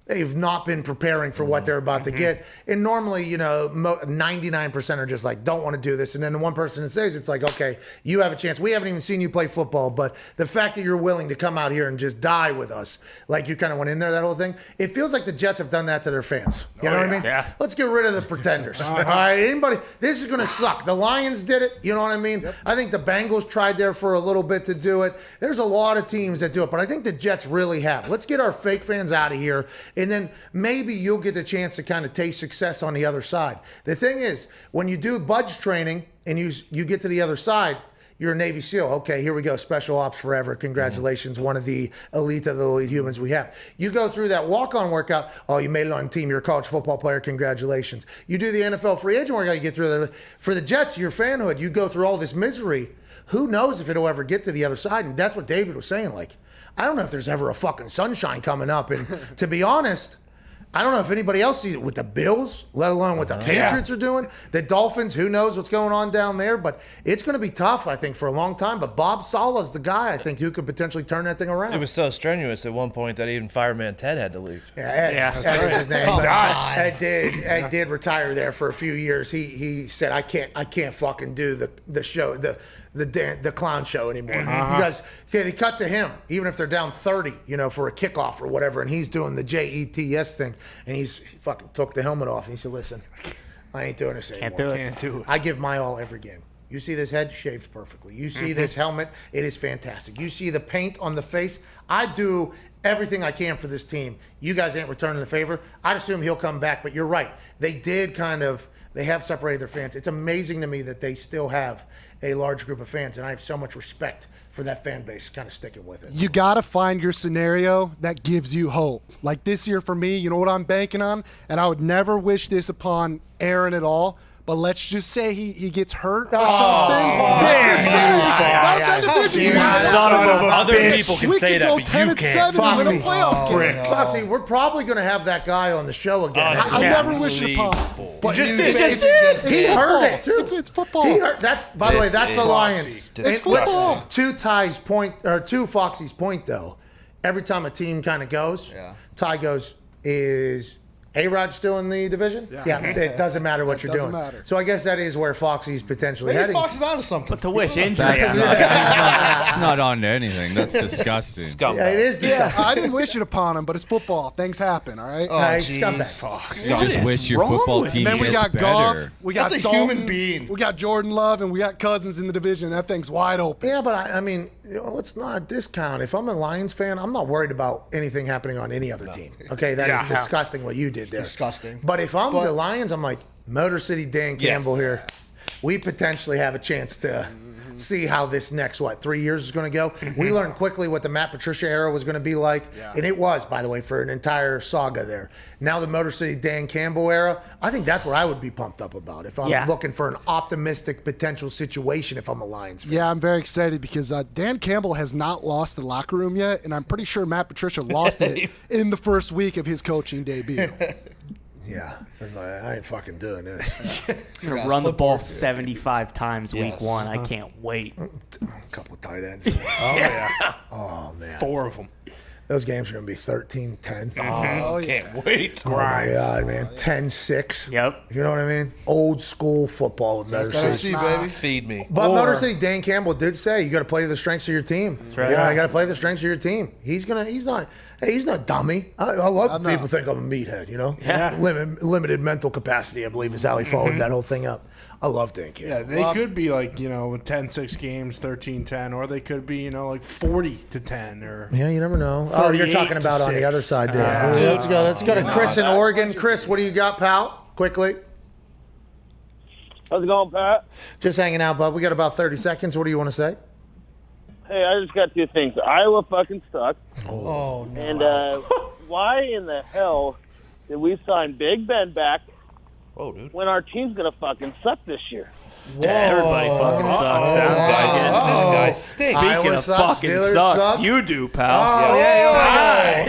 They've not been preparing for what they're about to get. And normally, 99% are just like, don't want to do this. And then the one person that says, it's like, okay, you have a chance. We haven't even seen you play football, but the fact that you're willing to come out here and just die with us, like you kind of went in there, that whole thing, it feels like the Jets have done that to their fans. You know what I mean? Yeah. Let's get rid of the pretenders. All right, anybody, this is going to suck. The Lions did it. You know what I mean? Yep. I think the Bengals tried there for a little bit to do it. There's a lot of teams that do it, but I think the Jets really have. Let's get our fake fans out of here. And then maybe you'll get the chance to kind of taste success on the other side. The thing is, when you do budge training and you get to the other side, you're a Navy SEAL. Okay, here we go. Special ops forever. Congratulations. One of the elite of the elite humans we have. You go through that walk-on workout. Oh, you made it on the team. You're a college football player. Congratulations. You do the NFL free agent workout. You get through there. For the Jets, your fanhood, you go through all this misery. Who knows if it'll ever get to the other side? And that's what David was saying. Like, I don't know if there's ever a fucking sunshine coming up. And to be honest, I don't know if anybody else sees it with the Bills, let alone what the Patriots are doing. The Dolphins, who knows what's going on down there. But it's going to be tough, I think, for a long time. But Bob Sala's the guy, I think, who could potentially turn that thing around. It was so strenuous at one point that even Fireman Ted had to leave. Yeah, Ed was his name. Ed did retire there for a few years. He said, I can't fucking do the show, the clown show anymore. You guys, they cut to him, even if they're down 30, for a kickoff or whatever, and he's doing the JETS thing, and he fucking took the helmet off, and he said, listen, I ain't doing this anymore. Can't do it. I give my all every game. You see this head shaved perfectly. You see this helmet, it is fantastic. You see the paint on the face. I do everything I can for this team. You guys ain't returning the favor. I'd assume he'll come back, but you're right. They have separated their fans. It's amazing to me that they still have a large group of fans, and I have so much respect for that fan base kind of sticking with it. You got to find your scenario that gives you hope. Like this year for me, you know what I'm banking on? And I would never wish this upon Aaron at all, but let's just say he gets hurt or something. Other people can say that, but you can't. Foxy, we're probably going to have that guy on the show again. I never wish it upon him. But he heard it too. It's football. By the way, that's the Lions. It's football. To Foxy's point, though, every time a team kind of goes, Ty goes, is A-Rod still in the division? Yeah, it doesn't matter what you're doing. So I guess that is where Foxy's potentially Maybe heading. Fox is onto something. But to wish injury. Not on to anything. That's disgusting. Yeah, it is disgusting. I didn't wish it upon him, but it's football. Things happen, all right? Scumbag. Fox. You just wish your football team then we gets got better. Goff. We got That's a Dalton, human being. We got Jordan Love, and we got Cousins in the division. That thing's wide open. Yeah, but I mean, let's not discount. If I'm a Lions fan, I'm not worried about anything happening on any other team. Okay, that is disgusting what you did there. Disgusting. But if I'm the Lions, I'm like, Motor City Dan Campbell here. We potentially have a chance to see how this next, 3 years is going to go. We learned quickly what the Matt Patricia era was going to be like. And it was, by the way, for an entire saga there. Now the Motor City Dan Campbell era, I think that's what I would be pumped up about if I'm looking for an optimistic potential situation if I'm a Lions fan. Yeah, I'm very excited because Dan Campbell has not lost the locker room yet, and I'm pretty sure Matt Patricia lost it in the first week of his coaching debut. Yeah, I ain't fucking doing this. Gonna run the ball 75 times week one. I can't wait. A couple of tight ends. Oh, man. 4 of them. Those games are going to be 13-10. Oh, can't wait. Oh, my God, man. 10-6. Yep. You know what I mean? Old school football with Motor City. baby. Feed me. But Motor City, Dan Campbell did say you got to play to the strengths of your team. That's right. You got to play the strengths of your team. He's not a dummy. I love when people think I'm a meathead, Yeah. Limited mental capacity, I believe, is how he followed that whole thing up. I love Dan Campbell. Yeah, they could be like, 10-6 games, 13-10, or they could be, like 40-10 or. Yeah, you never know. Oh, you're talking about on the other side there. Let's go to Chris in Oregon. Chris, what do you got, pal? Quickly. How's it going, Pat? Just hanging out, bud. We got about 30 seconds. What do you want to say? Hey, I just got 2 things. Iowa fucking sucks. Oh, no. And why in the hell did we sign Big Ben back Whoa, dude. when our team's going to fucking suck this year? Yeah, everybody fucking sucks. Sounds like it. This guy stinks. Speaking Iowa of sucks, fucking Steelers sucks, suck. you do, pal. Oh, yeah.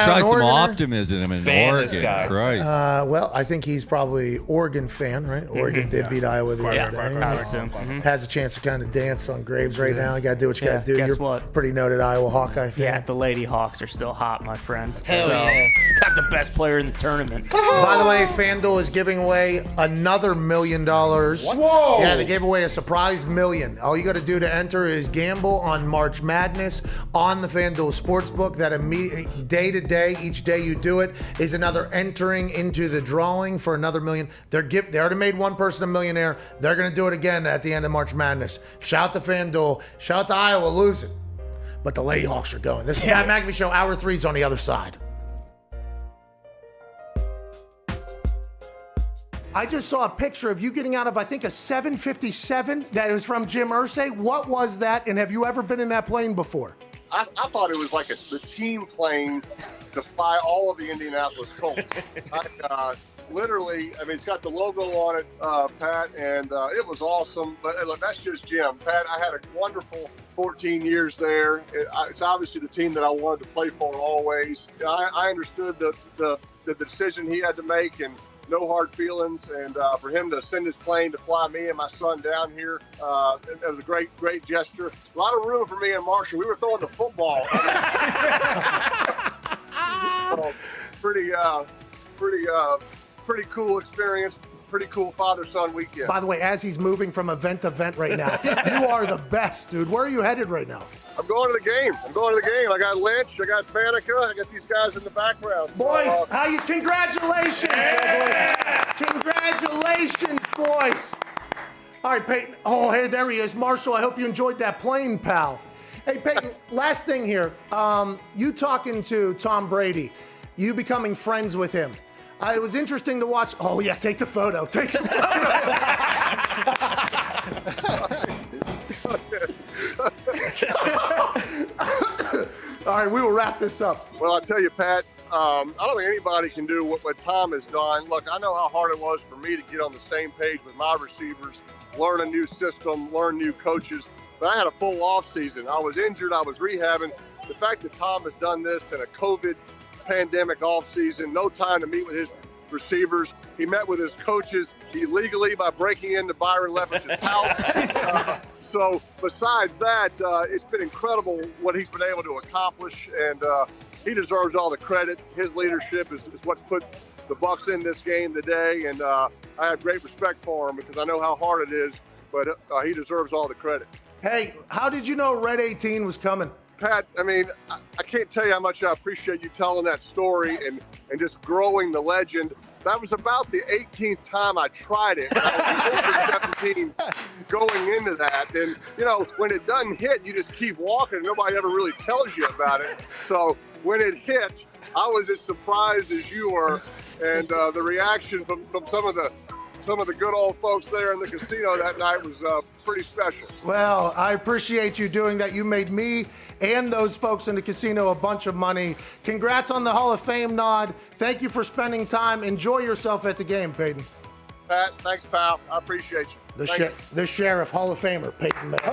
Try some Oregon. optimism in Ban Oregon. this guy. Christ. Well, I think he's probably Oregon fan, right? Oregon did beat Iowa the other day. I would assume. Mhm. Has a chance to kind of dance on graves right now. You got to do what you got to do. Guess You're what? pretty noted Iowa Hawkeye fan. Yeah, the Lady Hawks are still hot, my friend. Hell yeah. Got the best player in the tournament. By the way, FanDuel is giving away another $1 million. Whoa! Yeah, they gave away a surprise million. All you got to do to enter is gamble on March Madness on the FanDuel Sportsbook. That day to day, each day you do it, is another entering into the drawing for another $1 million. They already made one person a millionaire. They're going to do it again at the end of March Madness. Shout to FanDuel. Shout to Iowa losing. But the Lady Hawks are going. This is Pat McAfee Show. Hour 3 is on the other side. I just saw a picture of you getting out of, I think, a 757 that was from Jim Irsay. What was that, and have you ever been in that plane before? I thought it was like the team plane to fly all of the Indianapolis Colts. Literally, I mean, it's got the logo on it, Pat, and it was awesome. But look, that's just Jim. Pat, I had a wonderful 14 years there. It's obviously the team that I wanted to play for always. I understood the decision he had to make, and no hard feelings. And for him to send his plane to fly me and my son down here, it was a great gesture. A lot of room for me and Marshall. We were throwing the football. So, pretty cool experience. Pretty cool father-son weekend. By the way, as he's moving from event to event right now, you are the best, dude. Where are you headed right now? I'm going to the game. I got Lynch. I got Faneca. I got these guys in the background. Boys, congratulations. Yeah! Congratulations, boys. All right, Peyton. Oh, hey, there he is. Marshall, I hope you enjoyed that plane, pal. Hey, Peyton, last thing here. You talking to Tom Brady, you becoming friends with him. It was interesting to watch. Oh, yeah, take the photo. Take the photo. All right, we will wrap this up. Well, I'll tell you, Pat, I don't think anybody can do what Tom has done. Look, I know how hard it was for me to get on the same page with my receivers, learn a new system, learn new coaches. But I had a full off season. I was injured. I was rehabbing. The fact that Tom has done this in a COVID pandemic off season, no time to meet with his receivers. He met with his coaches illegally by breaking into Byron Leftwich's house. So besides that, it's been incredible what he's been able to accomplish, and he deserves all the credit. His leadership is what's put the Bucs in this game today, and I have great respect for him because I know how hard it is, but he deserves all the credit. Hey, how did you know Red 18 was coming? Pat, I mean, I can't tell you how much I appreciate you telling that story and just growing the legend. That was about the 18th time I tried it. I was 17 going into that. And, you know, when it doesn't hit, you just keep walking. Nobody ever really tells you about it. So when it hit, I was as surprised as you were. And the reaction from some of the good old folks there in the casino that night was pretty special. Well, I appreciate you doing that. You made me and those folks in the casino a bunch of money. Congrats on the Hall of Fame nod. Thank you for spending time. Enjoy yourself at the game, Peyton. Pat, thanks, pal. I appreciate you. The Sheriff, Hall of Famer, Peyton Manning.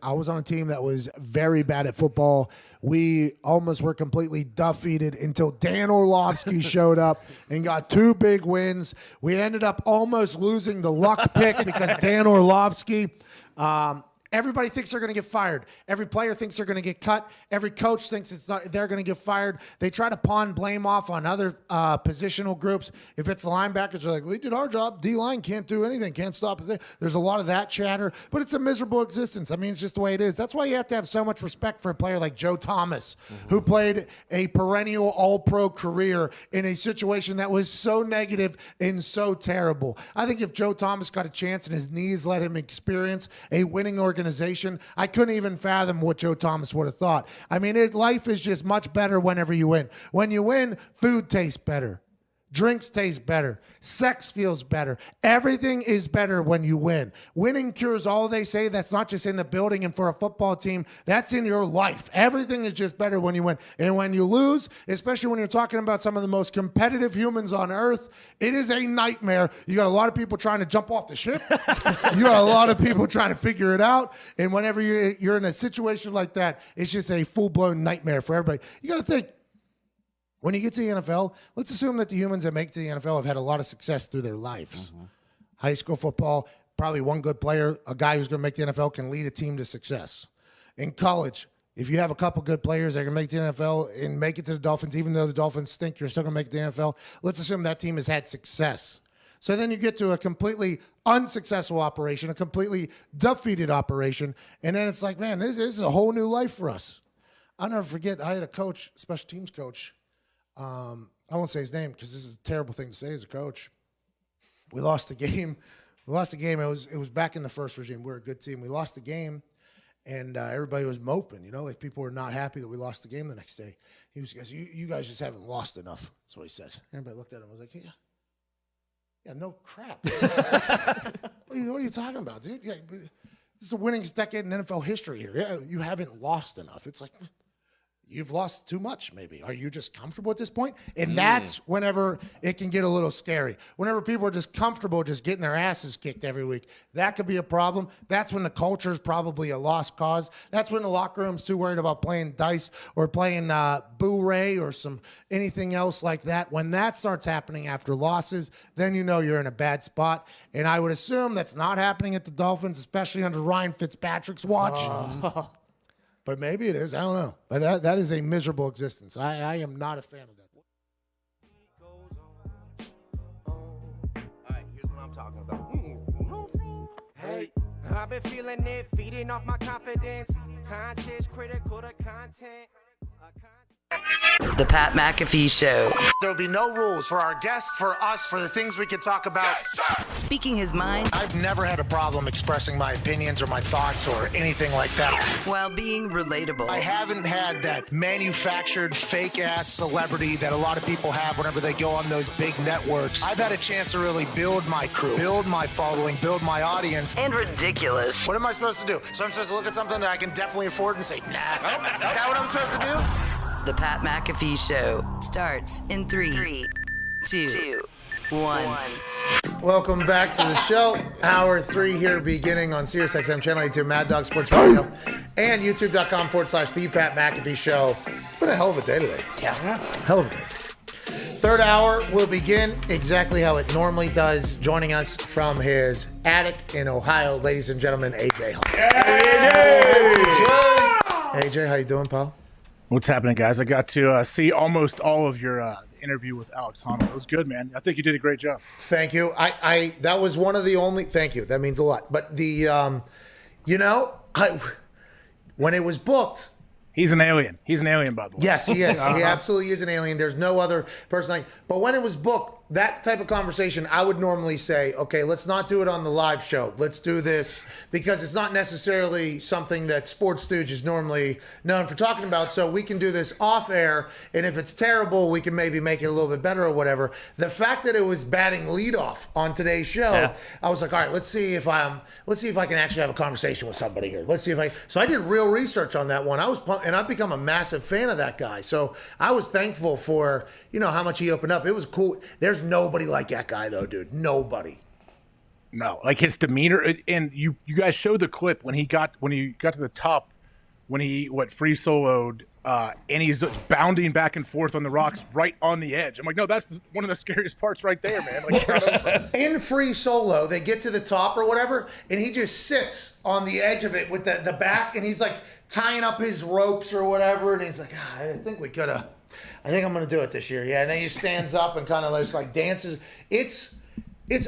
I was on a team that was very bad at football. We almost were completely defeated until Dan Orlovsky showed up and got 2 big wins. We ended up almost losing the luck pick because Dan Orlovsky, everybody thinks they're going to get fired. Every player thinks they're going to get cut. Every coach thinks they're going to get fired. They try to pawn blame off on other positional groups. If it's the linebackers, they're like, we did our job. D-line can't do anything, can't stop it. There's a lot of that chatter, but it's a miserable existence. I mean, it's just the way it is. That's why you have to have so much respect for a player like Joe Thomas, who played a perennial all-pro career in a situation that was so negative and so terrible. I think if Joe Thomas got a chance and his knees let him experience a winning organization, I couldn't even fathom what Joe Thomas would have thought. I mean, life is just much better whenever you win. When you win, food tastes better. Drinks taste better. Sex feels better. Everything is better when you win. Winning cures all, they say. That's not just in the building and for a football team. That's in your life. Everything is just better when you win. And when you lose, especially when you're talking about some of the most competitive humans on earth, it is a nightmare. You got a lot of people trying to jump off the ship. You got a lot of people trying to figure it out. And whenever you're in a situation like that, it's just a full-blown nightmare for everybody. You got to think, when you get to the NFL, let's assume that the humans that make it to the NFL have had a lot of success through their lives. High school football, probably one good player, a guy who's going to make the NFL can lead a team to success. In college, if you have a couple good players that can make the NFL and make it to the Dolphins, even though the Dolphins stink, you're still going to make it to the NFL. Let's assume that team has had success. So then you get to a completely unsuccessful operation, a completely defeated operation, and then it's like, man, this is a whole new life for us. I'll never forget, I had a coach, special teams coach. I won't say his name because this is a terrible thing to say as a coach. We lost the game. It was back in the first regime. We were a good team. We lost the game, and everybody was moping. Like people were not happy that we lost the game the next day. He was, you guys just haven't lost enough. That's what he said. Everybody looked at him and was like, yeah, no crap. What are you talking about, dude? Yeah, this is the winningest decade in NFL history here. Yeah, you haven't lost enough. It's like, you've lost too much, maybe. Are you just comfortable at this point? And that's whenever it can get a little scary. Whenever people are just comfortable just getting their asses kicked every week, that could be a problem. That's when the culture is probably a lost cause. That's when the locker room's too worried about playing dice or playing Boo-Ray or anything else like that. When that starts happening after losses, then you know you're in a bad spot. And I would assume that's not happening at the Dolphins, especially under Ryan Fitzpatrick's watch. But maybe it is. I don't know. But that is a miserable existence. I am not a fan of that. All right, here's what I'm talking about. Hey, I've been feeling it, feeding off my confidence. Conscious, critical to content. The Pat McAfee Show. There'll be no rules for our guests, for us, for the things we can talk about. Yes, speaking his mind. I've never had a problem expressing my opinions or my thoughts or anything like that. While being relatable. I haven't had that manufactured fake-ass celebrity that a lot of people have whenever they go on those big networks. I've had a chance to really build my crew, build my following, build my audience. And ridiculous. What am I supposed to do? So I'm supposed to look at something that I can definitely afford and say, nah. Is that what I'm supposed to do? The Pat McAfee Show starts in 3, 2, 1. Welcome back to the show. Hour 3 here beginning on SiriusXM Channel 82, Mad Dog Sports Radio, and YouTube.com/The Pat McAfee Show. It's been a hell of a day today. Yeah. Hell of a day. Third hour will begin exactly how it normally does. Joining us from his attic in Ohio, ladies and gentlemen, AJ Hall. AJ, how you doing, pal? What's happening, guys? I got to see almost all of your interview with Alex Honnold. It was good, man. I think you did a great job. Thank you. I that was one of the only. Thank you. That means a lot. But the, when it was booked. He's an alien. He's an alien, by the way. Yes, he is. He absolutely is an alien. There's no other person like. But when it was booked, that type of conversation, I would normally say, okay, let's not do it on the live show. Let's do this because it's not necessarily something that Sports Stooge is normally known for talking about. So we can do this off air, and if it's terrible, we can maybe make it a little bit better or whatever. The fact that it was batting leadoff on today's show, I was like, all right, let's see if I can actually have a conversation with somebody here. Let's see if I. So I did real research on that one. I was pumped, and I've become a massive fan of that guy. So I was thankful for how much he opened up. It was cool. There's nobody like that guy, though, dude. Nobody. No, like his demeanor, and you guys showed the clip when he got to the top, when he free soloed, and he's just bounding back and forth on the rocks right on the edge. I'm like, no, that's one of the scariest parts right there, man. Like, in free solo, they get to the top or whatever, and he just sits on the edge of it with the back, and he's like tying up his ropes or whatever, and he's like, I think we could have. I think I'm going to do it this year. Yeah, and then he stands up and kind of just like dances. It's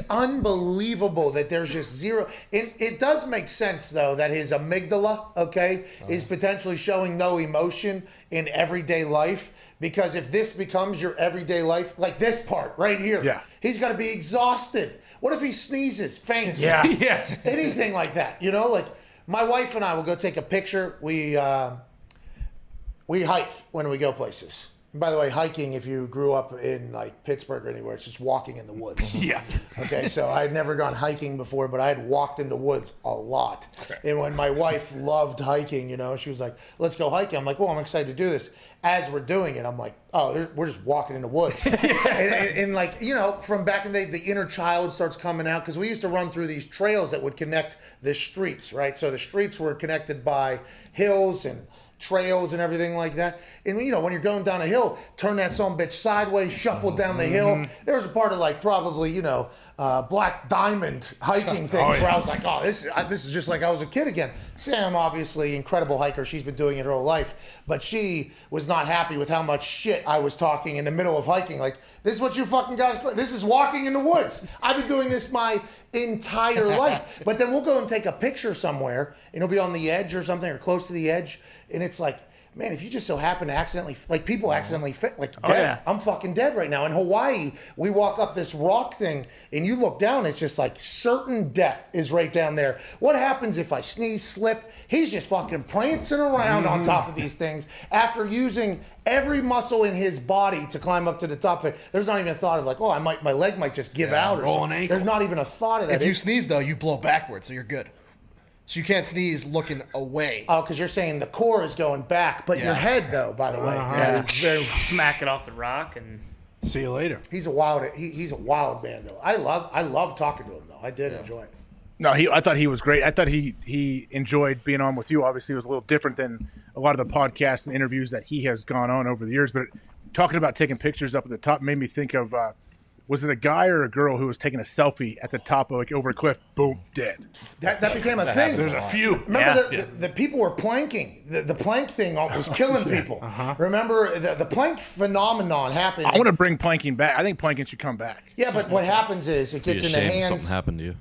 unbelievable that there's just zero. It does make sense, though, that his amygdala, is potentially showing no emotion in everyday life. Because if this becomes your everyday life, like this part right here, he's going to be exhausted. What if he sneezes, faints? Yeah. Anything like that, like my wife and I will go take a picture. We hike when we go places. By the way, hiking, if you grew up in like Pittsburgh or anywhere, it's just walking in the woods. Yeah. Okay, so I had never gone hiking before, but I had walked in the woods a lot. Okay. And when my wife loved hiking, she was like, let's go hiking. I'm like, well, I'm excited to do this. As we're doing it, I'm like, oh, we're just walking in the woods. and like, from back in the day, the inner child starts coming out because we used to run through these trails that would connect the streets, right? So the streets were connected by hills and trails and everything like that. And when you're going down a hill, turn that son of a bitch sideways, shuffle down the hill. There was a part of like probably Black Diamond hiking things where I was like, oh, this is just like I was a kid again. Sam, obviously incredible hiker, she's been doing it her whole life, but she was not happy with how much shit I was talking in the middle of hiking. Like, this is what you fucking guys play. This is walking in the woods. I've been doing this my entire life. But then we'll go and take a picture somewhere and it'll be on the edge or something or close to the edge, and it's like, man, if you just so happen to accidentally, like people accidentally fit, like dead. Yeah. I'm fucking dead right now. In Hawaii, we walk up this rock thing and you look down, it's just like certain death is right down there. What happens if I sneeze, slip? He's just fucking prancing around on top of these things after using every muscle in his body to climb up to the top of it. There's not even a thought of like, oh, my leg might just give out or something. There's not even a thought of that. If you sneeze though, you blow backwards, so you're good. So you can't sneeze looking away. Oh, because you're saying the core is going back, but your head, though, by the way, is very smack it off the rock and see you later. He's a wild man, though. I love talking to him, though. I did enjoy it. No, I thought he was great. I thought he enjoyed being on with you. Obviously, it was a little different than a lot of the podcasts and interviews that he has gone on over the years. But talking about taking pictures up at the top made me think of. Was it a guy or a girl who was taking a selfie at the top of over a cliff? Boom, dead. That became a thing. There's a few. Remember the people were planking. The plank thing was killing people. Remember the plank phenomenon happened. I want to bring planking back. I think planking should come back. Yeah, but what happens is it gets in the hands. Something happened to you.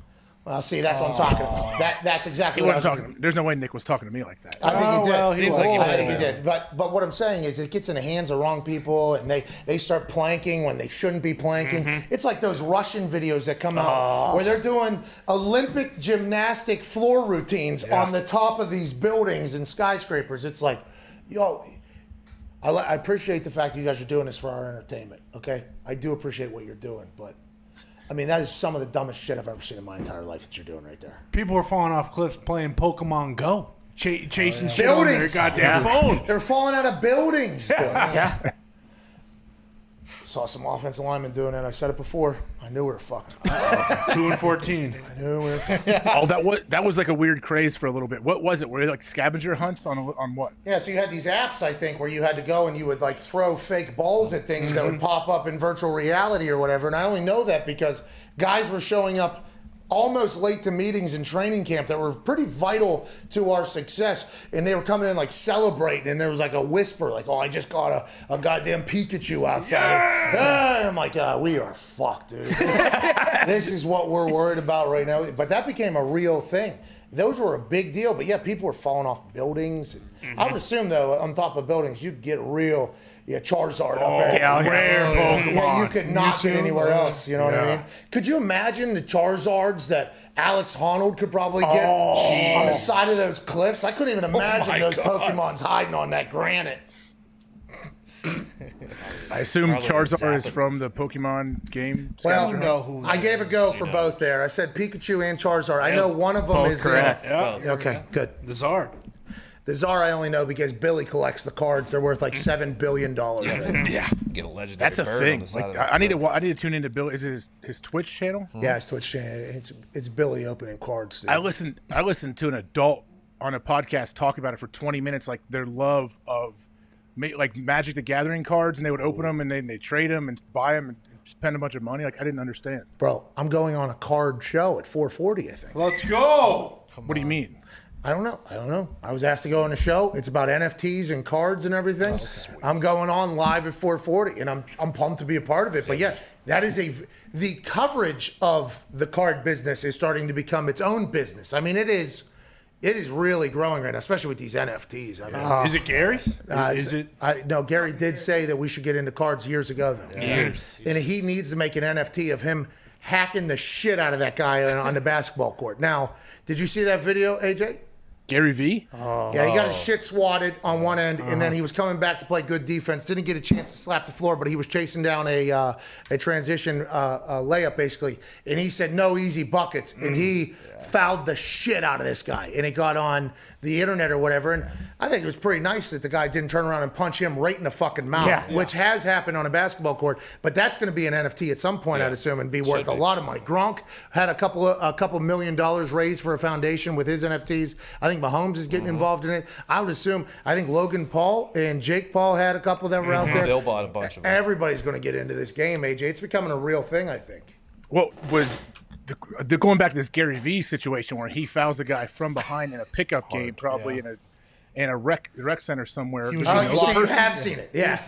Well, see, that's what I'm talking about. That's exactly what I was talking. There's no way Nick was talking to me like that. I think he did. Well, seems like I think he did. But what I'm saying is it gets in the hands of wrong people, and they start planking when they shouldn't be planking. It's like those Russian videos that come out where they're doing Olympic gymnastic floor routines on the top of these buildings and skyscrapers. It's like, I appreciate the fact that you guys are doing this for our entertainment, okay? I do appreciate what you're doing, but I mean, that is some of the dumbest shit I've ever seen in my entire life that you're doing right there. People were falling off cliffs playing Pokemon Go, chasing shit on their goddamn phone. They're falling out of buildings. Yeah. Saw some offensive linemen doing it. I said it before. I knew we were fucked. 2-14. I knew we were fucked. That was like a weird craze for a little bit. What was it? Were they like scavenger hunts on what? Yeah, so you had these apps, I think, where you had to go and you would like throw fake balls at things that would pop up in virtual reality or whatever. And I only know that because guys were showing up almost late to meetings in training camp that were pretty vital to our success, and they were coming in like celebrating, and there was like a whisper like, oh, I just got a goddamn Pikachu outside. And I'm like, we are fucked, dude. This is what we're worried about right now. But that became a real thing. Those were a big deal, but yeah, people were falling off buildings. I would assume though, on top of buildings, you'd get real Charizard up there. Rare Pokemon. Yeah, you could not get anywhere else. You know what I mean? Could you imagine the Charizards that Alex Honnold could probably get on the side of those cliffs? I couldn't even imagine those Pokemons hiding on that granite. I assume Charizard is from the Pokemon game. Well, I gave a go for both there. I said Pikachu and Charizard. I know one of them is correct. Okay, good. The Zard. The Czar I only know because Billy collects the cards. They're worth like $7 billion. Yeah. Get a legendary That's a bird thing. on the side Like, of I need to tune into Billy. Is it his Twitch channel? Yeah, his Twitch channel. It's Billy opening cards. Dude. I listened to an adult on a podcast talk about it for 20 minutes, like their love of like Magic the Gathering cards, and they would open them and they trade them and buy them and spend a bunch of money. Like I didn't understand. Bro, I'm going on a card show at 440, I think. Let's go. What do you mean? I don't know. I was asked to go on a show. It's about NFTs and cards and everything. Oh, I'm going on live at 440, and I'm pumped to be a part of it. But yeah, that is the coverage of the card business is starting to become its own business. I mean, it is really growing right now, especially with these NFTs. I mean, is it Gary's? No, Gary did say that we should get into cards years ago, though. Years. And he needs to make an NFT of him hacking the shit out of that guy on the basketball court. Now, did you see that video, AJ? Gary V? Yeah, he got his shit swatted on one end, and then he was coming back to play good defense. Didn't get a chance to slap the floor, but he was chasing down a transition layup, basically. And he said, no easy buckets. And he fouled the shit out of this guy. And it got on the internet or whatever. And I think it was pretty nice that the guy didn't turn around and punch him right in the fucking mouth, which has happened on a basketball court. But that's going to be an NFT at some point, I'd assume, and be worth a lot of money. Gronk had a couple $1 million raised for a foundation with his NFTs. I think Mahomes is getting involved in it. I would assume, I think Logan Paul and Jake Paul had a couple that were out there. Bill bought a bunch of them. Everybody's going to get into this game, AJ. It's becoming a real thing, I think. What was the going back to this Gary V situation where he fouls the guy from behind in a pickup game, probably in a rec center somewhere. You have seen it. Yeah.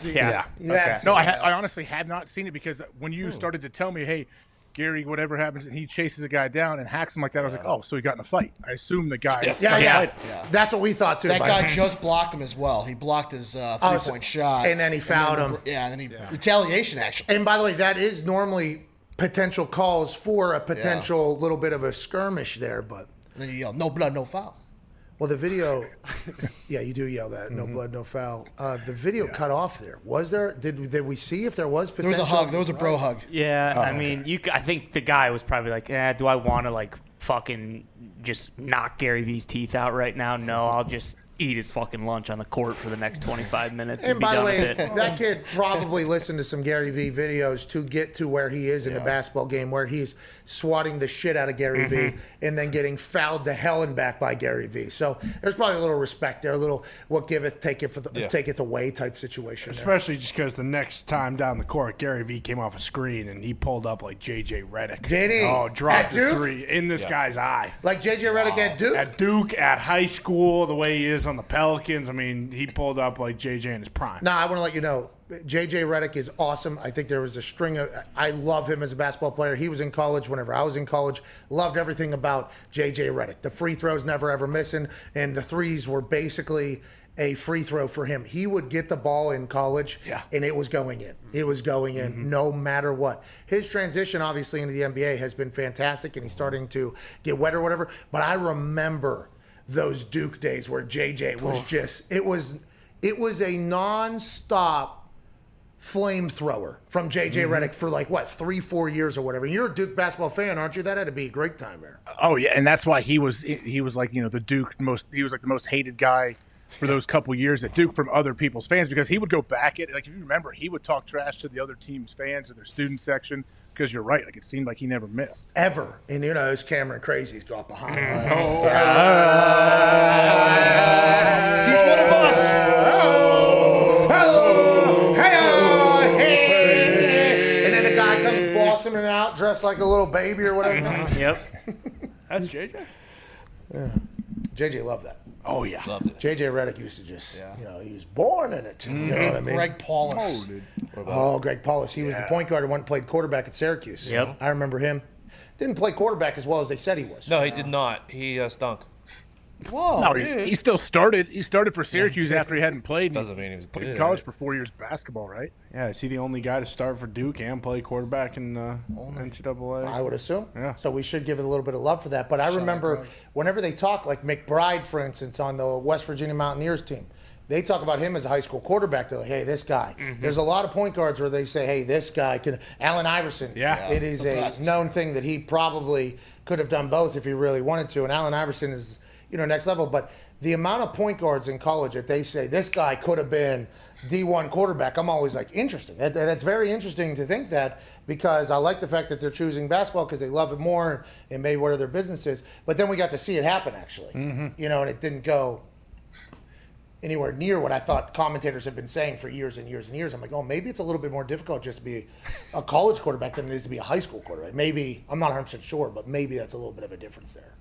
You have seen No, it. I honestly have not seen it because when you started to tell me, hey, Gary, whatever happens, and he chases a guy down and hacks him like that, I was like, oh, so he got in a fight. I assume the guy. Yeah. That's what we thought too. That guy just blocked him as well. He blocked his three-point shot. And then he fouled him. Yeah, and then retaliation, actually. And by the way, that is normally potential calls for a potential little bit of a skirmish there, but. And then you yell, no blood, no foul. Well, the video, you do yell that, no blood, no foul. The video cut off there. Was there? Did we see if there was potential? There was a hug. There was a bro hug. Yeah, I mean, I think the guy was probably like, do I want to like fucking just knock Gary V's teeth out right now? No, I'll just eat his fucking lunch on the court for the next 25 minutes and be by the done way, with it. that kid probably listened to some Gary V videos to get to where he is in the basketball game, where he's swatting the shit out of Gary V and then getting fouled to hell and back by Gary V. So there's probably a little respect there, a little what giveth, taketh away type situation. Especially just because the next time down the court, Gary V came off a screen and he pulled up like J.J. Redick. Did he? Oh, dropped At the Duke? three in this guy's eye. Like J.J. Redick at Duke? At Duke, at high school, the way he is on the Pelicans. I mean, he pulled up like J.J. in his prime. Now, I want to let you know, J.J. Redick is awesome. I think there was a string of – I love him as a basketball player. He was in college whenever I was in college. Loved everything about J.J. Redick. The free throws never, ever missing, and the threes were basically a free throw for him. He would get the ball in college, and it was going in. It was going in no matter what. His transition, obviously, into the NBA has been fantastic, and he's starting to get wet or whatever. But I remember those Duke days where JJ was just, it was a nonstop flamethrower from JJ Redick for like, 3-4 years or whatever. And you're a Duke basketball fan, aren't you? That had to be a great time there. Oh, yeah, and that's why he was like, the Duke he was like the most hated guy for those couple years at Duke from other people's fans, because he would go back at, like, if you remember, he would talk trash to the other team's fans in their student section. Because you're right, like it seemed like he never missed. Ever. And those Cameron crazies go up behind. He's one of us. And then the guy comes blossoming out dressed like a little baby or whatever. Yep. That's JJ? Yeah. JJ loved that. Oh, yeah. Loved it. JJ Redick used to just, he was born in it. You know what I mean? Greg Paulus. Greg Paulus. He was the point guard who went and played quarterback at Syracuse. Yep. I remember him. Didn't play quarterback as well as they said he was. No, he did not. He stunk. Whoa. No, he still started. He started for Syracuse after he hadn't played. Doesn't mean he was played good, college right? for 4 years basketball, right? Yeah, is he the only guy to start for Duke and play quarterback in NCAA? I would assume. Yeah. So we should give it a little bit of love for that. But I remember whenever they talk, like McBride, for instance, on the West Virginia Mountaineers team, they talk about him as a high school quarterback. They're like, hey, this guy. There's a lot of point guards where they say, hey, this guy can. Allen Iverson. Yeah. It is a known thing that he probably could have done both if he really wanted to. And Allen Iverson is, next level. But the amount of point guards in college that they say this guy could have been D1 quarterback, I'm always like, interesting. That's very interesting to think that, because I like the fact that they're choosing basketball because they love it more and maybe what their business is. But then we got to see it happen, actually. And it didn't go anywhere near what I thought commentators have been saying for years and years and years. I'm like, maybe it's a little bit more difficult just to be a college quarterback than it is to be a high school quarterback. Maybe, I'm not 100% sure, but maybe that's a little bit of a difference there.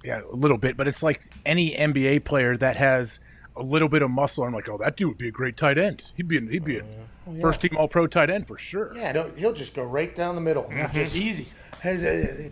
Yeah, a little bit, but it's like any NBA player that has a little bit of muscle. I'm like, that dude would be a great tight end. He'd be a first team All-Pro tight end for sure. Yeah, he'll just go right down the middle. Just easy.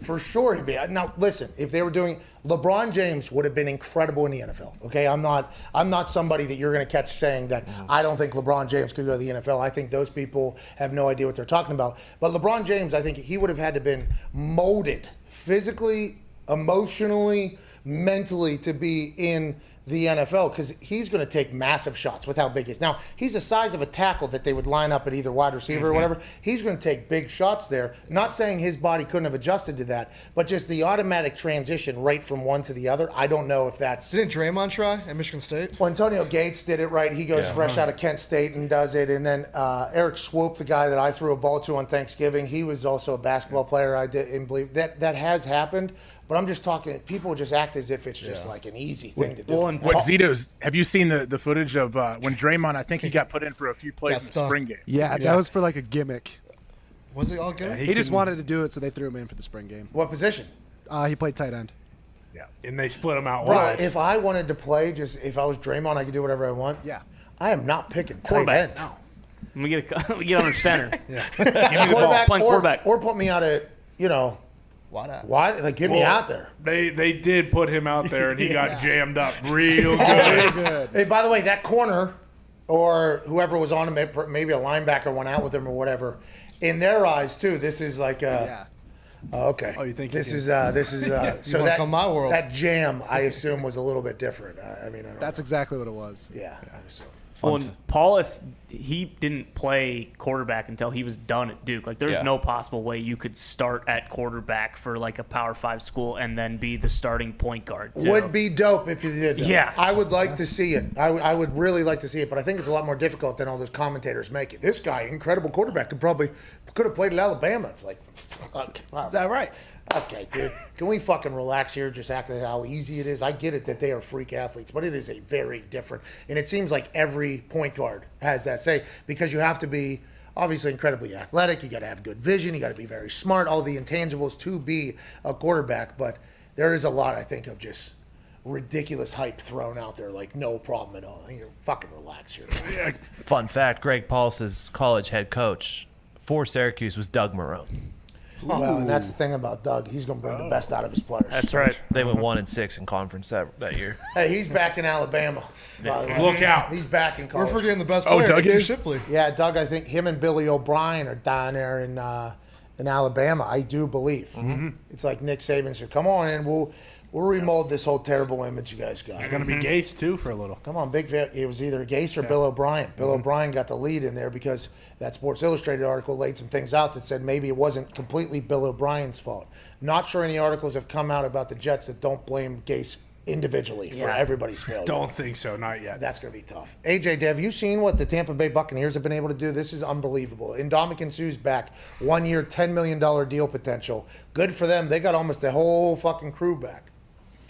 For sure he'd be. Now, listen, if they were doing – LeBron James would have been incredible in the NFL, okay? I'm not somebody that you're going to catch saying that I don't think LeBron James could go to the NFL. I think those people have no idea what they're talking about. But LeBron James, I think he would have had to been molded physically, emotionally, mentally to be in the NFL because he's going to take massive shots with how big he is. Now, he's the size of a tackle that they would line up at either wide receiver or whatever. He's going to take big shots there. Not saying his body couldn't have adjusted to that, but just the automatic transition right from one to the other. I don't know if that's... Didn't Draymond try at Michigan State? Well, Antonio Gates did it right. He goes fresh out of Kent State and does it. And then Eric Swoop, the guy that I threw a ball to on Thanksgiving, he was also a basketball player. I didn't believe that has happened. But I'm just talking, people just act as if it's just like an easy thing to do. What Zito's, have you seen the footage of when Draymond, I think he got put in for a few plays in the spring game. Yeah, that was for like a gimmick. Was it all gimmick? He just wanted to do it, so they threw him in for the spring game. What position? He played tight end. Yeah, and they split him out Bro, wide. if I wanted to play, if I was Draymond, I could do whatever I want. Yeah. I am not picking tight Quarterback. end. No. Let me get under center. Yeah. Give me the ball. Playing quarterback. Or put me out at, why not? Why? Like, get me out there. They did put him out there, and he got jammed up real Very good. Hey, by the way, that corner or whoever was on him, maybe a linebacker went out with him or whatever. In their eyes, too, this is like okay. Oh, you think this is so that come my world. That jam, I assume, was a little bit different. That's exactly what it was. Yeah, I assume. Well, and Paulus, he didn't play quarterback until he was done at Duke. Like, there's no possible way you could start at quarterback for like a Power 5 school and then be the starting point guard. Would be dope if you did that. Yeah. I would like to see it. I would really like to see it, but I think it's a lot more difficult than all those commentators make it. This guy, incredible quarterback, could have played at Alabama. It's like, Is that right? Okay, dude. Can we fucking relax here? Just act like how easy it is. I get it that they are freak athletes, but it is a very different. And it seems like every point guard has that say because you have to be obviously incredibly athletic. You got to have good vision. You got to be very smart. All the intangibles to be a quarterback. But there is a lot, I think, of just ridiculous hype thrown out there. Like no problem at all. You're fucking relax here. Fun fact: Greg Paulus' college head coach for Syracuse was Doug Marrone. Well, and that's the thing about Doug. He's going to bring the best out of his players. That's right. They went 1-6 in conference that year. Hey, he's back in Alabama. By the way. Look out. He's back in college. We're forgetting the best player, Doug Nicky is? Shipley. Yeah, Doug, I think him and Billy O'Brien are down there in Alabama, I do believe. Mm-hmm. It's like Nick Saban said, come on in, we'll remold this whole terrible image you guys got. It's going to be Gase, too, for a little. Come on, it was either Gase or Bill O'Brien. Bill O'Brien got the lead in there because that Sports Illustrated article laid some things out that said maybe it wasn't completely Bill O'Brien's fault. Not sure any articles have come out about the Jets that don't blame Gase individually for everybody's failure. Don't think so, not yet. That's going to be tough. AJ, have you seen what the Tampa Bay Buccaneers have been able to do? This is unbelievable. Ndamukong Suh's back. 1 year, $10 million deal potential. Good for them. They got almost the whole fucking crew back.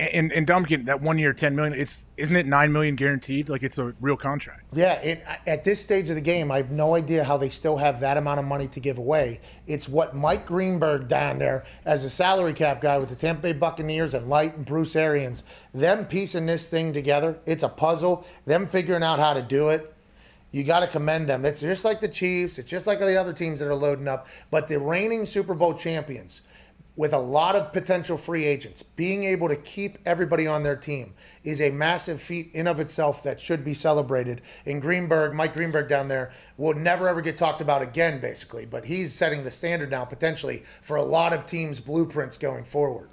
And Dominican, that 1 year, $10 million. Isn't it $9 million guaranteed? Like it's a real contract. Yeah, at this stage of the game, I have no idea how they still have that amount of money to give away. It's what Mike Greenberg down there, as a salary cap guy with the Tampa Bay Buccaneers and Light and Bruce Arians, them piecing this thing together. It's a puzzle. Them figuring out how to do it. You got to commend them. It's just like the Chiefs. It's just like the other teams that are loading up. But the reigning Super Bowl champions, with a lot of potential free agents, being able to keep everybody on their team is a massive feat in of itself that should be celebrated. And Mike Greenberg down there will never ever get talked about again, basically. But he's setting the standard now, potentially, for a lot of teams' blueprints going forward.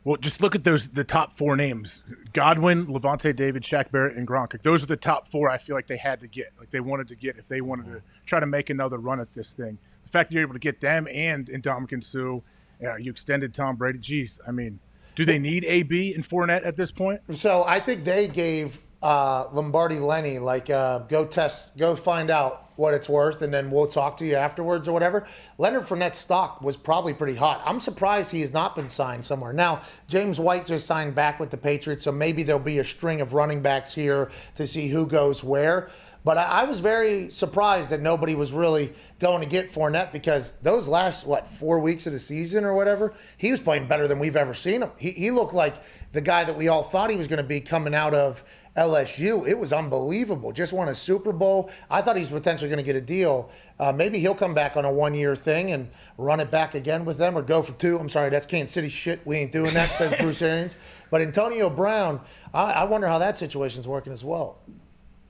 Well, just look at the top four names: Godwin, Levante David, Shaq Barrett, and Gronk. Like, those are the top four I feel like they had to get. Like they wanted to get if they wanted to try to make another run at this thing. The fact that you're able to get them and Ndamukong Suh. Yeah, you extended Tom Brady. Jeez, I mean, do they need AB and Fournette at this point? So I think they gave Lombardi Lenny go find out what it's worth, and then we'll talk to you afterwards or whatever. Leonard Fournette's stock was probably pretty hot. I'm surprised he has not been signed somewhere. Now, James White just signed back with the Patriots, so maybe there'll be a string of running backs here to see who goes where. But I was very surprised that nobody was really going to get Fournette because those last, 4 weeks of the season or whatever, he was playing better than we've ever seen him. He looked like the guy that we all thought he was going to be coming out of LSU. It was unbelievable. Just won a Super Bowl. I thought he's potentially going to get a deal. Maybe he'll come back on a 1 year thing and run it back again with them or go for two. I'm sorry, that's Kansas City shit. We ain't doing that, says Bruce Arians. But Antonio Brown, I wonder how that situation's working as well.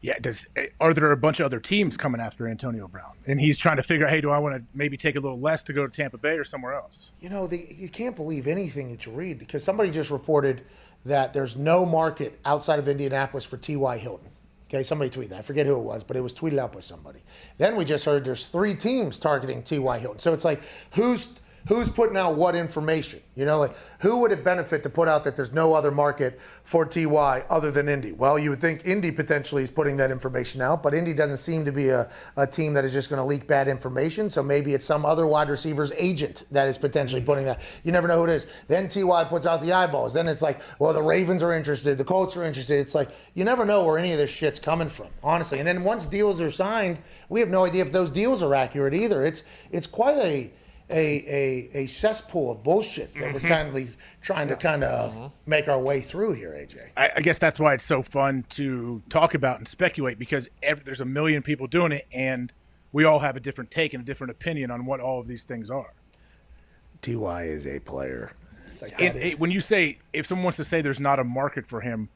Yeah, are there a bunch of other teams coming after Antonio Brown? And he's trying to figure out, hey, do I want to maybe take a little less to go to Tampa Bay or somewhere else? You know, you can't believe anything that you read because somebody just reported that there's no market outside of Indianapolis for T.Y. Hilton. Okay, somebody tweeted that. I forget who it was, but it was tweeted out by somebody. Then we just heard there's 3 teams targeting T.Y. Hilton. So it's like, who's putting out what information? You know, like who would it benefit to put out that there's no other market for T.Y. other than Indy? Well, you would think Indy potentially is putting that information out, but Indy doesn't seem to be a team that is just going to leak bad information. So maybe it's some other wide receiver's agent that is potentially putting that. You never know who it is. Then T.Y. puts out the eyeballs. Then it's like, well, the Ravens are interested. The Colts are interested. It's like, you never know where any of this shit's coming from, honestly. And then once deals are signed, we have no idea if those deals are accurate either. It's quite a cesspool of bullshit that we're trying to make our way through here, AJ. I guess that's why it's so fun to talk about and speculate because there's a million people doing it, and we all have a different take and a different opinion on what all of these things are. T.Y. is a player. When you say, if someone wants to say there's not a market for him,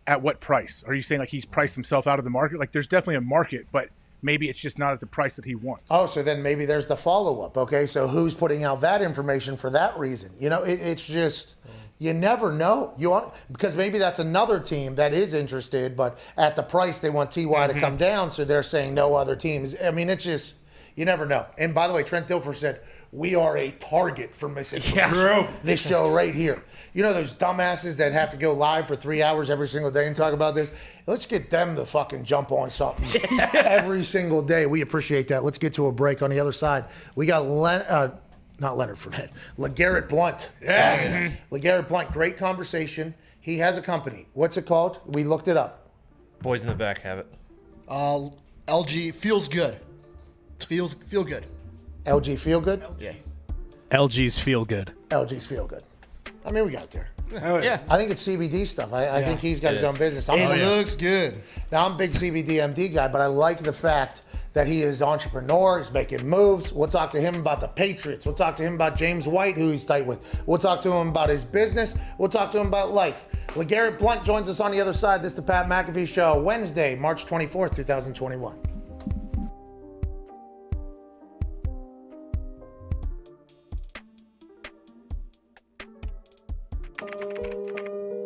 at what price? Are you saying like he's priced himself out of the market? Like there's definitely a market, but maybe it's just not at the price that he wants. Oh, so then maybe there's the follow-up. Okay, so who's putting out that information for that reason? You know, it's just, you never know. Because maybe that's another team that is interested, but at the price they want T.Y. to come down, so they're saying no other teams. I mean, it's just, you never know. And by the way, Trent Dilfer said, we are a target for misinformation. True. This show right here. You know those dumbasses that have to go live for 3 hours every single day and talk about this? Let's get them to fucking jump on something every single day. We appreciate that. Let's get to a break. On the other side, we got not Leonard Fournette, LeGarrette Blount. Yeah. LeGarrette Blount, great conversation. He has a company. What's it called? We looked it up. Boys in the back have it. LG feels good. Feel good. LG Feel Good? Yeah. LG's feel good. LG's Feel Good. I mean, we got it there. Yeah. I think it's CBD stuff. I think he's got his own business. It looks good. Now, I'm a big CBD MD guy, but I like the fact that he is an entrepreneur. He's making moves. We'll talk to him about the Patriots. We'll talk to him about James White, who he's tight with. We'll talk to him about his business. We'll talk to him about life. LeGarrette Blount joins us on the other side. This is the Pat McAfee Show, Wednesday, March 24th, 2021.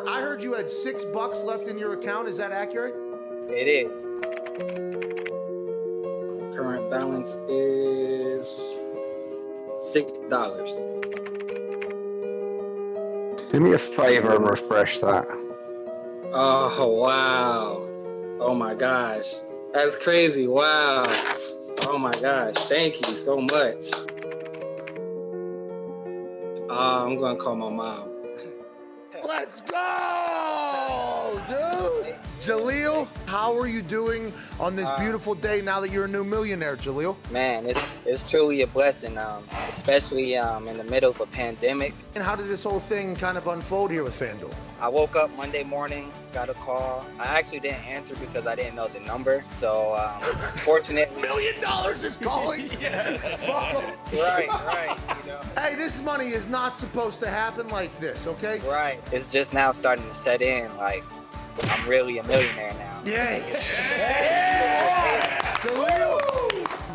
I heard you had $6 left in your account. Is that accurate? It is. Current balance is $6. Do me a favor and refresh that. Oh, wow. Oh, my gosh. That's crazy. Wow. Oh, my gosh. Thank you so much. I'm going to call my mom. Let's go, dude. Jaleel, how are you doing on this beautiful day now that you're a new millionaire, Jaleel? Man, it's truly a blessing, especially in the middle of a pandemic. And how did this whole thing kind of unfold here with FanDuel? I woke up Monday morning, got a call. I actually didn't answer because I didn't know the number. So, fortunately... $1 million is calling? Yeah. Fuck. Right. You know. Hey, this money is not supposed to happen like this, okay? Right. It's just now starting to set in. Like, I'm really a millionaire now. Yay. Jaleel.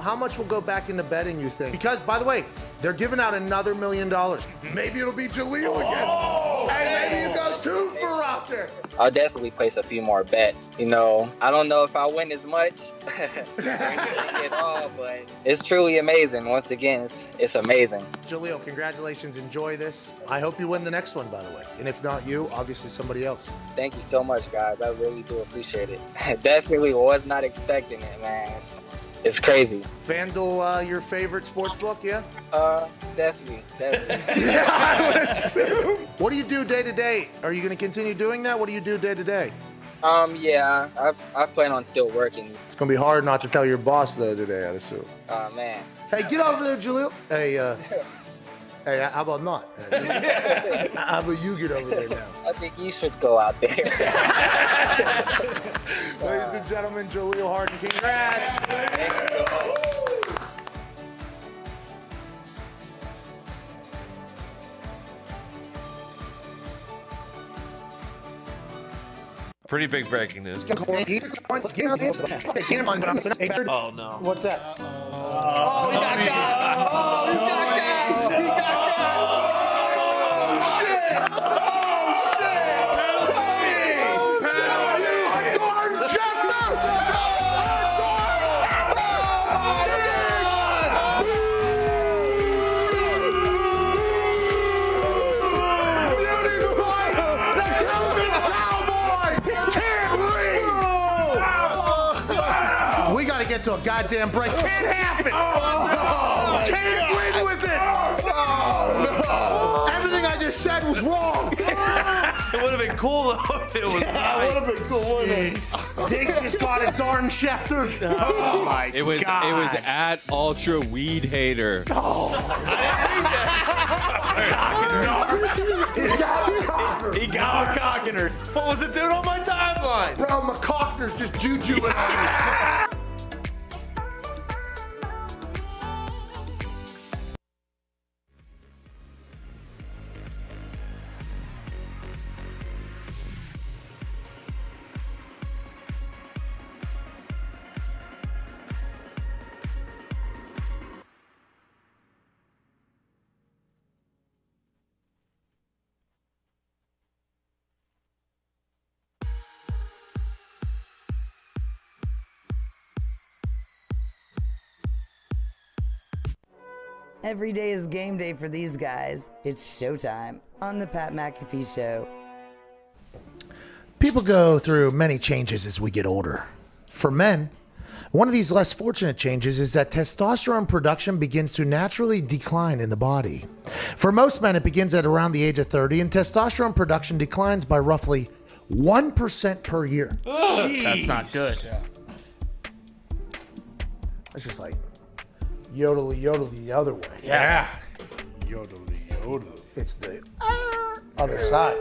How much will go back into betting, you think? Because, by the way, they're giving out another $1 million. Maybe it'll be Jaleel again. Hey, maybe you go 2 for out there. I'll definitely place a few more bets. You know, I don't know if I'll win as much at all, but it's truly amazing. Once again, it's amazing. Jaleel, congratulations. Enjoy this. I hope you win the next one, by the way. And if not you, obviously somebody else. Thank you so much, guys. I really do appreciate it. Definitely was not expecting it, man. It's crazy. FanDuel, your favorite sports book, yeah? Definitely. Yeah, I would assume. What do you do day to day? Are you going to continue doing that? What do you do day to day? Yeah, I plan on still working. It's going to be hard not to tell your boss, though, today, I'd assume. Man. Hey, get over there, Jaleel. Hey, how about not? How about you get over there now? I think you should go out there. Ladies and gentlemen, Jaleel Harden, congrats. Pretty big breaking news. Oh, no. What's that? Oh, he got got. Oh, he got got. He got got. Oh, shit. Oh, shit. Tony. Gordon Scheffler. We got to get to a goddamn break. Can't happen. Can't win with it. Everything I just said was wrong. It would have been cool though if it was. Yeah, it would have been cool, wouldn't it? Diggs just got a darn Schefter. Oh my It was God. at Ultra Weed Hater. He got a cocker. What was it doing on my timeline? Bro, McCockner's just jujuing on me. Every day is game day for these guys. It's showtime on the Pat McAfee Show. People go through many changes as we get older. For men, one of these less fortunate changes is that testosterone production begins to naturally decline in the body. For most men, it begins at around the age of 30, and testosterone production declines by roughly 1% per year. That's not good. Yeah. It's just like yodel the other way. Yeah. Yodel. It's the other side.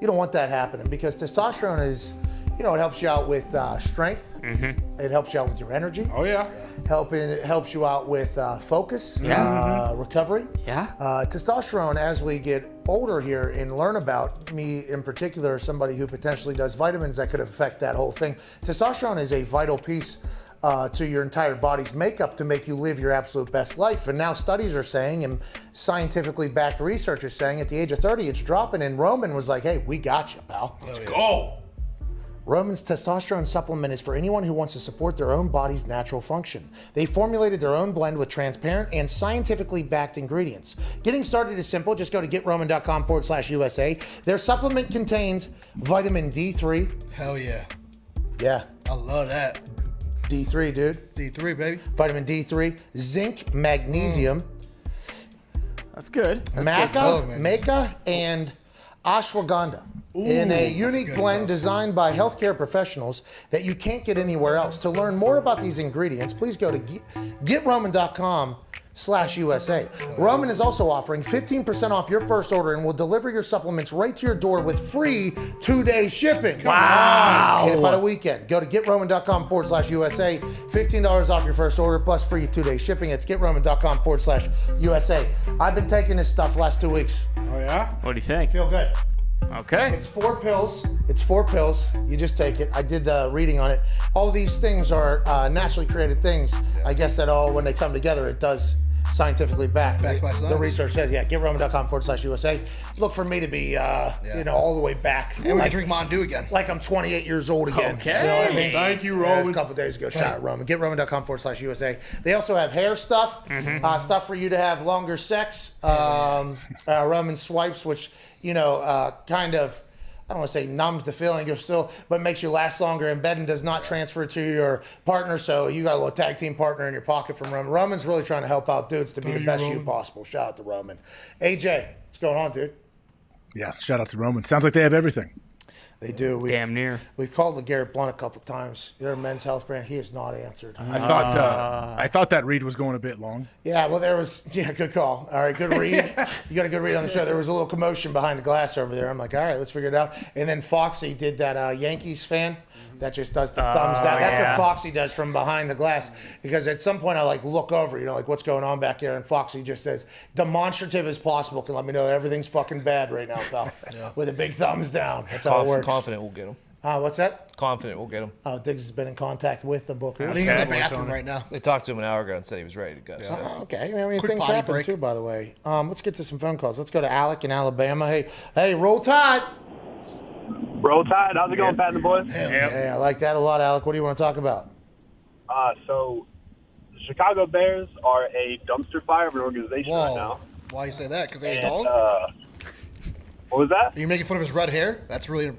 You don't want that happening because testosterone is, it helps you out with strength. It helps you out with your energy. Oh, yeah. It helps you out with focus, recovery. Yeah. Testosterone, as we get older here and learn about, me in particular, somebody who potentially does vitamins that could affect that whole thing. Testosterone is a vital piece to your entire body's makeup to make you live your absolute best life. And now studies are saying, and scientifically backed research is saying, at the age of 30, it's dropping. And Roman was like, hey, we got you, pal. Let's go. Roman's testosterone supplement is for anyone who wants to support their own body's natural function. They formulated their own blend with transparent and scientifically backed ingredients. Getting started is simple. Just go to GetRoman.com/USA. Their supplement contains vitamin D3. Hell yeah. Yeah. I love that. D3, dude. D3, baby. Vitamin D3, zinc, magnesium, That's good. maca, and ashwagandha. In a unique blend designed by healthcare professionals that you can't get anywhere else. To learn more about these ingredients, please go to GetRoman.com/USA. Roman is also offering 15% off your first order and will deliver your supplements right to your door with free 2-day shipping. Wow. Get it by the weekend. Go to GetRoman.com/USA. $15 off your first order plus free 2-day shipping. It's GetRoman.com/USA. I've been taking this stuff last 2 weeks. Oh, yeah? What do you think? Feel good. Okay. It's 4 pills. It's 4 pills. You just take it. I did the reading on it. All these things are naturally created things. I guess that all, when they come together, it does scientifically back. Backed by science. The research says, GetRoman.com/USA. Look for me to be, all the way back. And we can drink Mountain Dew again. Like I'm 28 years old again. Okay. You know what I mean? Thank you, Yeah, Roman. a couple days ago, shout out Roman. GetRoman.com/USA. They also have hair stuff, stuff for you to have longer sex. Roman swipes, which, kind of, I don't want to say numbs the feeling of still, but makes you last longer in bed and does not transfer to your partner. So you got a little tag team partner in your pocket from Roman. Roman's really trying to help out dudes to be the best you possible. Shout out to Roman. AJ, what's going on, dude? Yeah, shout out to Roman. Sounds like they have everything. They do. Damn near. We've called LeGarrette Blount a couple times. They're a men's health brand. He has not answered. I thought that read was going a bit long. Yeah, well, good call. All right, good read. You got a good read on the show. There was a little commotion behind the glass over there. I'm like, all right, let's figure it out. And then Foxy did that Yankees fan that just does the thumbs down. That's what Foxy does from behind the glass. Because at some point I look over, what's going on back there, and Foxy just says, demonstrative as possible, can let me know everything's fucking bad right now, pal. With a big thumbs down. That's how it works. Confident we'll get him. What's that? Confident we'll get him. Oh, Diggs has been in contact with the booker. I think he's in the bathroom right now. They talked to him an hour ago and said he was ready to go. So. Okay. I mean, Quick things potty happen break. too, by the way. Let's get to some phone calls. Let's go to Alec in Alabama. Hey, roll Tide. Roll Tide. How's it going, Pat and the boys? Hey, I like that a lot, Alec. What do you want to talk about? So the Chicago Bears are a dumpster fire of an organization right now. Why you say that? Because they And, don't? What was that? Are you making fun of his red hair? That's really...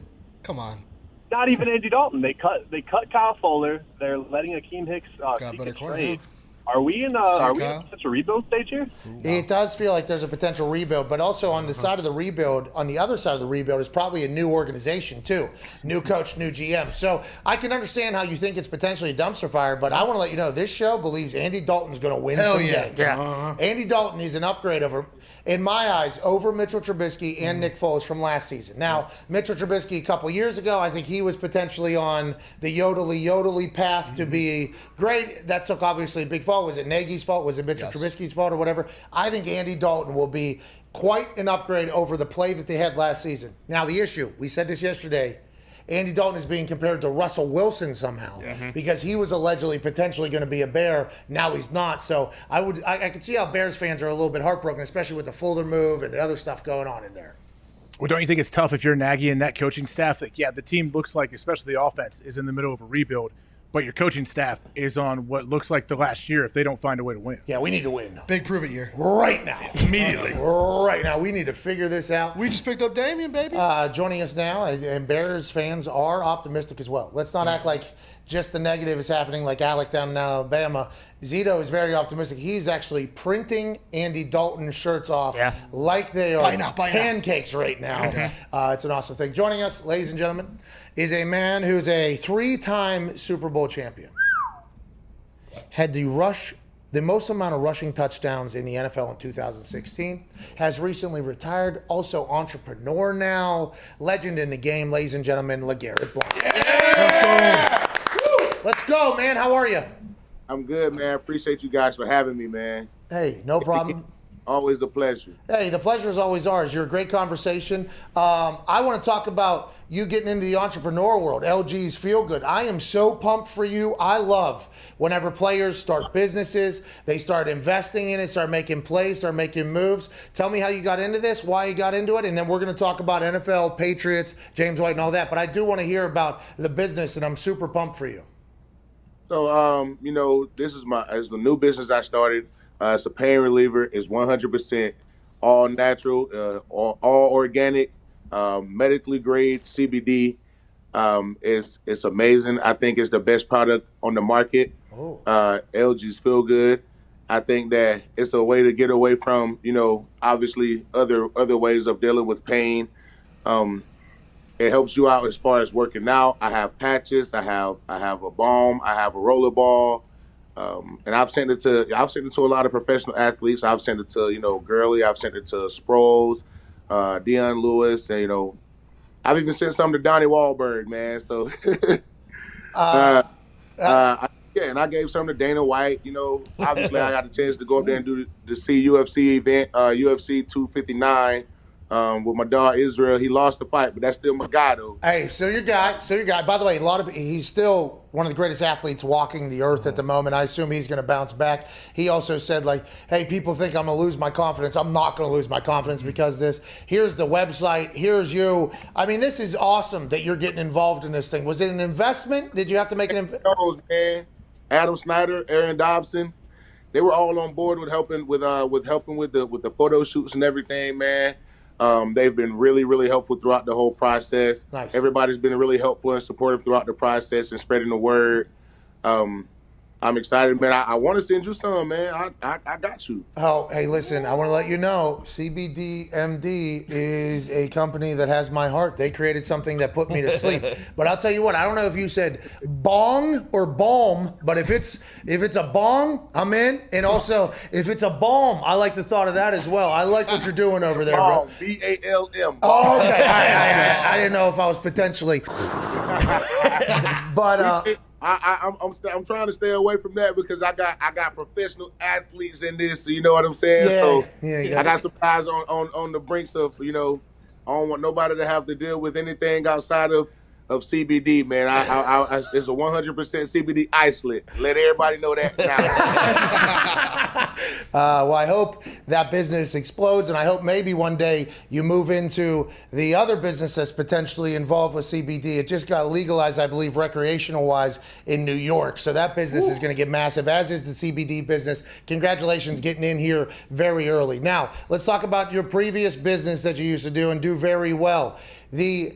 Come on. Not even Andy Dalton. They cut Kyle Fuller. They're letting Akeem Hicks Got seek better a corner, trade. huh? Are we in such a rebuild stage here? It does feel like there's a potential rebuild, but also on the side of the rebuild, on the other side of the rebuild is probably a new organization too. New coach, new GM. So I can understand how you think it's potentially a dumpster fire, but I want to let you know this show believes Andy Dalton's going to win some games. Yeah. Andy Dalton is an upgrade in my eyes, over Mitchell Trubisky and Nick Foles from last season. Now, Mitchell Trubisky a couple years ago, I think he was potentially on the yodely path to be great. That took obviously a big fall. Was it Nagy's fault? Was it Mitchell Trubisky's fault or whatever? I think Andy Dalton will be quite an upgrade over the play that they had last season. Now, the issue, we said this yesterday, Andy Dalton is being compared to Russell Wilson somehow because he was allegedly potentially going to be a Bear. Now he's not. So I could see how Bears fans are a little bit heartbroken, especially with the Fuller move and the other stuff going on in there. Well, don't you think it's tough if you're Nagy and that coaching staff? That the team looks like, especially the offense, is in the middle of a rebuild, but your coaching staff is on what looks like the last year if they don't find a way to win. Yeah, we need to win. Big prove-it year. Right now. Immediately. Right now. We need to figure this out. We just picked up Damian, baby. Joining us now, and Bears fans are optimistic as well. Let's not act like just the negative is happening like Alec down in Alabama. Zito is very optimistic. He's actually printing Andy Dalton shirts off like they are pancakes right now. It's an awesome thing. Joining us, ladies and gentlemen, is a man who's a 3-time Super Bowl champion. Had the most amount of rushing touchdowns in the NFL in 2016. Has recently retired. Also entrepreneur now. Legend in the game, ladies and gentlemen, LeGarrette Blount. Let's go, man. How are you? I'm good, man. Appreciate you guys for having me, man. Hey, no problem. Always a pleasure. Hey, the pleasure is always ours. You're a great conversation. I want to talk about you getting into the entrepreneur world, LG's Feel Good. I am so pumped for you. I love whenever players start businesses, they start investing in it, start making plays, start making moves. Tell me how you got into this, why you got into it, and then we're going to talk about NFL, Patriots, James White, and all that. But I do want to hear about the business, and I'm super pumped for you. So, this is it's the new business I started. It's a pain reliever. It's 100% all natural, all organic, medically grade CBD. It's amazing. I think it's the best product on the market. LG's Feel Good. I think that it's a way to get away from, obviously other ways of dealing with pain. It helps you out as far as working out. I have patches. I have a balm. I have a roller ball. And I've sent it to a lot of professional athletes. I've sent it to, Gurley. I've sent it to Sproles, Deion Lewis, and, I've even sent some to Donnie Wahlberg, man. So, and I gave some to Dana White. Obviously I got a chance to go up there and do the UFC event, UFC 259. With my dog Israel. He lost the fight, but that's still my guy, though. Hey, so your guy. By the way, he's still one of the greatest athletes walking the earth at the moment. I assume he's going to bounce back. He also said, hey, people think I'm going to lose my confidence. I'm not going to lose my confidence because of this. Here's the website. Here's you. I mean, this is awesome that you're getting involved in this thing. Was it an investment? Did you have to make an investment? Adam Snyder, Aaron Dobson, they were all on board with helping with the photo shoots and everything, man. They've been really, really helpful throughout the whole process. Nice. Everybody's been really helpful and supportive throughout the process and spreading the word. I'm excited, man. I want to send you some, man. I got you. Oh, hey, listen, I want to let you know, CBDMD is a company that has my heart. They created something that put me to sleep. But I'll tell you what, I don't know if you said bong or balm, but if it's a bong, I'm in. And also, if it's a balm, I like the thought of that as well. I like what you're doing over there, bro. Balm, BALM. Oh, okay. I didn't know if I was potentially. But I'm trying to stay away from that because I got professional athletes in this. You know what I'm saying? Yeah, So yeah. I got some guys on the brinks of, I don't want nobody to have to deal with anything outside of CBD, man. It's a 100% CBD isolate. Let everybody know that now. Well, I hope that business explodes, and I hope maybe one day you move into the other business that's potentially involved with CBD. It just got legalized, I believe, recreational-wise in New York. So that business is going to get massive, as is the CBD business. Congratulations getting in here very early. Now, let's talk about your previous business that you used to do and do very well. The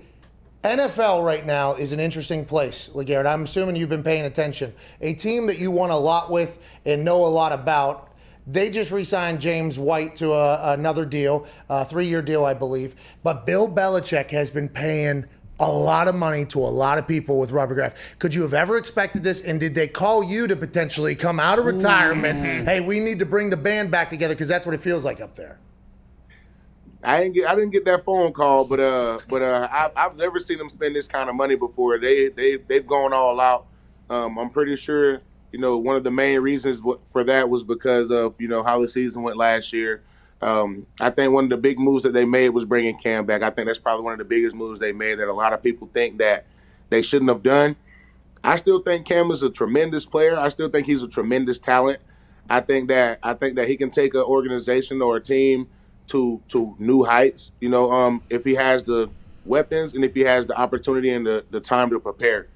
NFL right now is an interesting place, LeGarrette. I'm assuming you've been paying attention. A team that you won a lot with and know a lot about. They just re-signed James White to another deal, a 3-year deal, I believe. But Bill Belichick has been paying a lot of money to a lot of people with Robert Kraft. Could you have ever expected this? And did they call you to potentially come out of retirement? Hey, we need to bring the band back together because that's what it feels like up there. I didn't get that phone call, but I've never seen them spend this kind of money before. They've gone all out. I'm pretty sure. One of the main reasons for that was because of, how the season went last year. I think one of the big moves that they made was bringing Cam back. I think that's probably one of the biggest moves they made that a lot of people think that they shouldn't have done. I still think Cam is a tremendous player. I still think he's a tremendous talent. I think that he can take an organization or a team to new heights, if he has the weapons and if he has the opportunity and the time to prepare.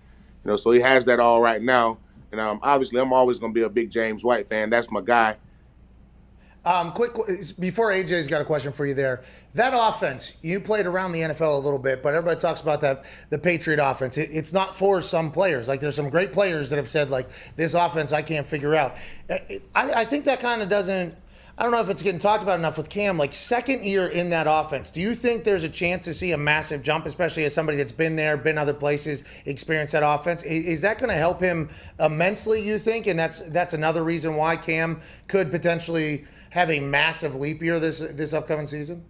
So he has that all right now. And obviously, I'm always going to be a big James White fan. That's my guy. Quick, before AJ's got a question for you there. That offense, you played around the NFL a little bit, but everybody talks about the Patriot offense. It's not for some players. Like, there's some great players that have said, like, this offense I can't figure out. I think that kind of doesn't, I don't know if it's getting talked about enough with Cam. Like, second year in that offense, do you think there's a chance to see a massive jump, especially as somebody that's been there, been other places, experienced that offense? Is that going to help him immensely, you think? And that's another reason why Cam could potentially have a massive leap year this upcoming season?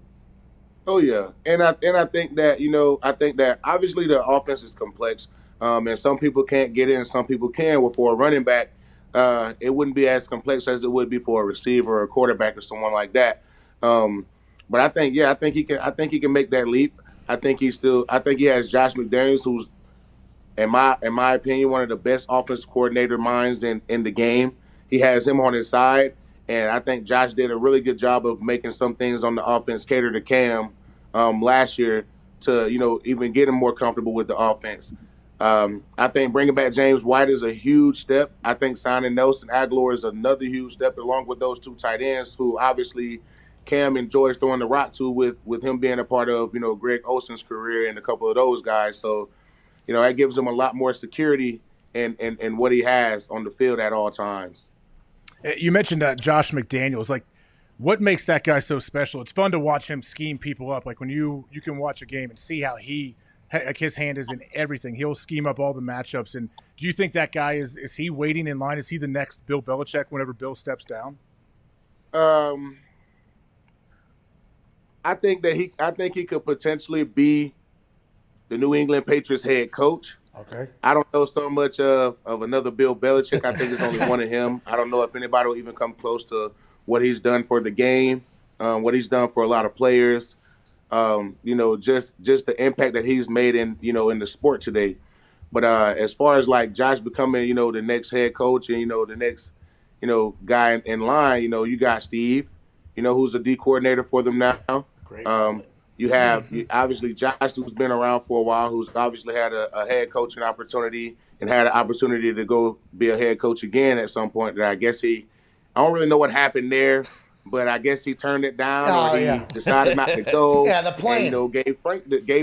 Oh yeah, and I think that I think that obviously the offense is complex, and some people can't get in, and some people can. Well, for a running back, it wouldn't be as complex as it would be for a receiver or a quarterback or someone like that. But I think he can make that leap. I think he has Josh McDaniels, who's in my opinion one of the best offensive coordinator minds in the game. He has him on his side. And I think Josh did a really good job of making some things on the offense cater to Cam last year to, even get him more comfortable with the offense. I think bringing back James White is a huge step. I think signing Nelson Aguilar is another huge step, along with those two tight ends who obviously Cam enjoys throwing the rock to with him being a part of, Greg Olsen's career and a couple of those guys. So, that gives him a lot more security in what he has on the field at all times. You mentioned Josh McDaniels. Like, what makes that guy so special? It's fun to watch him scheme people up. Like, when you can watch a game and see how his hand is in everything. He'll scheme up all the matchups. And do you think that guy is he waiting in line? Is he the next Bill Belichick whenever Bill steps down? I think he could potentially be the New England Patriots head coach. Okay. I don't know so much of another Bill Belichick. I think it's only one of him. I don't know if anybody will even come close to what he's done for the game, what he's done for a lot of players. Just the impact that he's made in the sport today. But as far as like Josh becoming, the next head coach and the next, guy in line, you got Steve, who's the D coordinator for them now. Great. You have obviously Josh, who's been around for a while, who's obviously had a head coaching opportunity and had an opportunity to go be a head coach again at some point. That I guess I don't really know what happened there, but I guess he turned it down or he decided not to go. Yeah, the plane. And, gave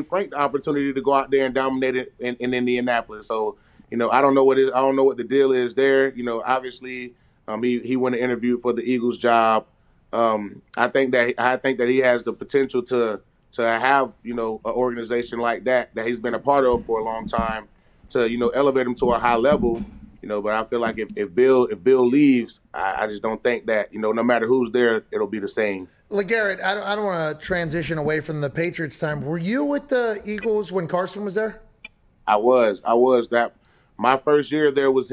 Frank the opportunity to go out there and dominate it in Indianapolis. So, I don't know what the deal is there. Obviously, he went and interviewed for the Eagles job. I think that he has the potential to have an organization like that he's been a part of for a long time to elevate him to a high level. But I feel like if Bill leaves, I just don't think that no matter who's there, it'll be the same. LeGarrette, I don't want to transition away from the Patriots time. Were you with the Eagles when Carson was there? I was. That my first year there was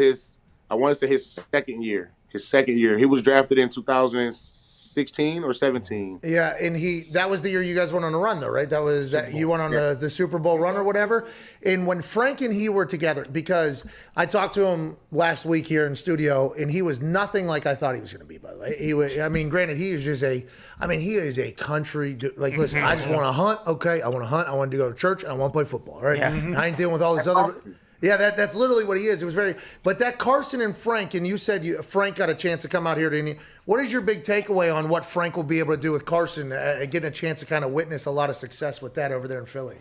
I want to say his second year. He was drafted in 2016 or 17. Yeah, and that was the year you guys went on a run, though, right? That was you went on the Super Bowl run or whatever. And when Frank and he were together, because I talked to him last week here in studio, and he was nothing like I thought he was going to be. By the way, granted, he is just he is a country dude. Like, listen, I just want to hunt. Okay, I want to hunt. I want to go to church, and I want to play football. Right? Yeah. I ain't dealing with all this other. Yeah, that's literally what he is. It was but that Carson and Frank, and you said Frank got a chance to come out here to India. What is your big takeaway on what Frank will be able to do with Carson, getting a chance to kind of witness a lot of success with that over there in Philly?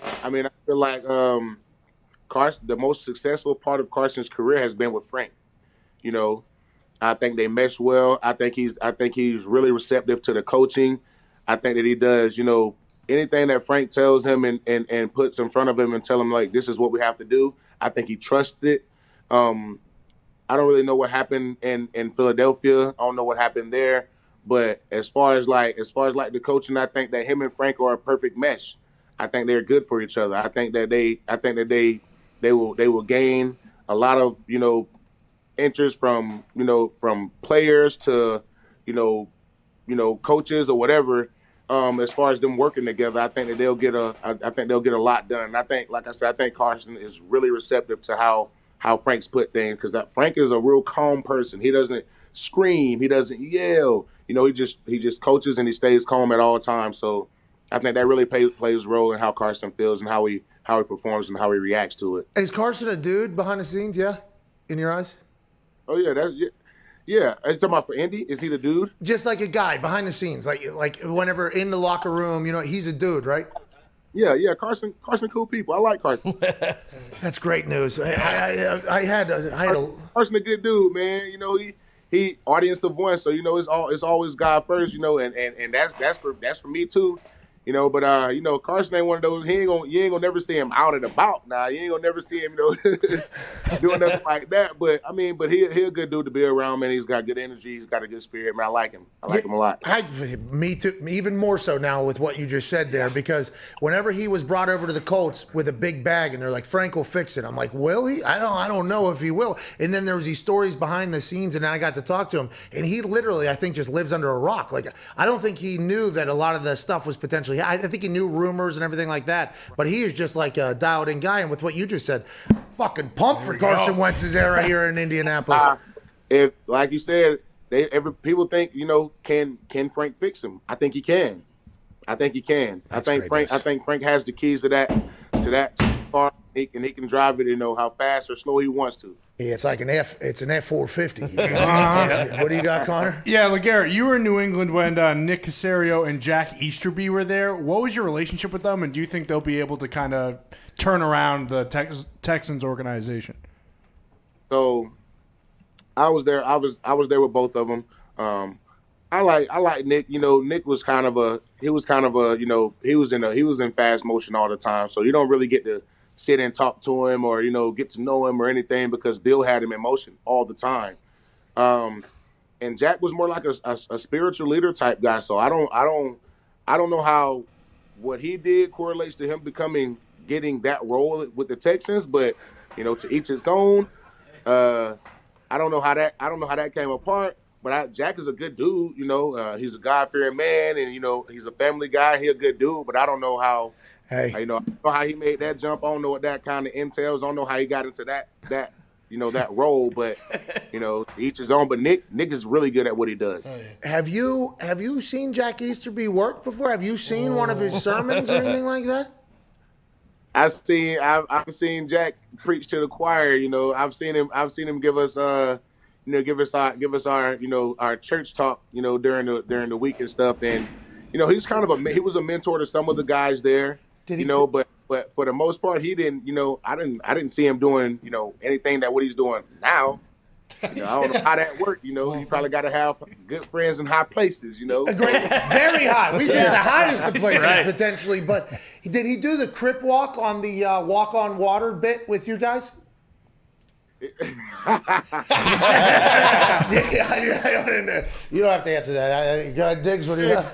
I feel like Carson, the most successful part of Carson's career has been with Frank. I think they mesh well. I think he's really receptive to the coaching. I think that he does, anything that Frank tells him and puts in front of him and tell him, like, this is what we have to do, I think he trusts it. I don't really know what happened in Philadelphia. I don't know what happened there. But as far as the coaching, I think that him and Frank are a perfect mesh. I think they're good for each other. I think that they will gain a lot of, interest from players to, coaches or whatever. As far as them working together, I think that they'll get a lot done. And I think, like I said, I think Carson is really receptive to how Frank's put things, because Frank is a real calm person. He doesn't scream, he doesn't yell. He just coaches and he stays calm at all times. So I think that really plays a role in how Carson feels and how he performs and how he reacts to it. Is Carson a dude behind the scenes? Yeah, in your eyes? Oh yeah, Yeah, are you talking about for Indy? Is he the dude? Just like a guy behind the scenes, like whenever in the locker room, he's a dude, right? Yeah. Carson, cool people. I like Carson. That's great news. I had Carson a good dude, man. He audience of one, so it's always God first, and that's for me too. But Carson ain't one of those. You ain't gonna never see him out and about. Nah, you ain't gonna never see him, doing nothing like that. But he a good dude to be around, man. He's got good energy. He's got a good spirit, man. I like him. I like him a lot. Me too. Even more so now with what you just said there, because whenever he was brought over to the Colts with a big bag, and they're like, Frank will fix it. I'm like, will he? I don't know if he will. And then there was these stories behind the scenes, and then I got to talk to him, and he literally, I think, just lives under a rock. Like, I don't think he knew that a lot of the stuff was potentially. I think he knew rumors and everything like that, but he is just like a dialed-in guy. And with what you just said, fucking pumped for Carson Wentz's era here in Indianapolis. If, like you said, people think, can Frank fix him? I think he can. I think Frank has the keys to that car. He can drive it, how fast or slow he wants to. Yeah, it's like an F450. What do you got, Connor? Yeah, LeGarrette, you were in New England when Nick Caserio and Jack Easterby were there. What was your relationship with them, and do you think they'll be able to kind of turn around the Texans organization? So, I was there. I was there with both of them. I like Nick. Nick was kind of a he was in fast motion all the time. So you don't really get to sit and talk to him or get to know him or anything, because Bill had him in motion all the time. And Jack was more like a spiritual leader type guy. So I don't know how what he did correlates to him getting that role with the Texans, but to each his own. I don't know how that came apart. But Jack is a good dude, he's a God-fearing man, and he's a family guy. He's a good dude, but I don't know how. I don't know how he made that jump. I don't know what that kind of entails. I don't know how he got into that role. But each his own. But Nick is really good at what he does. Have you seen Jack Easterby work before? Have you seen one of his sermons or anything like that? I've seen Jack preach to the choir. I've seen him give us give us our church talk, during the week and stuff. And, he was a mentor to some of the guys there, but but for the most part, he didn't. I didn't see him doing anything that what he's doing now. I don't know how that worked. You probably got to have good friends in high places. Very high. We think the highest of places Right. potentially. But did he do the crip walk on the walk on water bit with you guys? You don't have to answer that. Diggs, what do you have?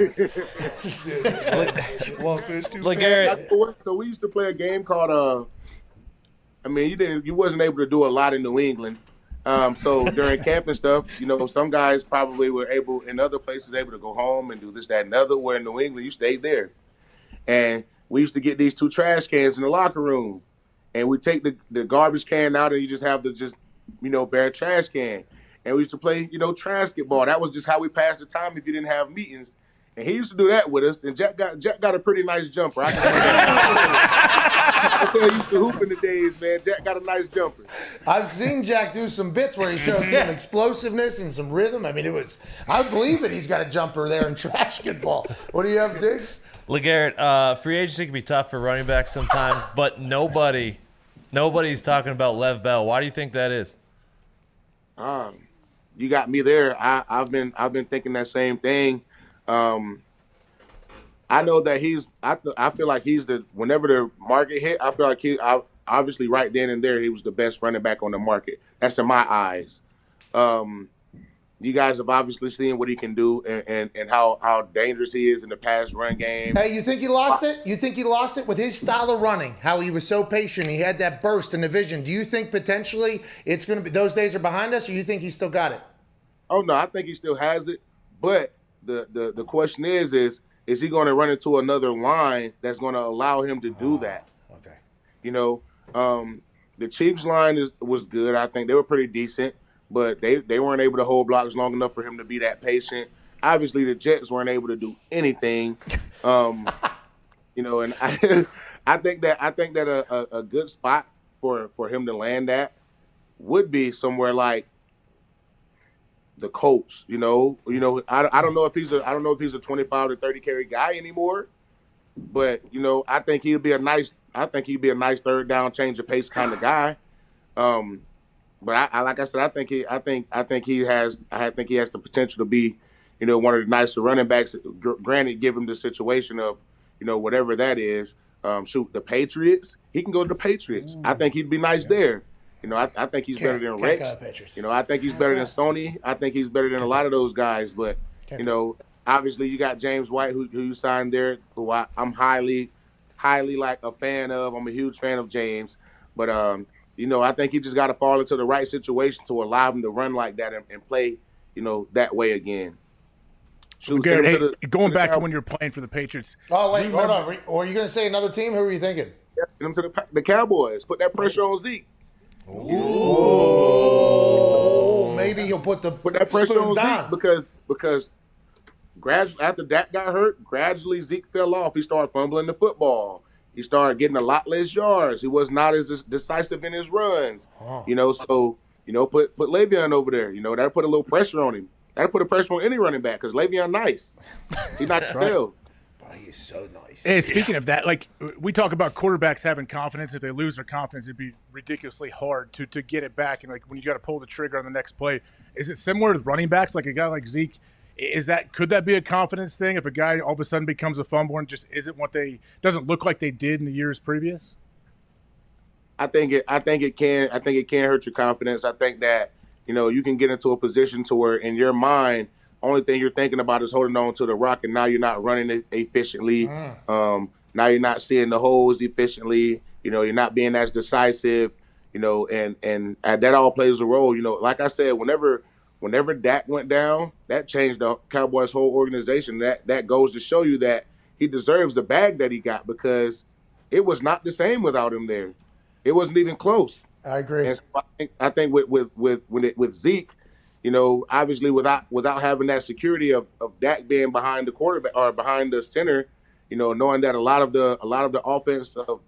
One fish, two LeGarrette, So we used to play a game called. You wasn't able to do a lot in New England. So during camp and stuff, some guys probably were able in other places able to go home and do this, that, and other. Where in New England, you stayed there, and we used to get these 2 trash cans in the locker room. And we take the garbage can out, and you just have the bare trash can. And we used to play, basketball. That was just how we passed the time if you didn't have meetings. And he used to do that with us. And Jack got a pretty nice jumper. I tell you, he used to hoop in the days, man. Jack got a nice jumper. I've seen Jack do some bits where he showed some explosiveness and some rhythm. I mean, I believe it. He's got a jumper there in trash ball. What do you have, Diggs? LeGarrette, free agency can be tough for running backs sometimes, but nobody's talking about Lev Bell. Why do you think that is? You got me there. I've been thinking that same thing. I know that I feel like he's whenever the market hit, I feel like obviously right then and there he was the best running back on the market. That's in my eyes. You guys have obviously seen what he can do and how dangerous he is in the pass run game. Hey, you think he lost it? You think he lost it with his style of running? How he was so patient, he had that burst and the vision. Do you think potentially it's going to be those days are behind us, or you think he still got it? Oh no, I think he still has it. But the question is he going to run into another line that's going to allow him to do that? Okay. The Chiefs line was good. I think they were pretty decent. But they weren't able to hold blocks long enough for him to be that patient. Obviously, the Jets weren't able to do anything. And I think that a good spot for him to land at would be somewhere like the Colts. I don't know if he's a 25 to 30 carry guy anymore. But I think he'd be a nice third down change of pace kind of guy. But like I said, I think he has the potential to be, one of the nicer running backs. Granted, give him the situation of, whatever that is. The Patriots. He can go to the Patriots. I think he'd be nice there. I think he's better than Rex. I think he's better than Stoney. I think he's better than a lot of those guys. But obviously you got James White who you signed there, who I'm highly like a fan of. I'm a huge fan of James, but I think he just got to fall into the right situation to allow him to run like that and play, that way again. Garrett, going back to when you were playing for the Patriots. Oh, wait, hold on. Were you going to say another team? Who were you thinking? Get him to the Cowboys. Put that pressure on Zeke. Ooh. Maybe he'll put that pressure on Zeke because after Dak got hurt, gradually Zeke fell off. He started fumbling the football. He started getting a lot less yards. He was not as decisive in his runs. Put Le'Veon over there. That'll put a little pressure on him. That'll put a pressure on any running back because Le'Veon nice. He's not failed. But he is so nice. Hey, speaking of that, like we talk about quarterbacks having confidence. If they lose their confidence, it'd be ridiculously hard to get it back. And like when you got to pull the trigger on the next play, is it similar to running backs? Like a guy like Zeke, could that be a confidence thing if a guy all of a sudden becomes a fumbler and just isn't doesn't look like they did in the years previous? I think it can hurt your confidence. I think that you can get into a position to where in your mind only thing you're thinking about is holding on to the rock, and now you're not running it efficiently. Now you're not seeing the holes efficiently. You're not being as decisive. And that all plays a role. Like I said, whenever Dak went down, that changed the Cowboys' whole organization. That goes to show you that he deserves the bag that he got because it was not the same without him there. It wasn't even close. I agree. And so I think with Zeke, obviously without having that security of Dak being behind the quarterback or behind the center, knowing that a lot of the offensive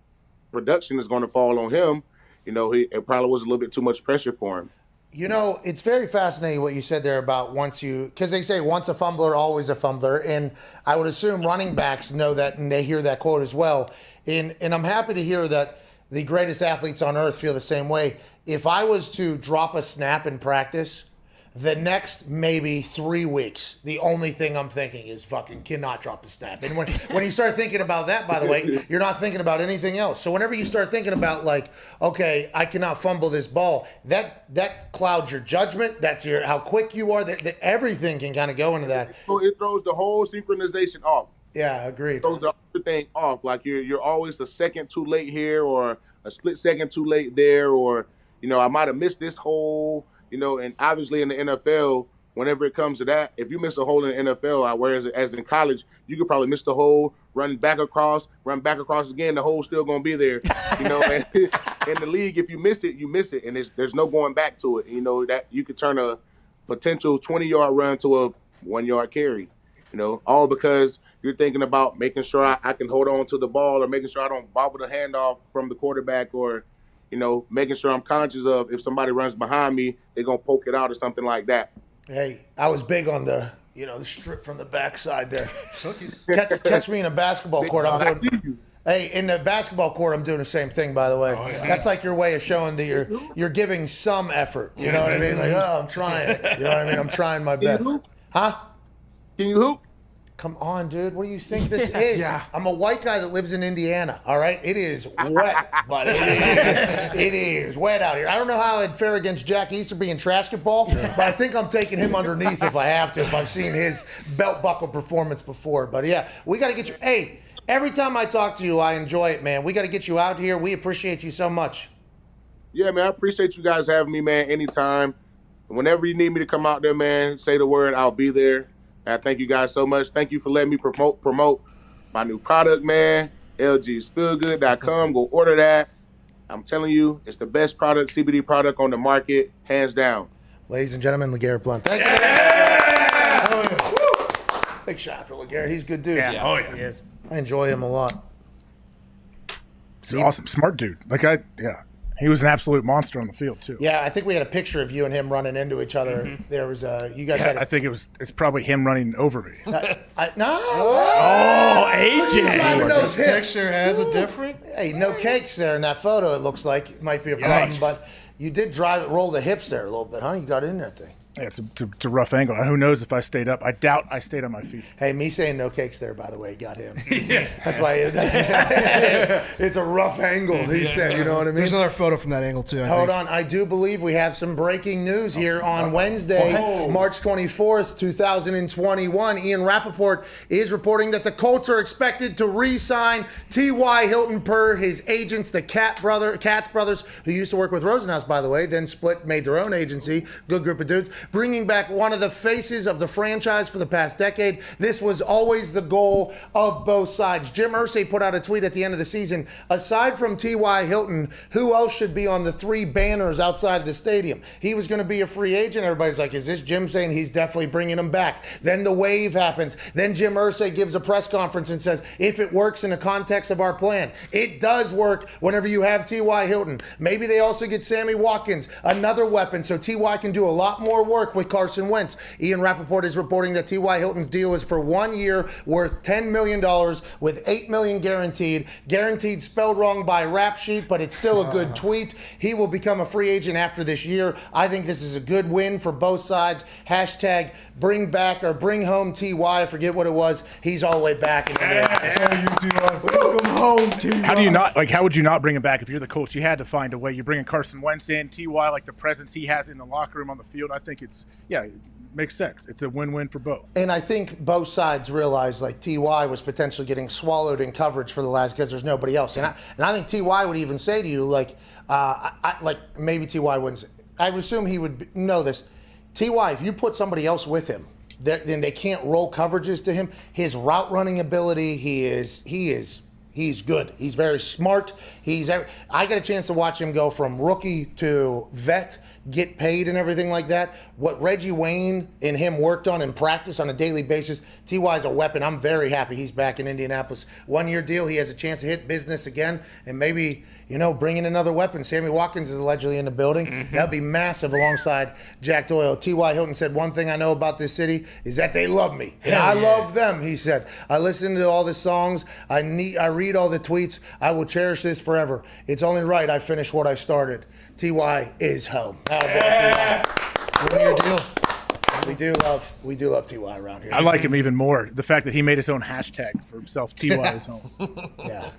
production is going to fall on him, it probably was a little bit too much pressure for him. You know, it's very fascinating what you said there about because they say once a fumbler, always a fumbler. And I would assume running backs know that and they hear that quote as well. And I'm happy to hear that the greatest athletes on earth feel the same way. If I was to drop a snap in practice, the next maybe 3 weeks, the only thing I'm thinking is fucking cannot drop the snap. And when you start thinking about that, by the way, you're not thinking about anything else. So whenever you start thinking about like, okay, I cannot fumble this ball, that clouds your judgment. That's how quick you are. That everything can kind of go into that. So it throws the whole synchronization off. Yeah, agreed. It throws the other thing off. Like you're always a second too late here, or a split second too late there, or I might have missed this hole. And obviously in the NFL, whenever it comes to that, if you miss a hole in the NFL, whereas as in college, you could probably miss the hole, run back across again, the hole's still gonna be there. And in the league, if you miss it, you miss it, and there's no going back to it. That you could turn a potential 20-yard run to a 1-yard carry. All because you're thinking about making sure I can hold on to the ball, or making sure I don't bobble the handoff from the quarterback, or making sure I'm conscious of if somebody runs behind me, they're going to poke it out or something like that. Hey, I was big on the strip from the backside there. Catch me in a basketball court. I see you. Hey, in the basketball court, I'm doing the same thing, by the way. Oh, yeah. That's like your way of showing that you're giving some effort. You know what I mean? Like, I'm trying. You know what I mean? I'm trying my best. Huh? Can you hoop? Come on, dude. What do you think this is? Yeah. I'm a white guy that lives in Indiana, all right? It is wet, but it is wet out here. I don't know how I'd fare against Jack Easterby in basketball, but I think I'm taking him underneath if I have to, if I've seen his belt buckle performance before. But, yeah, we got to get you. Hey, every time I talk to you, I enjoy it, man. We got to get you out here. We appreciate you so much. Yeah, man, I appreciate you guys having me, man, anytime. Whenever you need me to come out there, man, say the word, I'll be there. I thank you guys so much. Thank you for letting me promote my new product, man. LGsFeelGood.com. Go order that. I'm telling you, it's the best CBD product on the market, hands down. Ladies and gentlemen, LeGarrette Blount. Thank you. Yeah! Oh, yeah. Big shout out to LeGarrette. He's a good dude. Yeah. Oh, yeah. He is. I enjoy him a lot. He's an awesome, smart dude. He was an absolute monster on the field too. Yeah, I think we had a picture of you and him running into each other. Mm-hmm. There was you guys had. I think it's probably him running over me. No. Oh, AJ. This picture has a different. Hey, no cakes there in that photo. It looks like it might be a problem, but you did roll the hips there a little bit, huh? You got in that thing. Yeah, it's a rough angle. Who knows if I stayed up? I doubt I stayed on my feet. Hey, me saying no cakes there, by the way, got him. Yeah. That's why it's a rough angle, he said, you know what I mean? There's another photo from that angle, too. Hold on. I do believe we have some breaking news here on Wednesday, March 24th, 2021. Ian Rappaport is reporting that the Colts are expected to re-sign T.Y. Hilton per his agents, the Katz brothers, who used to work with Rosenhaus, by the way, then split, made their own agency. Good group of dudes. Bringing back one of the faces of the franchise for the past decade. This was always the goal of both sides. Jim Irsay put out a tweet at the end of the season. Aside from T.Y. Hilton, who else should be on the 3 banners outside of the stadium? He was going to be a free agent. Everybody's like, is this Jim saying he's definitely bringing him back? Then the wave happens. Then Jim Irsay gives a press conference and says, if it works in the context of our plan. It does work whenever you have T.Y. Hilton. Maybe they also get Sammy Watkins, another weapon, so T.Y. can do a lot more work with Carson Wentz. Ian Rappaport is reporting that T.Y. Hilton's deal is for 1 year worth $10 million with $8 million guaranteed. Guaranteed spelled wrong by rap sheet, but it's still a good tweet. He will become a free agent after this year. I think this is a good win for both sides. Hashtag bring back or bring home T.Y. I forget what it was. He's all the way back. Welcome home, T.Y. How would you not bring him back if you're the coach? You had to find a way. You're bringing Carson Wentz in, T.Y., like the presence he has in the locker room on the field. I think it makes sense. It's a win-win for both. And I think both sides realize T.Y. was potentially getting swallowed in coverage for the last because there's nobody else. And I think T.Y. would even say to you maybe T.Y. wouldn't say, I would assume he would know this. T.Y., if you put somebody else with him, then they can't roll coverages to him. His route running ability, he is He's good. He's very smart. I got a chance to watch him go from rookie to vet, get paid and everything like that. What Reggie Wayne and him worked on in practice on a daily basis, T.Y. is a weapon. I'm very happy he's back in Indianapolis. 1-year deal. He has a chance to hit business again and maybe, bring in another weapon. Sammy Watkins is allegedly in the building. That'd be massive alongside Jack Doyle. T.Y. Hilton said, one thing I know about this city is that they love me. And I love them, he said. I listen to all the songs. I read all the tweets. I will cherish this forever. It's only right I finish what I started. T.Y. is home. One-year deal. We do love T.Y. around here. I like him even more. The fact that he made his own hashtag for himself, T.Y. is home. Yeah.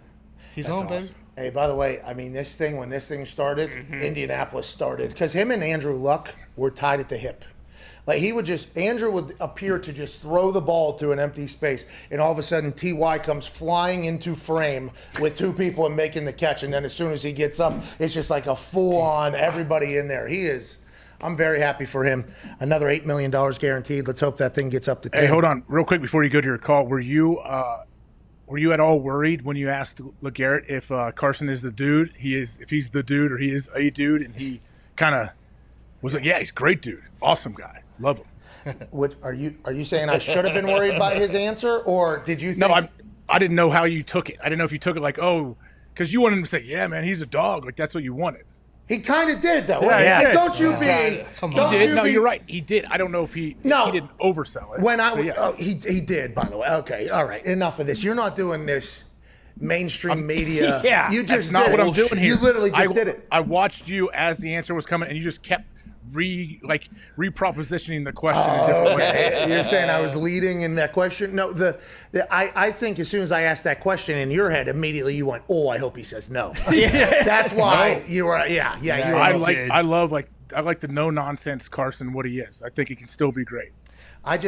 He's home, awesome. baby. Hey, by the way, when this thing started, Indianapolis started, because him and Andrew Luck were tied at the hip. Like Andrew would appear to just throw the ball to an empty space, and all of a sudden T.Y. comes flying into frame with two people and making the catch, and then as soon as he gets up, it's just like a full-on everybody in there. I'm very happy for him. Another $8 million guaranteed. Let's hope that thing gets up to 10. Hey, hold on real quick before you go to your call. Were you at all worried when you asked LeGarrette if Carson is the dude? If he's the dude or he is a dude, and he kind of was like, yeah, he's a great dude, awesome guy, love him. What are you saying? I should have been worried by his answer, or did you think? No, I didn't know how you took it. I didn't know if you took it like, oh, because you wanted him to say, yeah, man, he's a dog. Like that's what you wanted. He kind of did, though. Yeah, Like, don't you be? No, you're right. He did. I don't know if he didn't oversell it. He did. By the way, okay, all right. Enough of this. You're not doing this mainstream media. Yeah, you just that's not did what it. I'm doing here. You literally just did it. I watched you as the answer was coming, and you just kept repropositioning the question in different ways. You're saying I was leading in that question? No, I think as soon as I asked that question in your head, immediately you went, oh, I hope he says no. That's why you were, you're right. I like the no nonsense Carson, what he is. I think he can still be great. I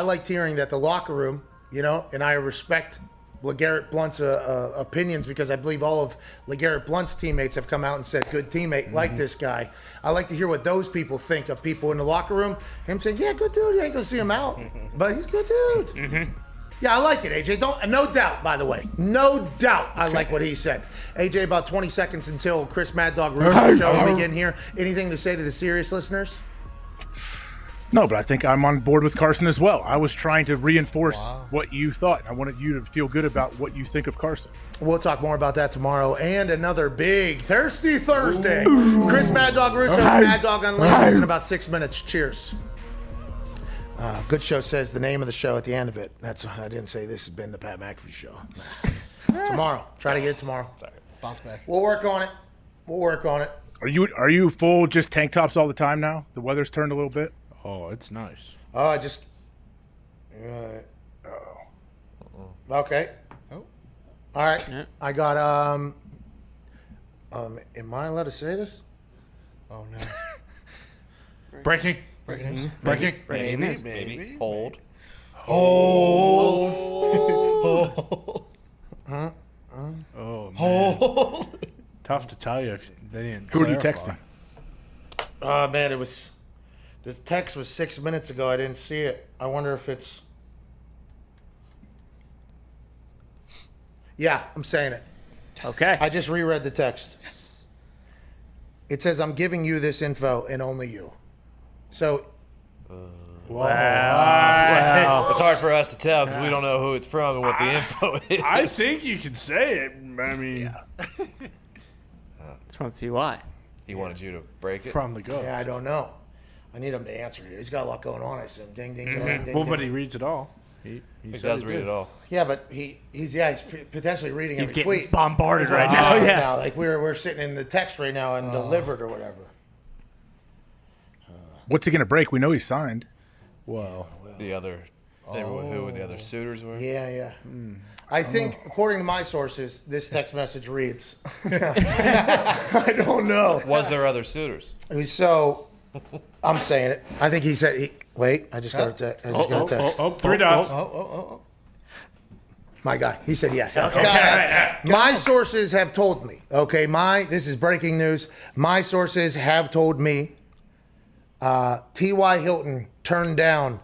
liked hearing that the locker room, and I respect LeGarrette Blount's opinions because I believe all of LeGarrette Blount's teammates have come out and said, good teammate, like this guy. I like to hear what those people think of people in the locker room. Him saying, yeah, good dude, you ain't going to see him out, but he's a good dude. Yeah, I like it, AJ. No doubt, by the way. No doubt I like what he said. AJ, about 20 seconds until Chris Mad Dog Russo's show will begin here. Anything to say to the serious listeners? No, but I think I'm on board with Carson as well. I was trying to reinforce what you thought. I wanted you to feel good about what you think of Carson. We'll talk more about that tomorrow. And another big Thirsty Thursday. Chris Mad Dog Russo, Mad Dog Unlimited in about 6 minutes. Cheers. Good Show says the name of the show at the end of it. I didn't say this has been the Pat McAfee Show. Tomorrow. Try to get it tomorrow. Bounce back. We'll work on it. Are you full just tank tops all the time now? The weather's turned a little bit. Oh, it's nice. Oh, I just. Okay. Oh. All right. Yeah. I got. Am I allowed to say this? Oh no. Breaking. Breaking. Breaking. Maybe. Hold. Hold. Oh man. Tough to tell you if they didn't. Who are you texting? Oh man, the text was 6 minutes ago. I didn't see it. I wonder if it's. Yeah, I'm saying it. Okay. I just reread the text. Yes. It says, I'm giving you this info and only you. So. Wow. It's hard for us to tell because we don't know who it's from and what the info is. I think you can say it. I mean. It's from T.Y. He wanted you to break it? From the ghost. Yeah, I don't know. I need him to answer it. He's got a lot going on. I assume. Ding, ding, ding, ding. Well, ding. but he reads it all. He does read it all. Yeah, but he's potentially reading He's every getting tweet. bombarded right now. Yeah. Now. Like we're sitting in the text right now and delivered or whatever. What's he going to break? We know he's signed. Well, the other, who the other suitors were? Yeah. I think, according to my sources, this text message reads. I don't know. Was there other suitors? So, I'm saying it. I think he said. Wait, I just got a text. Three dots. My guy. He said yes. Okay. My sources have told me. Okay, this is breaking news. My sources have told me T.Y. Hilton turned down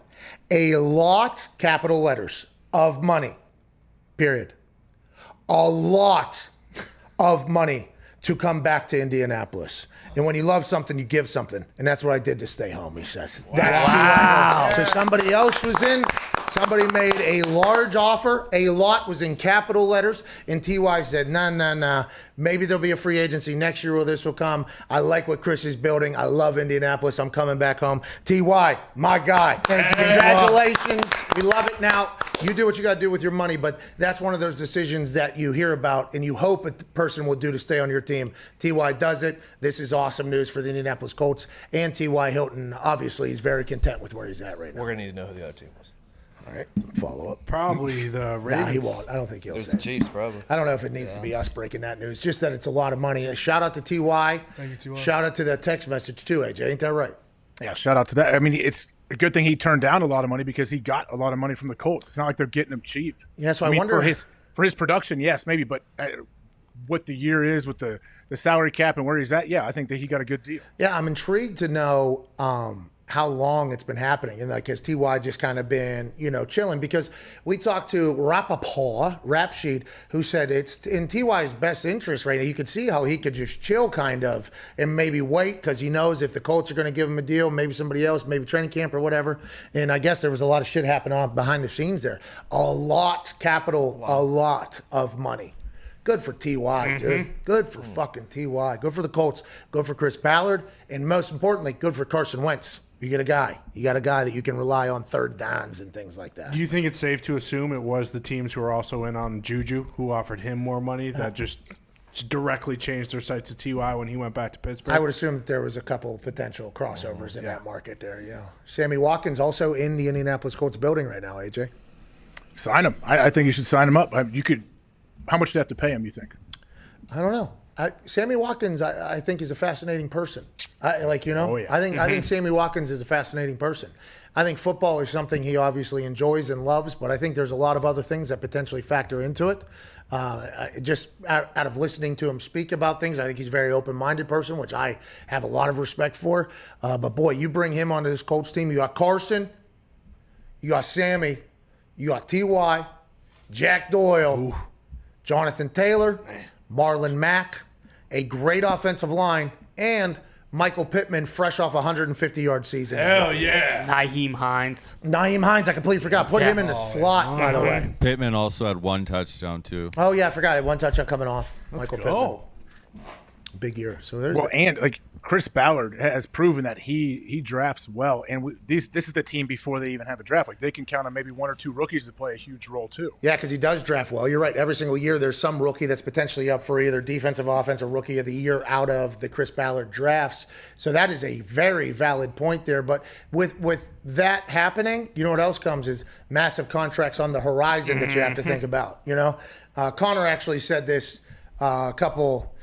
a lot, capital letters, of money. Period. a lot of money to come back to Indianapolis. And when you love something, you give something. And that's what I did to stay home, he says. That's T.Y. So somebody else was in. Somebody made a large offer. A lot was in capital letters. And T.Y. said, nah. Maybe there'll be a free agency next year where this will come. I like what Chris is building. I love Indianapolis. I'm coming back home. T.Y., my guy. Congratulations. We love it. Now, you do what you got to do with your money, but that's one of those decisions that you hear about and you hope a person will do to stay on your team. T.Y. does it. This is awesome news for the Indianapolis Colts. And T.Y. Hilton, obviously, is very content with where he's at right now. We're going to need to know who the other team was. All right, follow up. Probably the Ravens. Nah, he won't. I don't think he'll say. The Chiefs, probably. I don't know if it needs to be us breaking that news. Just that it's a lot of money. Shout out to T.Y. Thank you, T.Y. Shout out to that text message too, AJ. Ain't that right? Yeah, shout out to that. I mean, it's a good thing he turned down a lot of money because he got a lot of money from the Colts. It's not like they're getting him cheap. Yeah, so I mean, wonder for his production, yes, maybe, but what the year is with the salary cap and where he's at, yeah, I think that he got a good deal. Yeah, I'm intrigued to know how long it's been happening. And like, has T.Y. just kind of been, chilling? Because we talked to Rap Sheet, who said it's in T.Y.'s best interest right now. You could see how he could just chill kind of and maybe wait because he knows if the Colts are going to give him a deal, maybe somebody else, maybe training camp or whatever. And I guess there was a lot of shit happening on behind the scenes there. A lot of money. Good for T.Y., dude. Good for fucking T.Y. Good for the Colts. Good for Chris Ballard. And most importantly, good for Carson Wentz. You got a guy that you can rely on third downs and things like that. Do you think it's safe to assume it was the teams who are also in on Juju who offered him more money that just directly changed their sights to T.Y. when he went back to Pittsburgh? I would assume that there was a couple potential crossovers in that market there, yeah. Sammy Watkins also in the Indianapolis Colts building right now, AJ. Sign him. I think you should sign him up. You could. How much do you have to pay him, you think? I don't know. Sammy Watkins, I think, is a fascinating person. I think Sammy Watkins is a fascinating person. I think football is something he obviously enjoys and loves, but I think there's a lot of other things that potentially factor into it. Just out of listening to him speak about things, I think he's a very open-minded person, which I have a lot of respect for. But boy, you bring him onto this Colts team. You got Carson, you got Sammy, you got T.Y., Jack Doyle, Jonathan Taylor, Marlon Mack, a great offensive line, and Michael Pittman, fresh off a 150-yard season. Hell yeah. Naheem Hines, I completely forgot. Put him in the slot, by the way. Pittman also had one touchdown, too. Oh, yeah, I forgot. I had one touchdown coming off. Michael Pittman. Big year. So there's and like Chris Ballard has proven that he drafts well, and this is the team before they even have a draft. Like they can count on maybe one or two rookies to play a huge role too. Yeah, because he does draft well. You're right. Every single year, there's some rookie that's potentially up for either defensive, offensive rookie of the year out of the Chris Ballard drafts. So that is a very valid point there. But with that happening, you know what else comes is massive contracts on the horizon that you have to think about. Connor actually said this a couple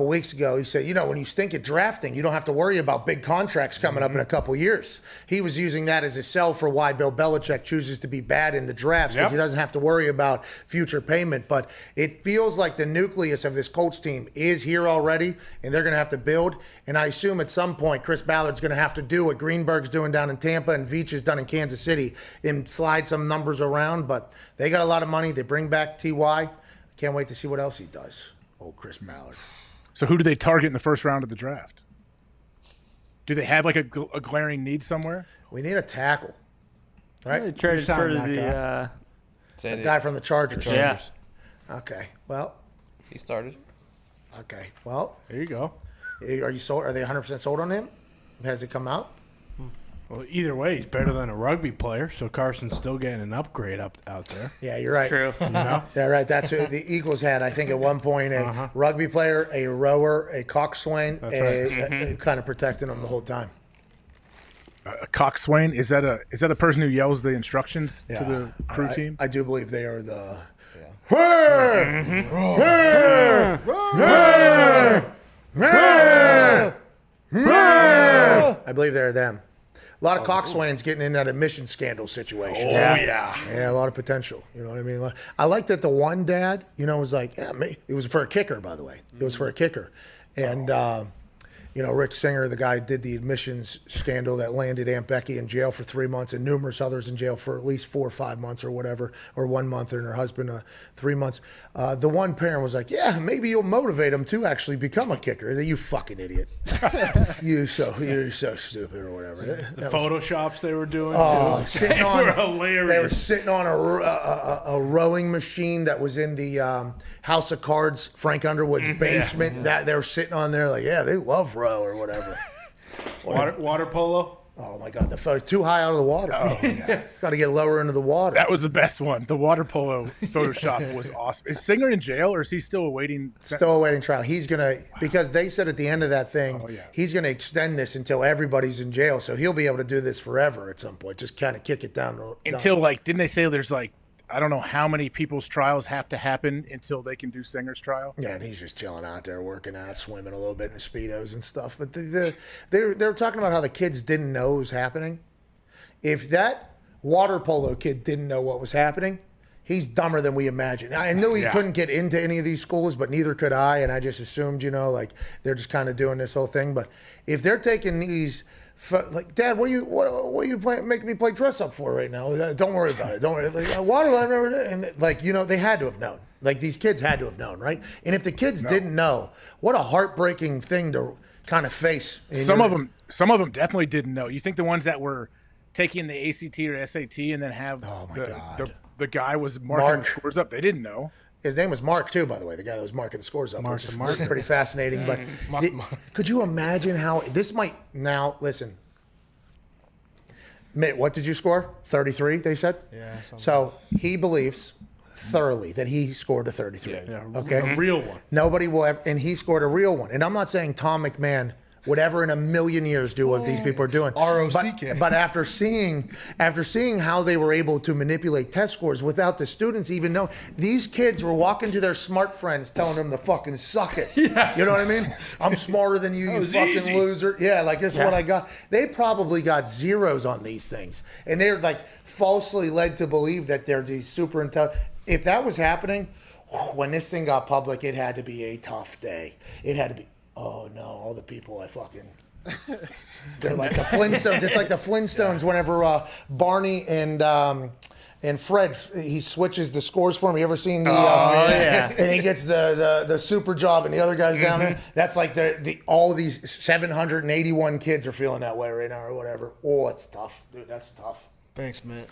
weeks ago. He said, when you think of drafting, you don't have to worry about big contracts coming up in a couple years. He was using that as a sell for why Bill Belichick chooses to be bad in the drafts because he doesn't have to worry about future payment. But it feels like the nucleus of this Colts team is here already, and they're going to have to build. And I assume at some point Chris Ballard's going to have to do what Greenberg's doing down in Tampa and Veach has done in Kansas City and slide some numbers around. But they got a lot of money. They bring back T.Y. Can't wait to see what else he does. Oh, Chris Ballard. So who do they target in the first round of the draft? Do they have like a glaring need somewhere? We need a tackle, right? They traded for the guy from the Chargers. Yeah. Okay. Well, he started. Okay. Well, there you go. Are you sold? Are they 100% sold on him? Has it come out? Well, either way, he's better than a rugby player, so Carson's still getting an upgrade out there. Yeah, you're right. True. Yeah, right. That's who the Eagles had, I think, at one point, a rugby player, a rower, a coxswain, kind of protecting them the whole time. A coxswain? Is that a person who yells the instructions to the crew team? I do believe they are the... I believe they're them. A lot of coxswains getting in that admission scandal situation. Oh, yeah. Yeah, a lot of potential. You know what I mean? I like that the one dad, was like, it was for a kicker, by the way. It was for a kicker. And Rick Singer, the guy who did the admissions scandal that landed Aunt Becky in jail for 3 months and numerous others in jail for at least 4 or 5 months or whatever, or 1 month, and her husband 3 months. The one parent was like, yeah, maybe you'll motivate him to actually become a kicker. You fucking idiot. you're so stupid or whatever. The Photoshops they were doing Oh, too. They were hilarious. They were sitting on a rowing machine that was in the House of Cards, Frank Underwood's basement. That they were sitting on there like, yeah, they love row or whatever. Water polo. Oh my God, the photo too high out of the water. Oh, got to get lower into the water. That was the best one. The water polo Photoshop was awesome. Is Singer in jail or is he still awaiting? Still awaiting trial. He's gonna because they said at the end of that thing, he's gonna extend this until everybody's in jail, so he'll be able to do this forever at some point. Just kind of kick it down. Until like, didn't they say there's like, I don't know how many people's trials have to happen until they can do Singer's trial? Yeah, and he's just chilling out there, working out, swimming a little bit in Speedos and stuff. But they're talking about how the kids didn't know it was happening. If that water polo kid didn't know what was happening, he's dumber than we imagine. I knew he couldn't get into any of these schools, but neither could I. And I just assumed, like they're just kind of doing this whole thing. But if they're taking these. Like, Dad, what are you making me play dress up for right now? Don't worry about it. Don't worry. Like, why do I remember that? And they had to have known. Like these kids had to have known, right? And if the kids didn't know, what a heartbreaking thing to kind of face. Some of them definitely didn't know. You think the ones that were taking the ACT or SAT and then have the guy was marking the scores up, they didn't know. His name was Mark, too, by the way, the guy that was marking the scores up, which is pretty fascinating. But could you imagine how this might now, listen, Mitt, what did you score? 33, they said? Yeah. So he believes thoroughly that he scored a 33. Yeah, okay? A real one. Nobody will ever, and he scored a real one. And I'm not saying Tom McMahon would ever in a million years do what these people are doing. ROCK. But after seeing how they were able to manipulate test scores without the students even knowing, these kids were walking to their smart friends telling them to fucking suck it. Yeah. You know what I mean? I'm smarter than you, you fucking loser. Yeah, like this is what I got. They probably got zeros on these things. And they're like falsely led to believe that they're these super intelligent. If that was happening, when this thing got public, it had to be a tough day. It had to be. Oh no! All the people they're like the Flintstones. It's like the Flintstones whenever Barney and Fred, he switches the scores for him. You ever seen the? And he gets the super job, and the other guy's down there. That's like all of these 781 kids are feeling that way right now, or whatever. Oh, it's tough, dude. That's tough. Thanks, Matt.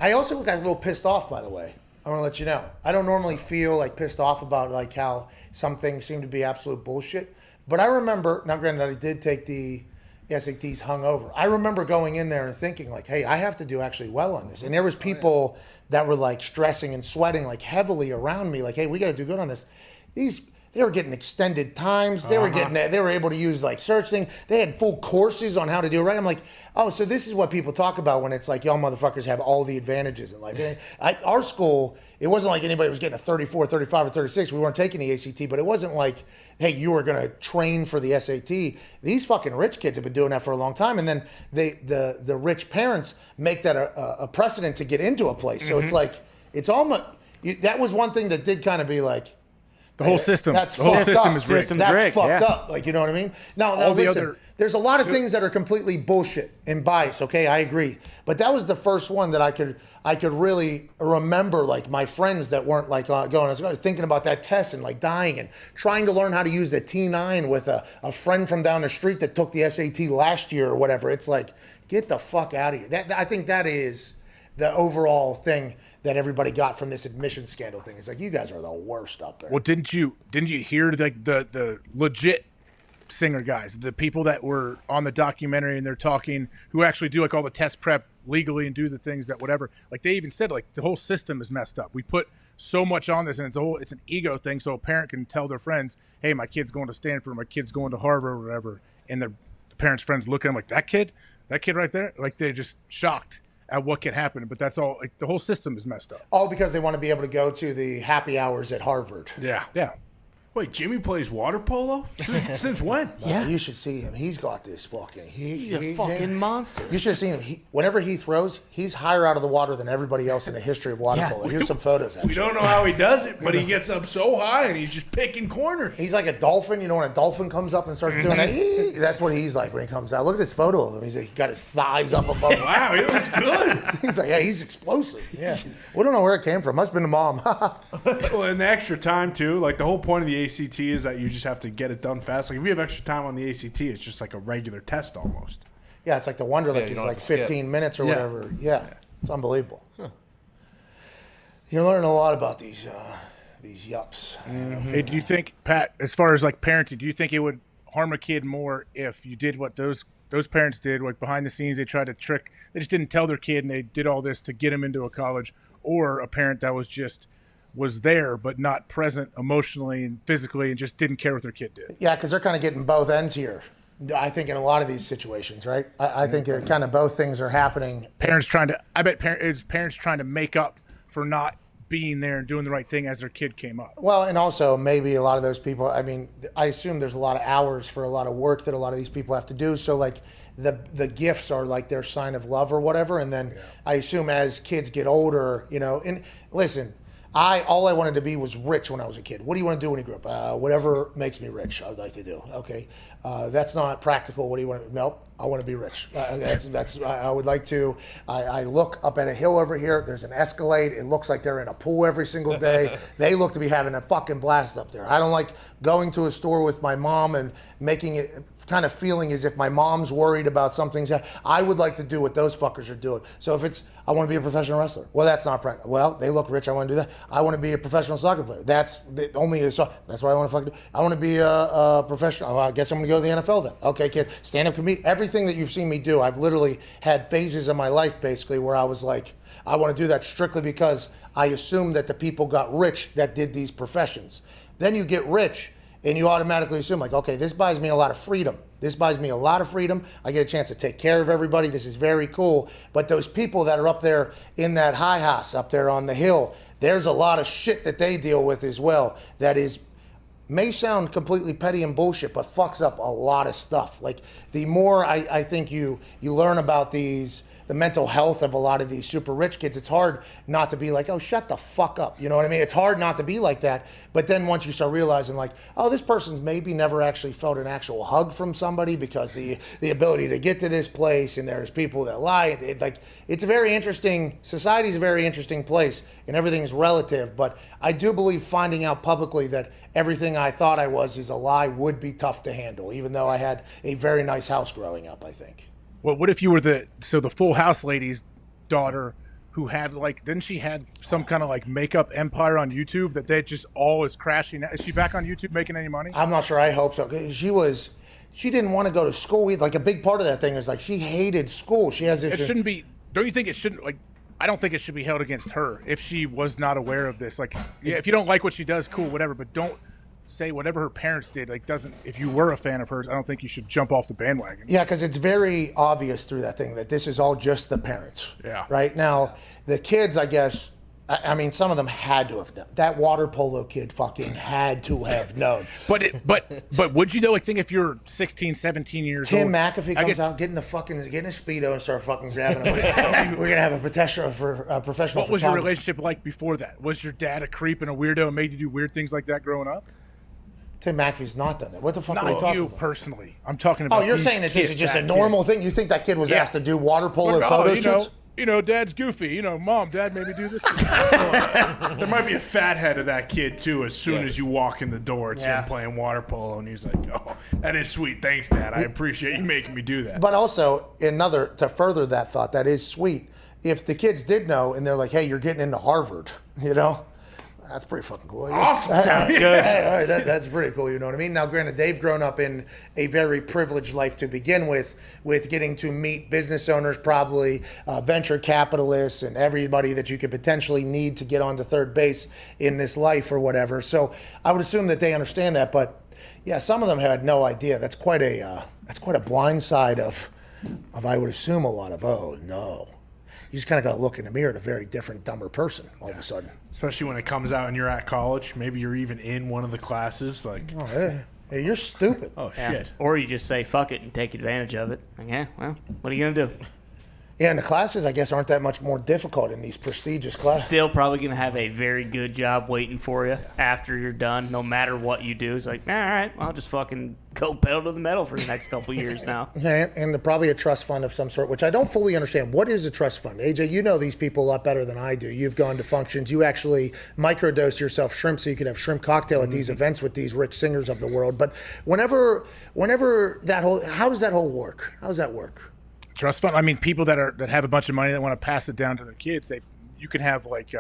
I also got a little pissed off, by the way. I want to let you know. I don't normally feel like pissed off about like how some things seem to be absolute bullshit. But I remember, now granted I did take the SATs hungover. I remember going in there and thinking like, hey, I have to do actually well on this. And there was people that were like stressing and sweating like heavily around me, like, hey, we got to do good on this. They were getting extended times. They were able to use like search things. They had full courses on how to do it right. I'm like, oh, so this is what people talk about when it's like y'all motherfuckers have all the advantages in life. Our school, it wasn't like anybody was getting a 34, 35, or 36. We weren't taking the ACT, but it wasn't like, hey, you were going to train for the SAT. These fucking rich kids have been doing that for a long time. And then the rich parents make that a precedent to get into a place. So it's like, it's almost, that was one thing that did kind of be like, the whole system. That's the whole fucked system up. is rigged. That's fucked up. Like, you know what I mean? Now listen, there's a lot of things that are completely bullshit and bias. Okay, I agree. But that was the first one that I could really remember. Like my friends that weren't like going. I was thinking about that test and like dying and trying to learn how to use the T9 with a friend from down the street that took the SAT last year or whatever. It's like, get the fuck out of here. I think that is the overall thing that everybody got from this admission scandal thing. It's like, you guys are the worst up there. Well, didn't you hear like the legit Singer guys, the people that were on the documentary and they're talking, who actually do like all the test prep legally and do the things that whatever, like they even said like the whole system is messed up. We put so much on this and it's an ego thing. So a parent can tell their friends, hey, my kid's going to Stanford, my kid's going to Harvard or whatever. And the parents' friends look at them like, that kid right there. Like they're just shocked at what can happen, but that's all. Like the whole system is messed up. All because they want to be able to go to the happy hours at Harvard. Yeah. Wait, Jimmy plays water polo? Since when? Yeah. You should see him. He's got this fucking... He's a fucking monster. You should have seen him. Whenever he throws, he's higher out of the water than everybody else in the history of water polo. Here's some photos, actually. We don't know how he does it, but he gets up so high and he's just picking corners. He's like a dolphin. You know when a dolphin comes up and starts doing that? That's what he's like when he comes out. Look at this photo of him. He got his thighs up above him. Wow, he looks good. He's like, yeah, he's explosive. Yeah. We don't know where it came from. Must have been the mom. Well, in the extra time, too, like the whole point of the ACT is that you just have to get it done fast. Like if you have extra time on the ACT, it's just like a regular test almost. Yeah, it's like the Wonderlic is like 15 minutes or whatever. Yeah, it's unbelievable. Huh. You're learning a lot about these yups. Mm-hmm. Hey, do you think, Pat, as far as like parenting, do you think it would harm a kid more if you did what those parents did, like behind the scenes, they tried to trick, they just didn't tell their kid and they did all this to get him into a college, or a parent that was there but not present emotionally and physically and just didn't care what their kid did? Yeah, because they're kind of getting both ends here. I think in a lot of these situations, right? I think kind of both things are happening. Parents trying to make up for not being there and doing the right thing as their kid came up. Well, and also maybe a lot of those people, I mean, I assume there's a lot of hours for a lot of work that a lot of these people have to do. So like the gifts are like their sign of love or whatever. And then I assume as kids get older, you know, and listen, all I wanted to be was rich when I was a kid. What do you want to do when you grow up? Whatever makes me rich, I'd like to do. Okay, that's not practical. What do you want? Nope, I want to be rich. That's. I would like to. I look up at a hill over here. There's an Escalade. It looks like they're in a pool every single day. They look to be having a fucking blast up there. I don't like going to a store with my mom and making it kind of feeling as if my mom's worried about something. I would like to do what those fuckers are doing. So if it's, I want to be a professional wrestler. Well, that's not practical. Well, they look rich. I want to do that. I want to be a professional soccer player. That's the only. That's what I want to fucking do. I want to be a professional. I guess I'm going to go to the NFL then. Okay, kid. Stand up comedian. Everything that you've seen me do, I've literally had phases of my life basically where I was like, I want to do that strictly because I assumed that the people got rich that did these professions. Then you get rich and you automatically assume like, okay, this buys me a lot of freedom. This buys me a lot of freedom. I get a chance to take care of everybody. This is very cool. But those people that are up there in that high house, up there on the hill, there's a lot of shit that they deal with as well that may sound completely petty and bullshit, but fucks up a lot of stuff. Like the more I think you learn about the mental health of a lot of these super rich kids, it's hard not to be like, oh, shut the fuck up. You know what I mean? It's hard not to be like that. But then once you start realizing like, oh, this person's maybe never actually felt an actual hug from somebody because the ability to get to this place, and there's people that lie. It's a very interesting, society's a very interesting place and everything's relative. But I do believe finding out publicly that everything I thought I was is a lie would be tough to handle, even though I had a very nice house growing up, I think. Well, what if you were the Full House lady's daughter who had didn't she had some kind of makeup empire on YouTube that just all is crashing? Is she back on YouTube making any money? I'm not sure. I hope so. She didn't want to go to school. Like a big part of that thing is she hated school. She has this. It shouldn't be. Don't you think it shouldn't I don't think it should be held against her if she was not aware of this. If you don't like what she does, cool, whatever, but don't say whatever her parents did if you were a fan of hers, I don't think you should jump off the bandwagon. Yeah, because it's very obvious through that thing that this is all just the parents. Yeah. Right now, the kids, I guess, I mean, some of them had to have known. That water polo kid fucking had to have known. But would you though think if you're 16, 17 years Tim old? Tim McAfee comes out getting a Speedo and start fucking grabbing him. We're gonna have a professional What was your relationship like before that? Was your dad a creep and a weirdo and made you do weird things like that growing up? Tim McAfee's not done that. What the fuck are we Not talking you about? personally. I'm talking about. Oh, you're saying that this is just a normal thing? You think that kid was asked to do water polo photo shoots? Dad's goofy. Mom, dad made me do this. There might be a fat head of that kid too. As soon as you walk in the door, it's him playing water polo, and he's like, "Oh, that is sweet. Thanks, Dad. I appreciate you making me do that." But also, to further that thought, that is sweet. If the kids did know, and they're like, "Hey, you're getting into Harvard," that's pretty fucking cool. Awesome. Sounds good. That's pretty cool, you know what I mean? Now, granted, they've grown up in a very privileged life to begin with getting to meet business owners, probably venture capitalists, and everybody that you could potentially need to get onto third base in this life or whatever. So I would assume that they understand that. But yeah, some of them had no idea. That's quite a blind side of I would assume a lot of, oh no. You just kind of got to look in the mirror at a very different, dumber person all of a sudden. Especially when it comes out and you're at college. Maybe you're even in one of the classes. Like, oh, hey, you're stupid. Oh, Yeah. shit. Or you just say fuck it and take advantage of it. Like, yeah, well, what are you gonna do? Yeah, and the classes, I guess, aren't that much more difficult in these prestigious classes. Still probably gonna have a very good job waiting for you after you're done. No matter what you do, it's like, all right, well, I'll just fucking go pedal to the metal for the next couple of years now. Yeah, and they're probably a trust fund of some sort, which I don't fully understand. What is a trust fund? AJ, you know these people a lot better than I do. You've gone to functions. You actually microdose yourself shrimp so you could have shrimp cocktail at these events with these rich singers of the world. But whenever that whole, how does that whole work? How does that work? Trust fund. I mean, people that have a bunch of money that want to pass it down to their kids. You can have like,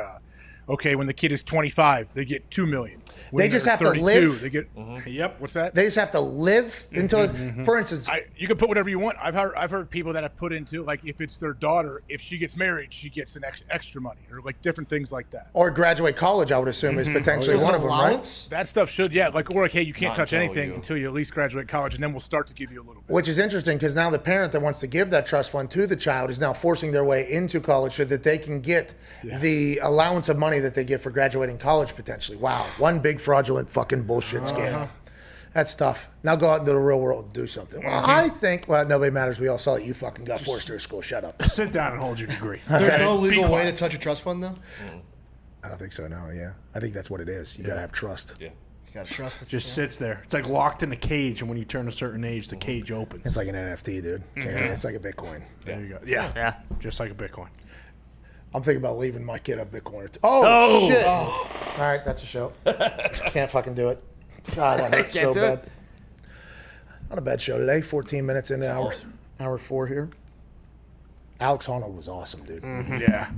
okay, when the kid is 25, they get $2 million. When They just they're have to 32, live? They get. Yep. What's that? They just have to live until, for instance, you can put whatever you want. I've heard people that have put into, like, if it's their daughter, if she gets married, she gets an extra money, or like different things like that. or graduate college, I would assume, is potentially one of them, right? That stuff should, yeah. Like, or like, hey, you can't Not touch until anything you- until you at least graduate college, and then we'll start to give you a little bit. Which is interesting because now the parent that wants to give that trust fund to the child is now forcing their way into college so that they can get the allowance of money that they get for graduating college potentially. Wow, one big fraudulent fucking bullshit scam. That's tough. Now go out into the real world and do something. Well, I think, well, nobody matters. We all saw it. You fucking got forced through school. Shut up. Sit down and hold your degree. There's no Be legal way quiet. to touch a trust fund, though? I don't think so, no, yeah. I think that's what it is. You got to have trust. Yeah. You got to trust it. Just sits there. It's like locked in a cage, and when you turn a certain age, the cage opens. It's like an NFT, dude. It's like a Bitcoin. There you go. Yeah. Just like a Bitcoin. I'm thinking about leaving my kid a Bitcoin. Oh, Oh! shit. Oh. All right, that's a show. Can't fucking do it. God, that hurts so Can't do bad. it. Not a bad show today. 14 minutes into hour 4 here. Alex Honnold was awesome, dude. Yeah.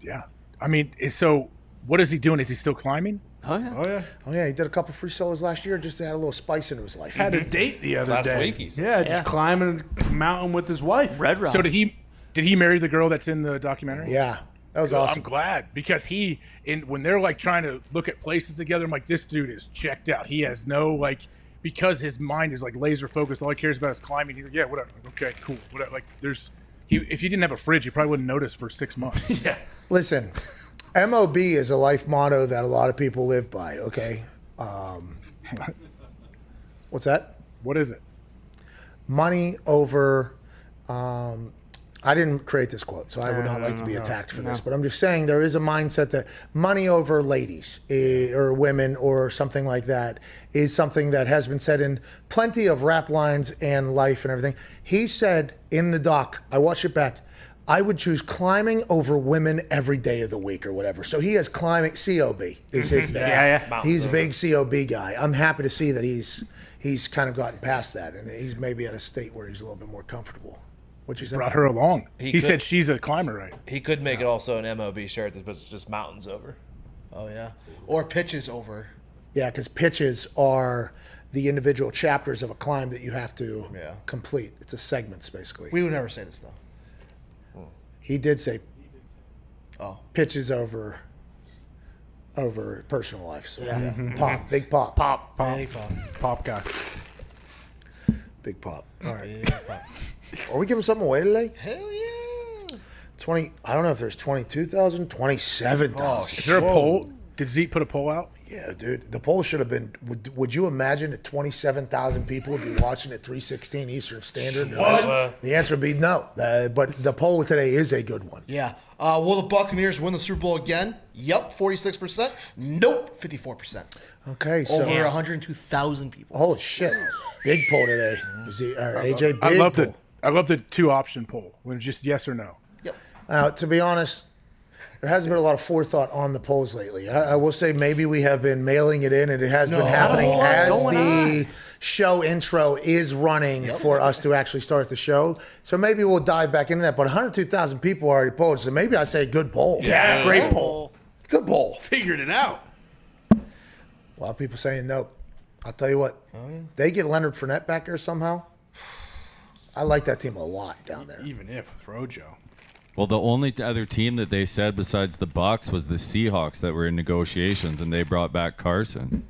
Yeah. I mean, so what is he doing? Is he still climbing? Oh, yeah. Oh, yeah. Oh, yeah, he did a couple free solos last year just to add a little spice into his life. Had a date the other Last day. week, he said. Yeah, just climbing a mountain with his wife. Red Rocks. So did he marry the girl that's in the documentary? Yeah. That was awesome. I'm glad because when they're like trying to look at places together, I'm like, this dude is checked out. He has no because his mind is like laser focused. All he cares about is climbing. He's like, yeah, whatever. Okay, cool. Whatever. Like if you didn't have a fridge, you probably wouldn't notice for 6 months. Yeah. Listen, MOB is a life motto that a lot of people live by, okay? What's that? What is it? Money over... I didn't create this quote, so I would not like to be attacked for this, but I'm just saying there is a mindset that money over ladies or women or something like that is something that has been said in plenty of rap lines and life and everything. He said in the doc, I watched it back, I would choose climbing over women every day of the week or whatever. So he has climbing, COB is his thing. Yeah. He's a big COB guy. I'm happy to see that he's kind of gotten past that and he's maybe at a state where he's a little bit more comfortable. What you say? Brought her along. He could- said she's a climber, right? He could make it also an MOB shirt that puts just mountains over. Oh, yeah. Or pitches over. Yeah, because pitches are the individual chapters of a climb that you have to complete. It's a segments, basically. We would never say this, though. He did say pitches over personal lives. Yeah. Pop, big pop. Pop. Big pop. Pop guy. Big pop. All right. Are we giving something away today? Hell yeah. 20, I don't know if there's 22,000, 27,000. Is there a poll? Did Zeke put a poll out? Yeah, dude. The poll should have been, would you imagine that 27,000 people would be watching at 3:16 Eastern Standard? The answer would be no. But the poll today is a good one. Yeah. Will the Buccaneers win the Super Bowl again? Yup, 46%. Nope, 54%. Okay, so. Over 102,000 people. Holy shit. Big poll today. AJ, big poll. I love the 2-option poll when it's just yes or no. Yep. To be honest, there hasn't been a lot of forethought on the polls lately. I will say maybe we have been mailing it in, and it has been happening as the show intro is running for us to actually start the show. So maybe we'll dive back into that. But 102,000 people already polled, so maybe I say good poll. Yeah, great poll. Good poll. Figured it out. A lot of people saying nope. I'll tell you what. They get Leonard Fournette back there somehow. I like that team a lot down there. Even if with Rojo. Well, the only other team that they said besides the Bucs was the Seahawks that were in negotiations, and they brought back Carson.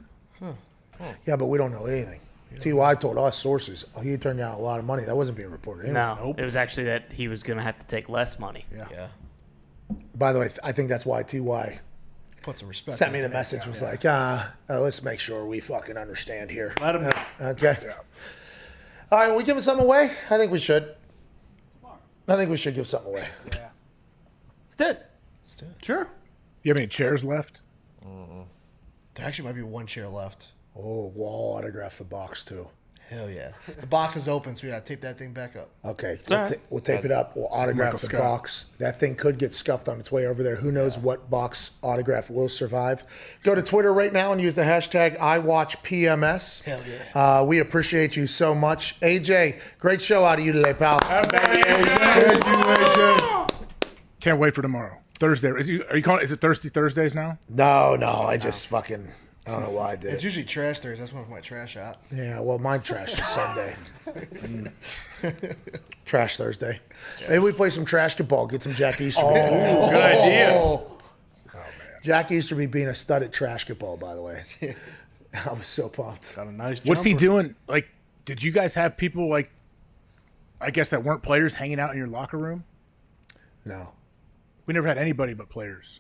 Yeah, but we don't know anything. T.Y. told us sources he turned down a lot of money. That wasn't being reported. Anyway. No, it was actually that he was going to have to take less money. Yeah. By the way, I think that's why T.Y. Put some respect. sent me the message. Was like, let's make sure we fucking understand here. Let him know. Okay. All right, we giving something away? I think we should. I think we should give something away. Yeah. Let's do it. Sure. You have any chairs left? There actually might be one chair left. Oh, we'll autograph the box too. Hell yeah. The box is open, so we gotta tape that thing back up. Okay, right. we'll tape it up. We'll autograph the Scott. box. That thing could get scuffed on its way over there. Who knows what box autograph will survive? Go to Twitter right now and use the hashtag IWatchPMS. Hell yeah. We appreciate you so much. AJ, great show out of you today, pal. Thank you, AJ. Can't wait for tomorrow. Thursday. Are you calling? Is it Thirsty Thursdays now? No, I just fucking, I don't know why I did It's it. usually trash Thursday. That's when my trash out. Yeah, well, my trash is Sunday. Trash Thursday. Maybe we play some trash ball, get some Jack Easterby. Good idea. Jack Easterby being a stud at trash ball, by the way. I was so pumped. Got a nice jumper. What's he doing? Like, did you guys have people like, I guess that weren't players hanging out in your locker room? No. We never had anybody but players.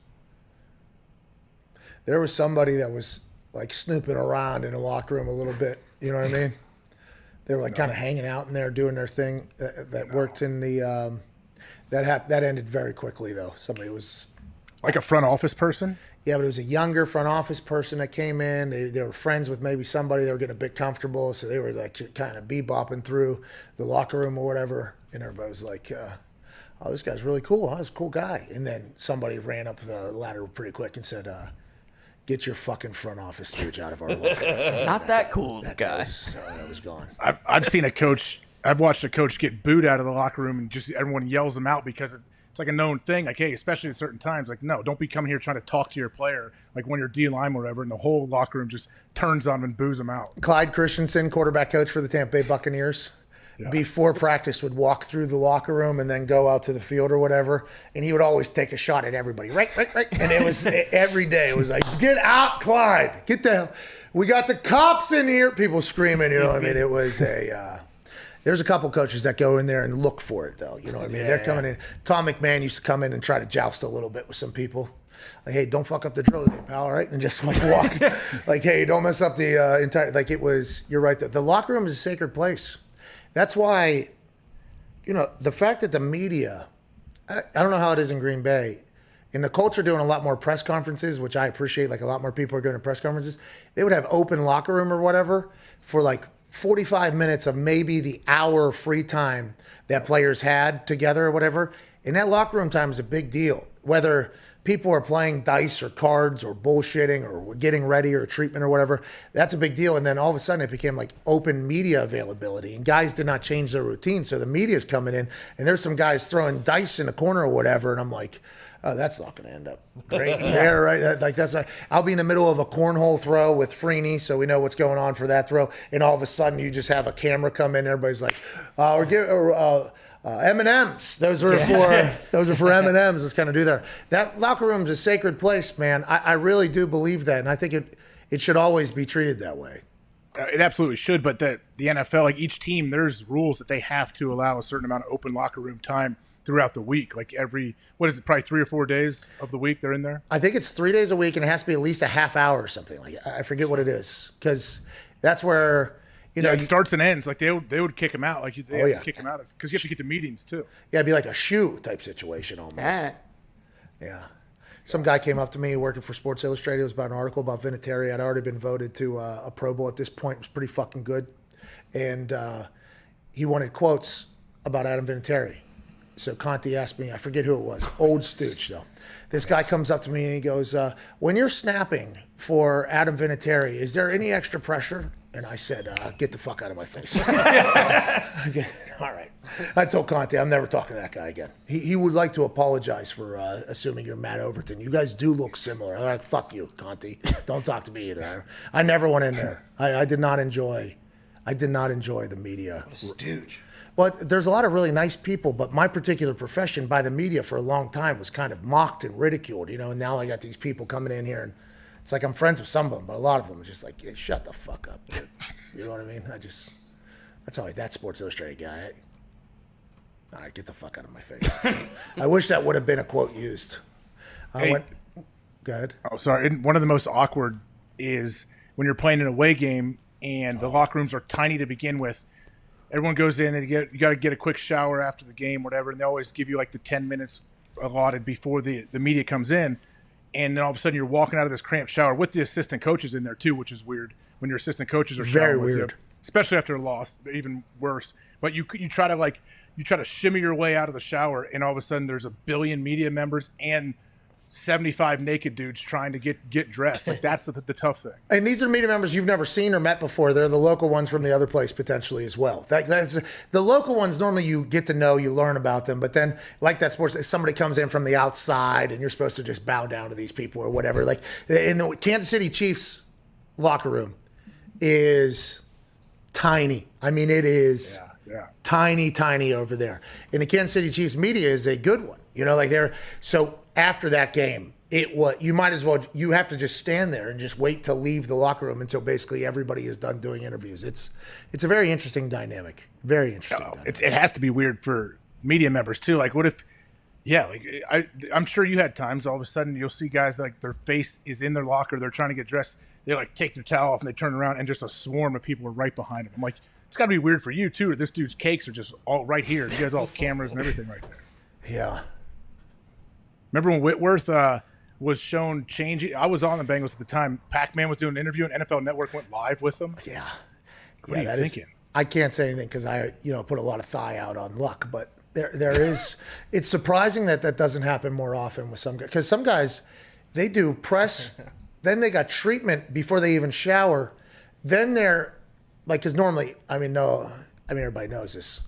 There was somebody that was like snooping around in the locker room a little bit. You know what I mean? They were like kind of hanging out in there doing their thing. That worked in the that ended very quickly though. Somebody was like a front office person. Yeah, but it was a younger front office person that came in. They were friends with maybe somebody. They were getting a bit comfortable, so they were like kind of bebopping through the locker room or whatever. And everybody was like, "Oh, this guy's really cool. Oh, this is a cool guy." And then somebody ran up the ladder pretty quick and said, "Get your fucking front office stooge out of our locker room." Not that cool, guy. That was gone. I've seen a coach. I've watched a coach get booed out of the locker room, and just everyone yells them out because it's like a known thing. Like, hey, especially at certain times, like, no, don't be coming here trying to talk to your player, like when you're D-line or whatever, and the whole locker room just turns on them and boos them out. Clyde Christensen, quarterback coach for the Tampa Bay Buccaneers, before practice would walk through the locker room and then go out to the field or whatever, and he would always take a shot at everybody. Right. And it was every day. It was like, get out, Clyde. Get the hell. We got the cops in here. People screaming, you know what I mean? It was there's a couple coaches that go in there and look for it, though. You know what I mean? They're coming in. Tom McMahon used to come in and try to joust a little bit with some people. Like, hey, don't fuck up the drill today, pal, all right? And just like walk. Like, hey, don't mess up the entire, like it was, you're right. The locker room is a sacred place. That's why, you know, the fact that the media, I don't know how it is in Green Bay, in the culture doing a lot more press conferences, which I appreciate, like a lot more people are going to press conferences, they would have open locker room or whatever for like 45 minutes of maybe the hour of free time that players had together or whatever. And that locker room time is a big deal. Whether people are playing dice or cards or bullshitting or getting ready or treatment or whatever, that's a big deal. And then all of a sudden it became like open media availability and guys did not change their routine. So the media's coming in and there's some guys throwing dice in the corner or whatever. And I'm like, oh, that's not going to end up great. Yeah, right. Like that's I'll be in the middle of a cornhole throw with Freeney, so we know what's going on for that throw. And all of a sudden, you just have a camera come in. Everybody's like, M&Ms. Those are for M&Ms. Let's kind of do that. That locker room is a sacred place, man. I really do believe that, and I think it should always be treated that way. It absolutely should, but the NFL, like each team, there's rules that they have to allow a certain amount of open locker room time throughout the week. Like every, what is it, probably 3 or 4 days of the week they're in there? I think it's 3 days a week, and it has to be at least a half hour or something. Like I forget what it is, because that's where, you know. It starts and ends. Like they would kick him out. Like they have to kick him out because you have to get to meetings too. Yeah, it'd be like a shoe type situation almost. Yeah. Some guy came up to me working for Sports Illustrated. It was about an article about Vinatieri. I'd already been voted to a Pro Bowl at this point. It was pretty fucking good. And he wanted quotes about Adam Vinatieri. So Conti asked me, I forget who it was, old stooge though. This guy comes up to me and he goes, when you're snapping for Adam Vinatieri, is there any extra pressure? And I said, get the fuck out of my face. Okay, all right. I told Conte, I'm never talking to that guy again. He would like to apologize for assuming you're Matt Overton. You guys do look similar. I'm like, fuck you, Conte. Don't talk to me either. I never went in there. I did not enjoy the media. What a stooge. Well, there's a lot of really nice people, but my particular profession by the media for a long time was kind of mocked and ridiculed, you know, and now I got these people coming in here and it's like I'm friends with some of them, but a lot of them are just like, shut the fuck up, dude. You know what I mean? That's how that Sports Illustrated guy. All right, get the fuck out of my face. I wish that would have been a quote used. Hey. Go ahead. Oh, sorry. And one of the most awkward is when you're playing an away game and the locker rooms are tiny to begin with. Everyone goes in and you got to get a quick shower after the game, whatever, and they always give you like the 10 minutes allotted before the media comes in. And then all of a sudden you're walking out of this cramped shower with the assistant coaches in there too, which is weird when your assistant coaches are very showering with weird, you, especially after a loss, even worse. But you try to shimmy your way out of the shower, and all of a sudden there's 1 billion media members and 75 naked dudes trying to get dressed. Like that's the tough thing. And these are media members you've never seen or met before. They're the local ones from the other place potentially as well. That's the local ones. Normally you get to know, you learn about them, but then like that sports, somebody comes in from the outside and you're supposed to just bow down to these people or whatever. Like in the Kansas City Chiefs locker room is tiny. I mean, it is tiny over there. And the Kansas City Chiefs media is a good one. You know, like so after that game, you have to just stand there and just wait to leave the locker room until basically everybody is done doing interviews. It's a very interesting dynamic. Very interesting. It has to be weird for media members too. Like what if, I'm sure you had times all of a sudden you'll see guys like their face is in their locker. They're trying to get dressed. They like take their towel off and they turn around and just a swarm of people are right behind them. I'm like, it's got to be weird for you too. This dude's cakes are just all right here. You guys all have cameras and everything right there. Yeah. Remember when Whitworth was shown changing? I was on the Bengals at the time. Pac-Man was doing an interview, and NFL Network went live with them. Yeah. What are you thinking? I can't say anything because I put a lot of thigh out on luck, but there is. It's surprising that doesn't happen more often with some guys, because some guys they do press, then they got treatment before they even shower, then they're like, because normally, everybody knows this.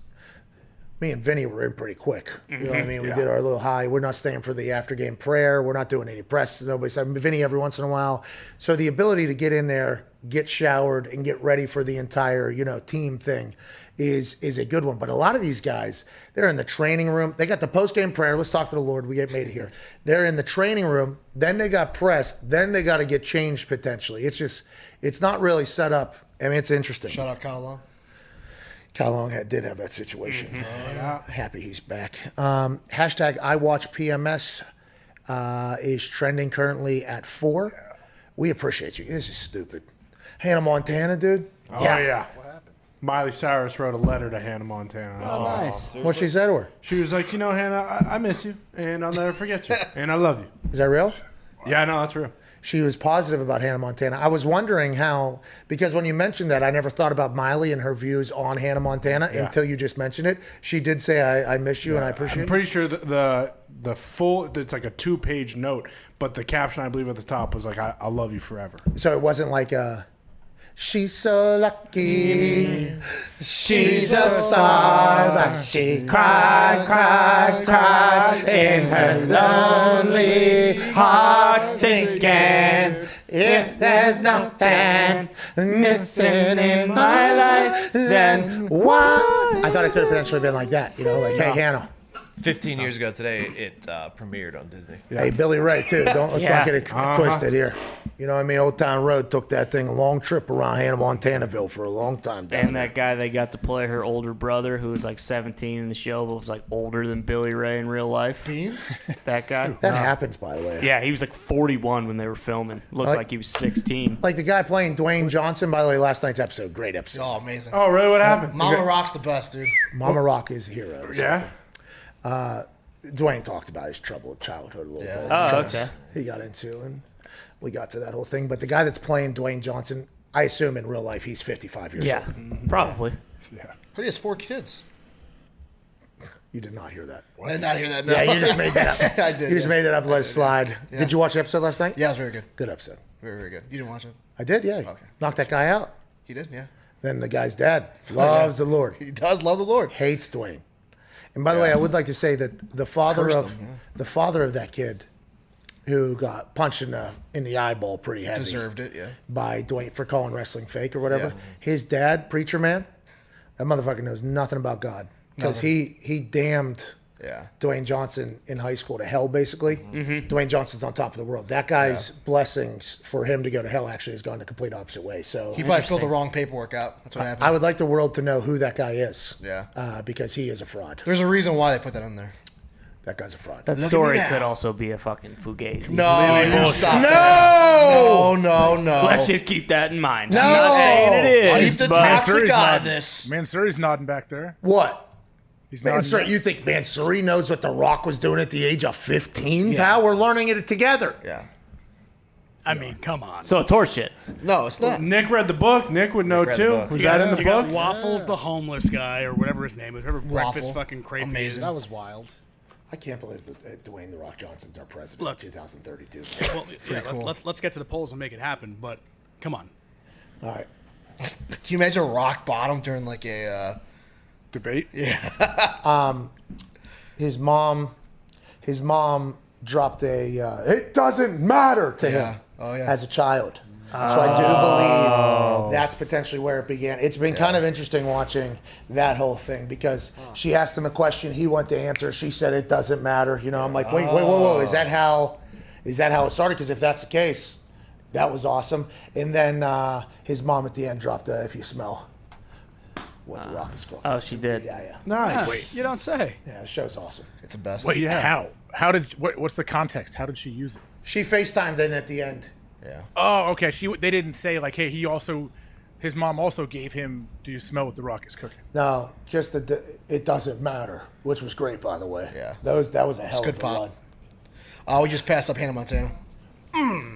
Me and Vinny were in pretty quick. You know what I mean? We did our little high. We're not staying for the after game prayer. We're not doing any press. Nobody said Vinny every once in a while. So the ability to get in there, get showered, and get ready for the entire team thing is a good one. But a lot of these guys, they're in the training room. They got the post game prayer. Let's talk to the Lord. We get made it here. They're in the training room. Then they got pressed. Then they got to get changed potentially. It's not really set up. I mean, it's interesting. Shout out Kyle Long. Kyle Long did have that situation. Happy he's back. Hashtag I watch PMS is trending currently at 4. We appreciate you. This is stupid. Hannah Montana, dude. Oh, yeah. What happened? Miley Cyrus wrote a letter to Hannah Montana. That's nice. What'd she say to her? She was like, Hannah, I miss you, and I'll never forget you, and I love you. Is that real? Yeah, no, that's real. She was positive about Hannah Montana. I was wondering how, because when you mentioned that, I never thought about Miley and her views on Hannah Montana until you just mentioned it. She did say, I miss you and I appreciate you. I'm pretty sure the full, it's like a 2-page note, but the caption, I believe, at the top was like, I love you forever. So it wasn't like she's so lucky, she's a star, but she cries in her lonely heart, thinking if there's nothing missing in my life, then why? I thought it could have potentially been like that, like, hey, Hannah. 15 years ago today, it premiered on Disney. Hey, Billy Ray, too. Let's not get it twisted here. You know what I mean? Old Town Road took that thing a long trip around Hannah Montanaville for a long time. And that guy they got to play her older brother, who was like 17 in the show, but was like older than Billy Ray in real life. Beans? That guy. That happens, by the way. Yeah, he was like 41 when they were filming. Looked like he was 16. Like the guy playing Dwayne Johnson, by the way, last night's episode. Great episode. Oh, amazing. Oh, really? What happened? Mama Rock's the best, dude. Mama Rock is a hero. Yeah? Dwayne talked about his troubled childhood a little bit. Oh, okay. He got into, and we got to that whole thing. But the guy that's playing Dwayne Johnson, I assume in real life he's 55 years old. Probably. Yeah. But he has 4 kids. You did not hear that. I did not hear that. No. Yeah, you just made that up. I did. You just made that up. Let it slide. Yeah. Did you watch the episode last night? Yeah, it was very good. Good episode. Very, very good. You didn't watch it? I did, yeah. Okay. Knocked that guy out. He did, yeah. Then the guy's dad loves the Lord. He does love the Lord. Hates Dwayne. And by the way, I would like to say that the father of that kid who got punched in the eyeball pretty heavy deserved it, yeah. by Dwayne for calling wrestling fake or whatever. Yeah. His dad, preacher man, that motherfucker knows nothing about God because he damned Yeah. Dwayne Johnson in high school to hell, basically. Mm-hmm. Dwayne Johnson's on top of the world. That guy's blessings for him to go to hell actually has gone the complete opposite way. So He probably filled the wrong paperwork out. That's what happened. I would like the world to know who that guy is. Yeah. Because he is a fraud. There's a reason why they put that in there. That guy's a fraud. That story could also be a fucking fugazi. No, you stop No! that. No. Let's just keep that in mind. No! I'm not saying it is. Keep the but toxic out of this. Mansuri's nodding back there. What? He's nodding. Mansuri, you think Mansuri knows what The Rock was doing at the age of 15, pal? We're learning it together. Yeah. I mean, come on. So it's horseshit. No, it's not. Nick read the book. Nick would know read the too. book. Was that in the You book? got Waffles, the homeless guy, or whatever his name is. Whatever breakfast Waffle. fucking crepe Amazing. is. That was wild. I can't believe that Dwayne The Rock Johnson's our president Look. in 2032. Well, yeah, let's get to the polls and make it happen. But come on. All right. Can you imagine a rock bottom during like a debate? Yeah. His mom dropped a "it doesn't matter" to him as a child. So I do believe that's potentially where it began. It's been kind of interesting watching that whole thing because she asked him a question, he went to answer. She said it doesn't matter. You know, I'm like, wait, whoa, is that how it started? Because if that's the case, that was awesome. And then his mom at the end dropped a "if you smell what The Rock is cooking." Oh, she did. Yeah. Nice. Wait, you don't say. Yeah, the show's awesome. It's the best. Wait, how? How did? What's the context? How did she use it? She FaceTimed in at the end. Yeah. Oh, okay. They didn't say like, hey, his mom also gave him, "Do you smell what The Rock is cooking?" No, just that it doesn't matter, which was great, by the way. Yeah. That was a hell Good of a pop. run. We just passed up Hannah Montana.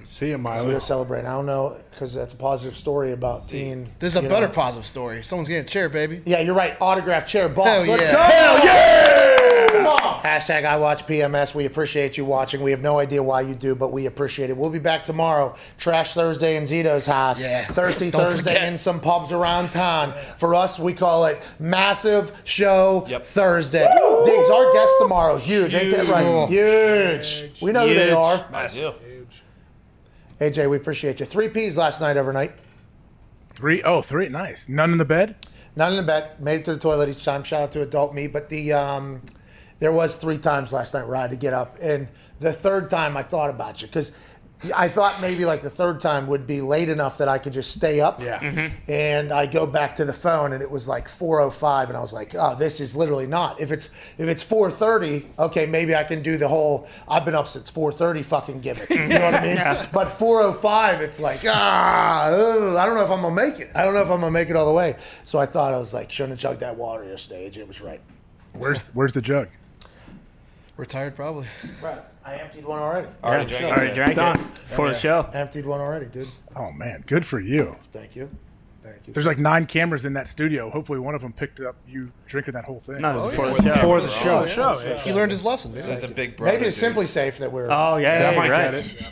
See you, So Miley. they're celebrating. I don't know because that's a positive story about teen. There's a better positive story. Someone's getting a chair, baby. Yeah, you're right. Autographed chair box. Hell Let's yeah. go. Hell yeah! Hashtag I watch PMS. We appreciate you watching. We have no idea why you do, but we appreciate it. We'll be back tomorrow. Trash Thursday in Zito's house. Yeah. Thirsty Don't Thursday forget. in some pubs around town. For us, we call it Massive Show Thursday. Diggs, our guest tomorrow. Huge. Ain't that right? Huge. We know who they are. Massive. AJ, we appreciate you. 3 Ps last night, overnight. 3. Oh, 3. Nice. None in the bed. None in the bed. Made it to the toilet each time. Shout out to adult me. But there was 3 times last night where I had to get up. And the third time I thought about you because I thought maybe like the third time would be late enough that I could just stay up. Yeah. Mm-hmm. And I go back to the phone and it was like 4:05 and I was like, oh, this is literally not. If it's 4:30, okay, maybe I can do the whole I've been up since 4:30 fucking gimmick. You know what I mean? But 4:05, it's like, I don't know if I'm gonna make it. I don't know if I'm gonna make it all the way. So I thought I was like, shouldn't have chugged that water yesterday. AJ was right. Where's the jug? Retired, probably. Right. I emptied one already. Already drank it for the show. Emptied one already, dude. Oh man, good for you. Thank you. Thank you. There's like 9 cameras in that studio. Hopefully, one of them picked up you drinking that whole thing. No, it was before the show. For the show. He learned his lesson. Baby. This is a big brother. Maybe it's Simply Safe that we're. Oh yeah, That you're might right. get it.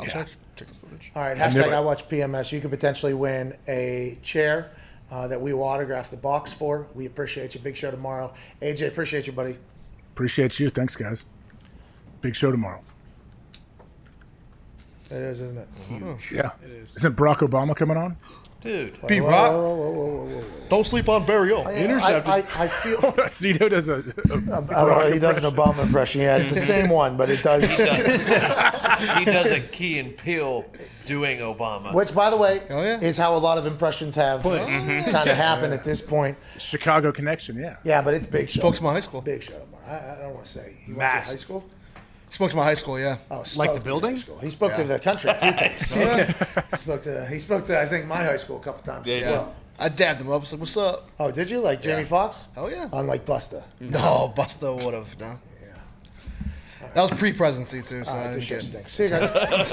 I'll check the footage. All right, knew hashtag it. I watch PMS. You could potentially win a chair that we will autograph the box for. We appreciate you. Big show tomorrow. AJ, appreciate you, buddy. Appreciate you. Thanks, guys. Big show tomorrow. It is, isn't it? Huge. Yeah. It is. Isn't Barack Obama coming on? Dude. Pete Whoa, Rock. whoa, whoa, whoa, whoa, whoa. Don't sleep on Barry O. I feel. Zito does a He does an Obama impression. Yeah, it's the same one, but it does. He does a Key and Peele doing Obama. Which, by the way, Oh, yeah. is how a lot of impressions have kind of happened at this point. Chicago connection. Yeah. Yeah, but it's big show. Spoke to my high school. Big show tomorrow. I don't want to say. He went to high Massive. school? Spoke to my high school, yeah. Oh, Like spoke the to building? high school. He spoke to the country a few times. He spoke to I think my high school a couple times as well. I dabbed him up. Was like, "What's up?" Oh, did you like Jamie Foxx? Oh yeah. Unlike Busta. No, Busta would have. No. Yeah. That was pre-presidency too, so All I right, didn't this shit get. stinks. See you guys.